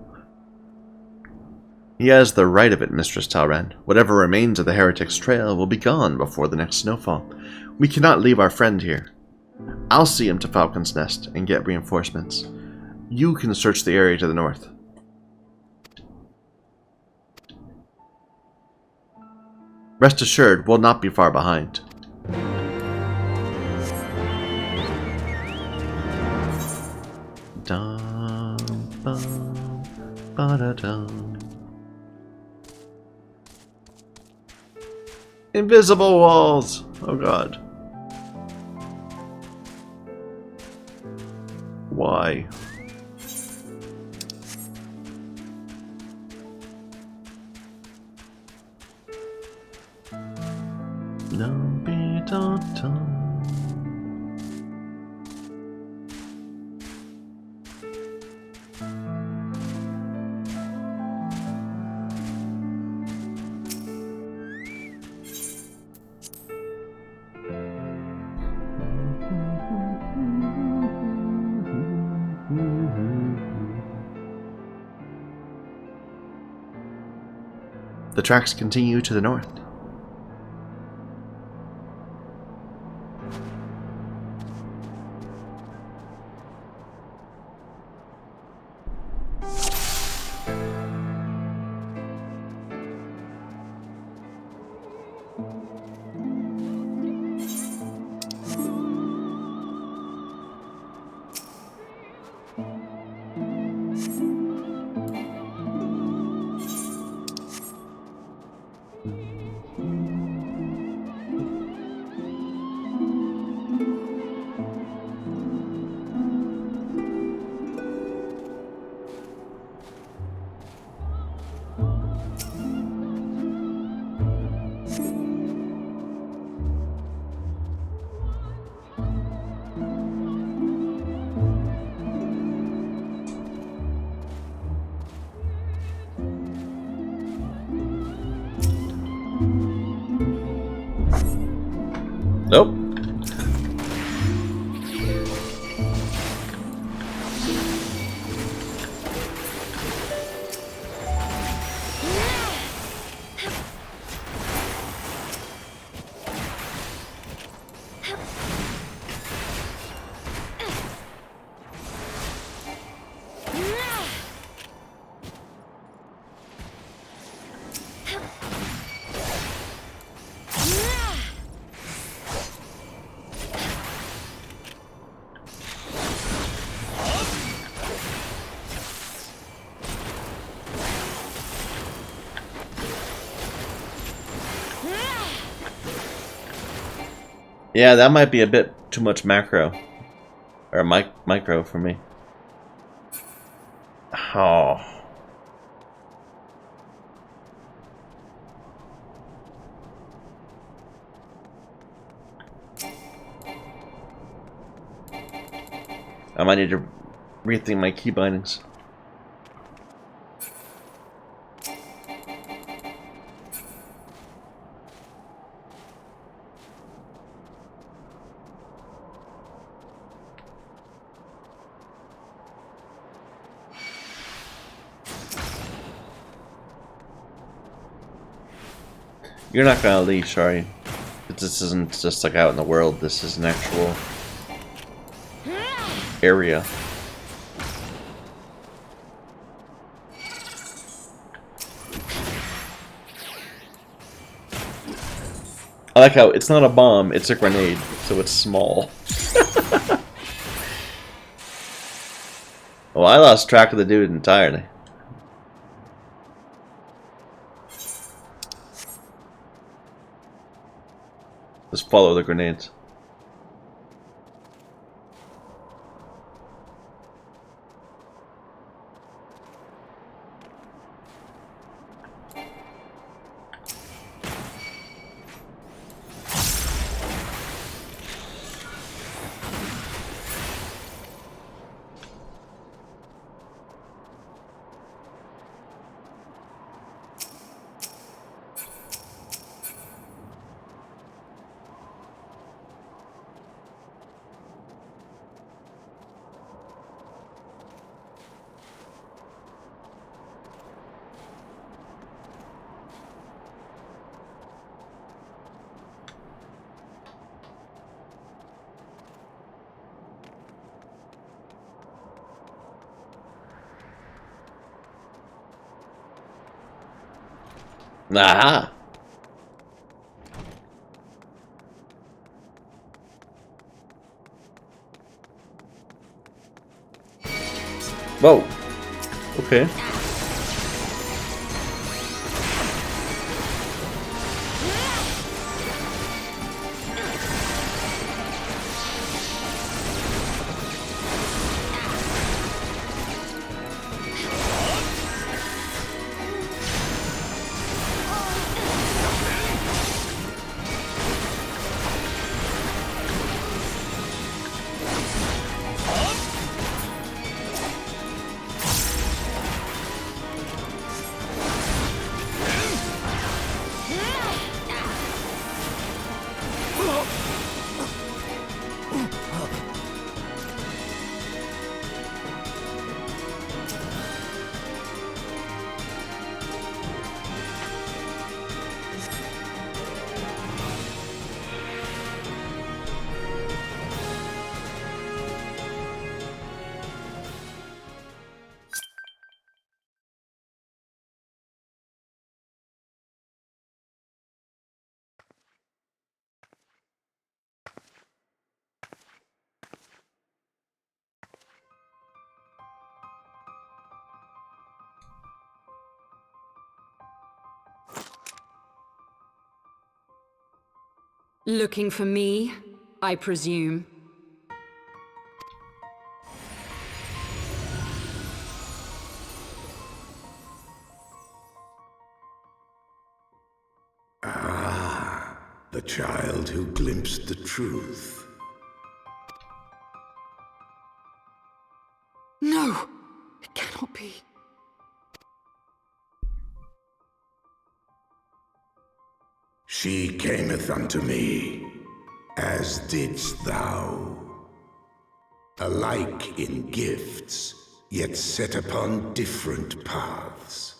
He has the right of it, Mistress Talran. Whatever remains of the Heretic's trail will be gone before the next snowfall. We cannot leave our friend here. I'll see him to Falcon's Nest and get reinforcements. You can search the area to the north. Rest assured, we'll not be far behind. Dum, bum, ba-da-dum. Invisible walls! Oh god. Why? The tracks continue to the north. Nope. Yeah, that might be a bit too much macro. Or micro for me. Oh. I might need to rethink my key bindings. You're not gonna leash, are you? This isn't just like out in the world, this is an actual area. I like how it's not a bomb, it's a grenade, so it's small. Well, I lost track of the dude entirely. Just follow the grenades. Aha! Whoa. Okay. Looking for me, I presume. The child who glimpsed the truth. No! It cannot be. She cameth unto me, as didst thou. Alike in gifts, yet set upon different paths.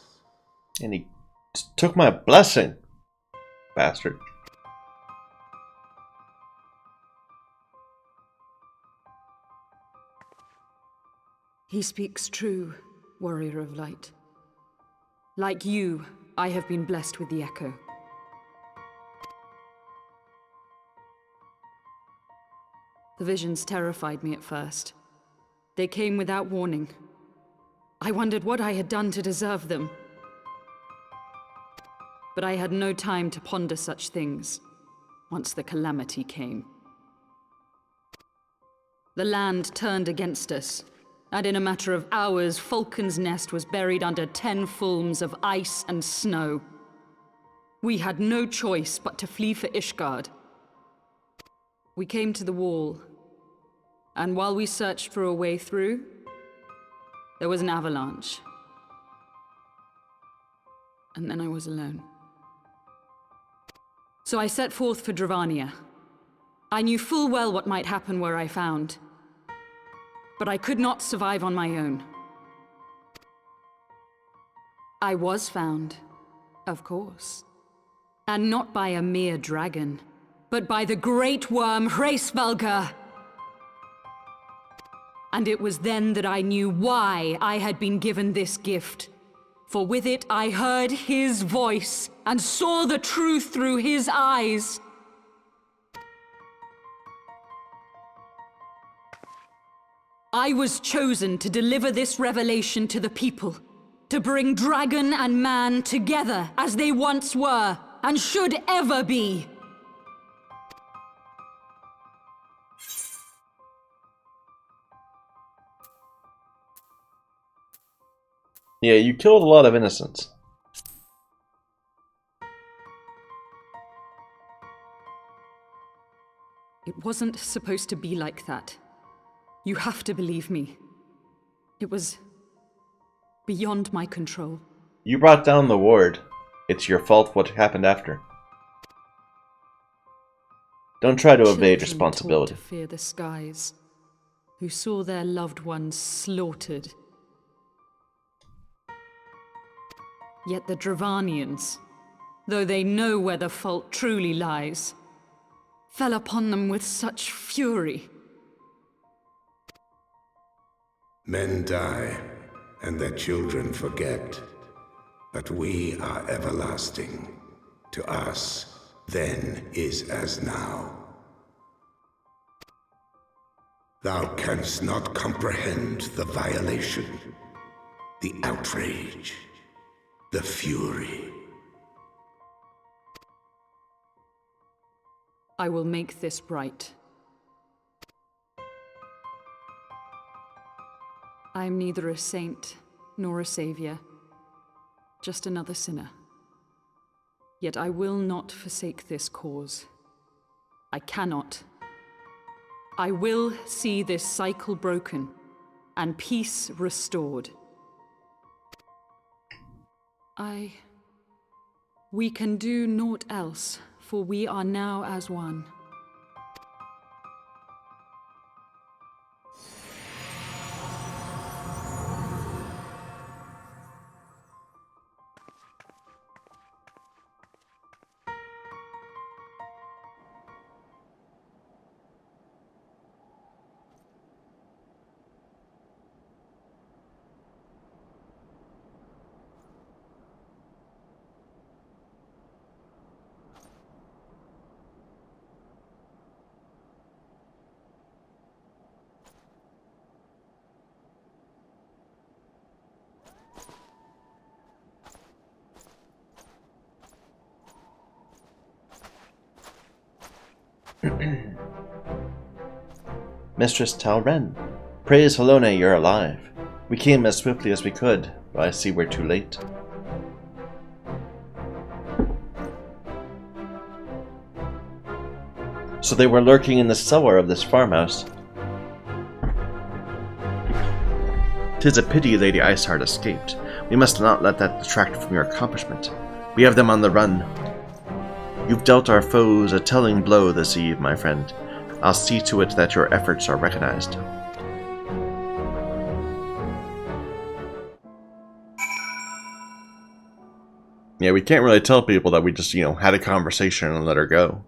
And he took my blessing. Bastard. He speaks true, warrior of light. Like you, I have been blessed with the echo. The visions terrified me at first. They came without warning. I wondered what I had done to deserve them. But I had no time to ponder such things, once the calamity came. The land turned against us, and in a matter of hours, Falcon's Nest was buried under 10 fulms of ice and snow. We had no choice but to flee for Ishgard. We came to the wall, and while we searched for a way through, there was an avalanche. And then I was alone. So I set forth for Dravania. I knew full well what might happen where I found. But I could not survive on my own. I was found, of course. And not by a mere dragon, but by the great worm Hraesvelgr. And it was then that I knew why I had been given this gift. For with it I heard his voice and saw the truth through his eyes. I was chosen to deliver this revelation to the people, to bring dragon and man together as they once were and should ever be. Yeah, you killed a lot of innocents. It wasn't supposed to be like that. You have to believe me. It was beyond my control. You brought down the ward. It's your fault what happened after. Don't try to evade Children responsibility. taught to fear the skies, who saw their loved ones slaughtered. Yet the Dravanians, though they know where the fault truly lies, fell upon them with such fury. Men die, and their children forget. but we are everlasting. To us, then is as now. Thou canst not comprehend the violation, the outrage, the fury. I will make this right. I am neither a saint nor a savior, just another sinner. Yet I will not forsake this cause. I cannot. I will see this cycle broken and peace restored. We can do naught else, for we are now as one. Mistress Talren, praise Halone you're alive. We came as swiftly as we could, but I see we're too late. So they were lurking in the cellar of this farmhouse. 'Tis a pity Lady Iceheart escaped. We must not let that detract from your accomplishment. We have them on the run. You've dealt our foes a telling blow this eve, my friend. I'll see to it that your efforts are recognized. Yeah, we can't really tell people that we just, had a conversation and let her go.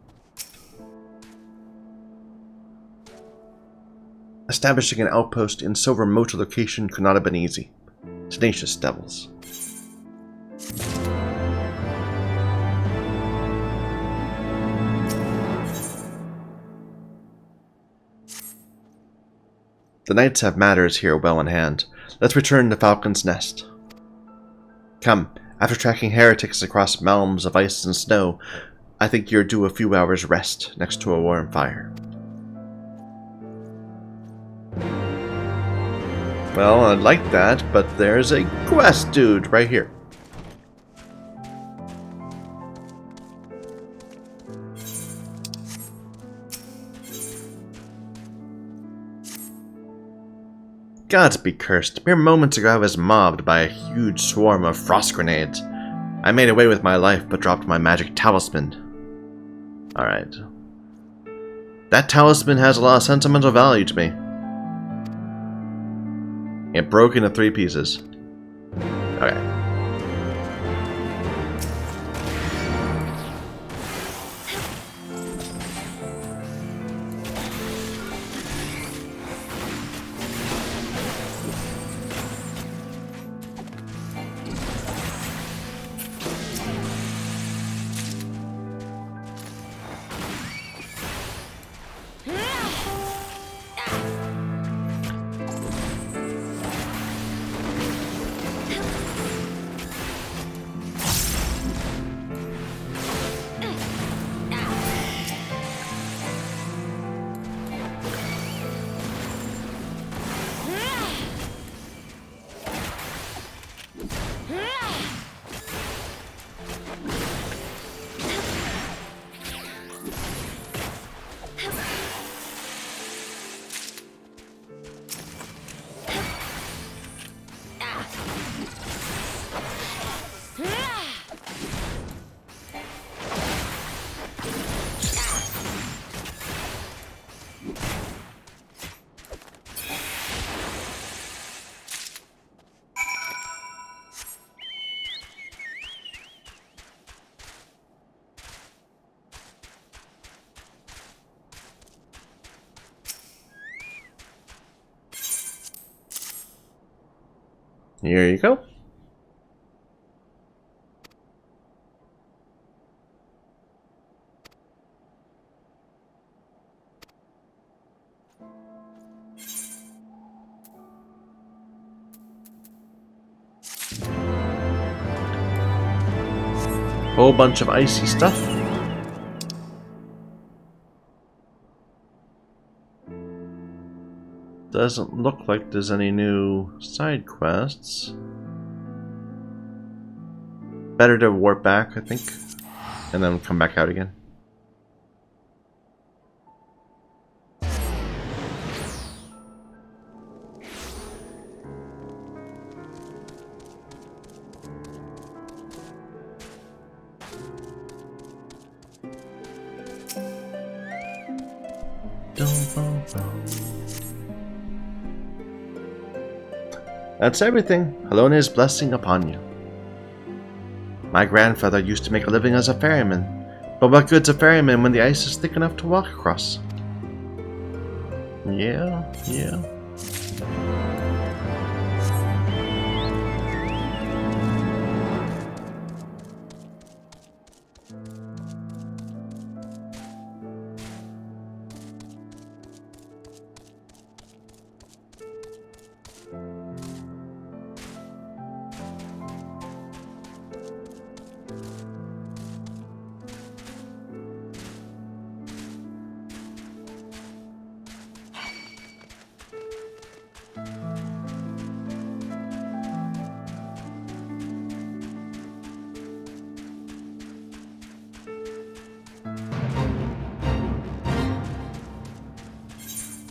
Establishing an outpost in so remote a location could not have been easy. Tenacious devils. The knights have matters here well in hand. Let's return to Falcon's Nest. Come, after tracking heretics across realms of ice and snow, I think you're due a few hours' rest next to a warm fire. Well, I'd like that, but there's a quest dude right here. Gods be cursed. Mere moments ago I was mobbed by a huge swarm of frost grenades. I made away with my life, but dropped my magic talisman. Alright. That talisman has a lot of sentimental value to me. It broke into 3 pieces. Okay. Here you go. Whole bunch of icy stuff. Doesn't look like there's any new side quests. Better to warp back, I think, and then come back out again. That's everything. Halone's blessing upon you. My grandfather used to make a living as a ferryman, but what good's a ferryman when the ice is thick enough to walk across? Yeah.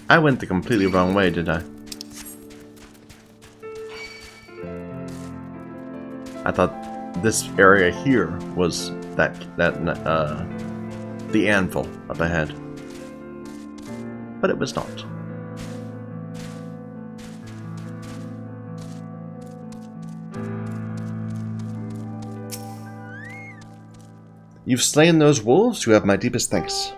I went the completely wrong way, did I? I thought this area here was the anvil up ahead, but it was not. You've slain those wolves. You have my deepest thanks.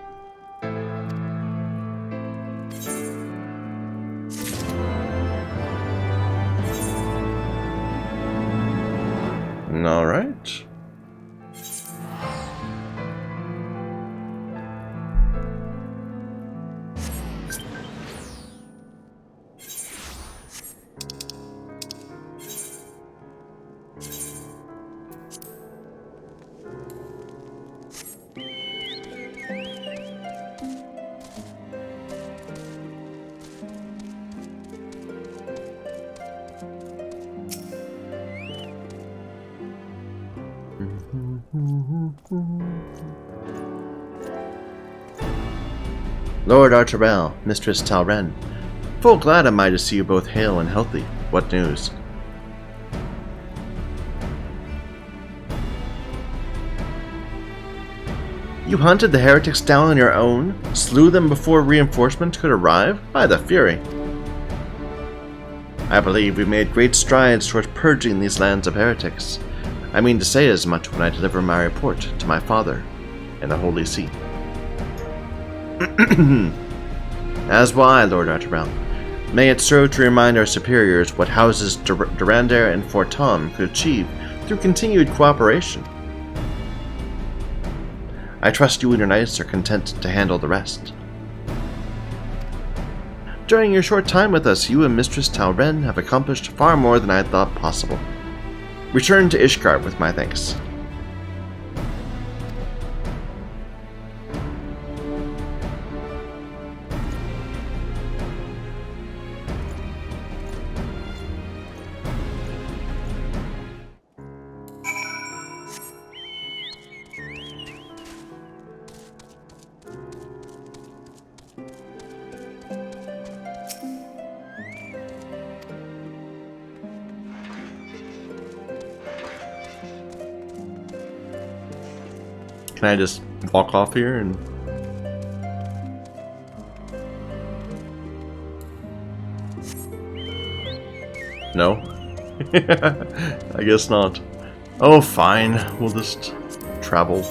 All right. Lord Artoirel, Mistress Talren, full glad am I to see you both hale and healthy. What news? You hunted the heretics down on your own, slew them before reinforcements could arrive? By the Fury! I believe we made great strides towards purging these lands of heretics. I mean to say as much when I deliver my report to my father in the Holy See. As will I, Lord Artoirel. May it serve to remind our superiors what houses Durandare and Fort Tom could achieve through continued cooperation. I trust you and your knights are content to handle the rest. During your short time with us, you and Mistress Talren have accomplished far more than I had thought possible. Return to Ishgard with my thanks. Can I just walk off here and... No? I guess not. Oh, fine. We'll just travel.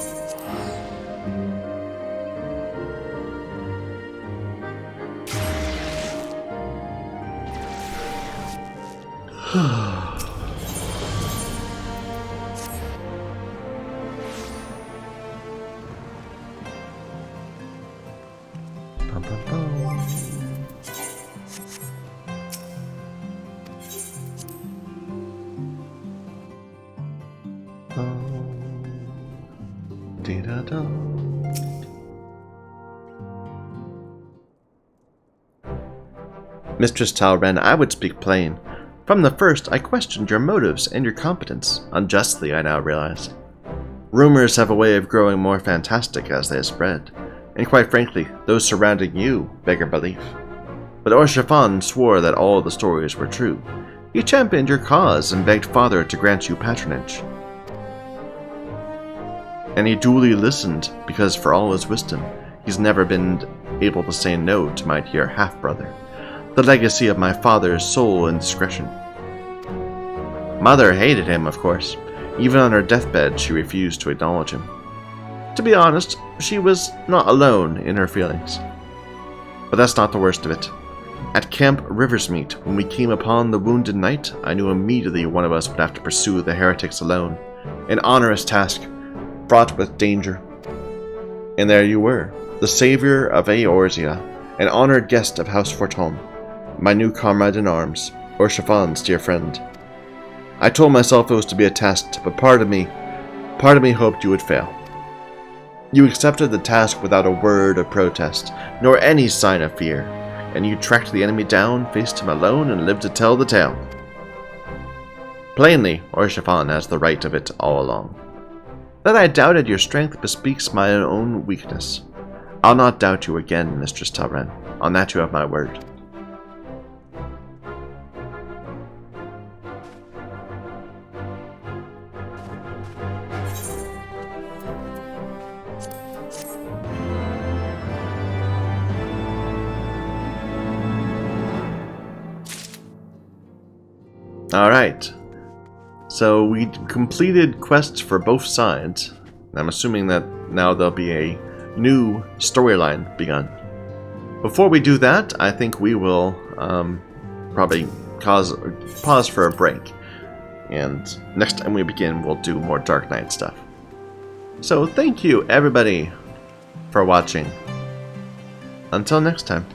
Mistress Talren, I would speak plain. From the first, I questioned your motives and your competence. Unjustly, I now realize. Rumors have a way of growing more fantastic as they spread, and quite frankly, those surrounding you beggar belief. But Siphon swore that all the stories were true. He championed your cause and begged Father to grant you patronage. And he duly listened, because for all his wisdom, he's never been able to say no to my dear half-brother, the legacy of my father's soul and discretion. Mother hated him, of course. Even on her deathbed, she refused to acknowledge him. To be honest, she was not alone in her feelings. But that's not the worst of it. At Camp Riversmeet, when we came upon the wounded knight, I knew immediately one of us would have to pursue the heretics alone. An onerous task, fraught with danger. And there you were, the savior of Eorzea, an honored guest of House Fortune, my new comrade in arms, Siphon's dear friend. I told myself it was to be a test, but part of me hoped you would fail. You accepted the task without a word of protest, nor any sign of fear, and you tracked the enemy down, faced him alone, and lived to tell the tale. Plainly, Siphon has the right of it all along. That I doubted your strength bespeaks my own weakness. I'll not doubt you again, Mistress Talren. On that you have my word. Alright, so we completed quests for both sides. I'm assuming that now there'll be a new storyline begun. Before we do that, I think we will probably pause for a break. And next time we begin, we'll do more Dark Knight stuff. So thank you, everybody, for watching. Until next time.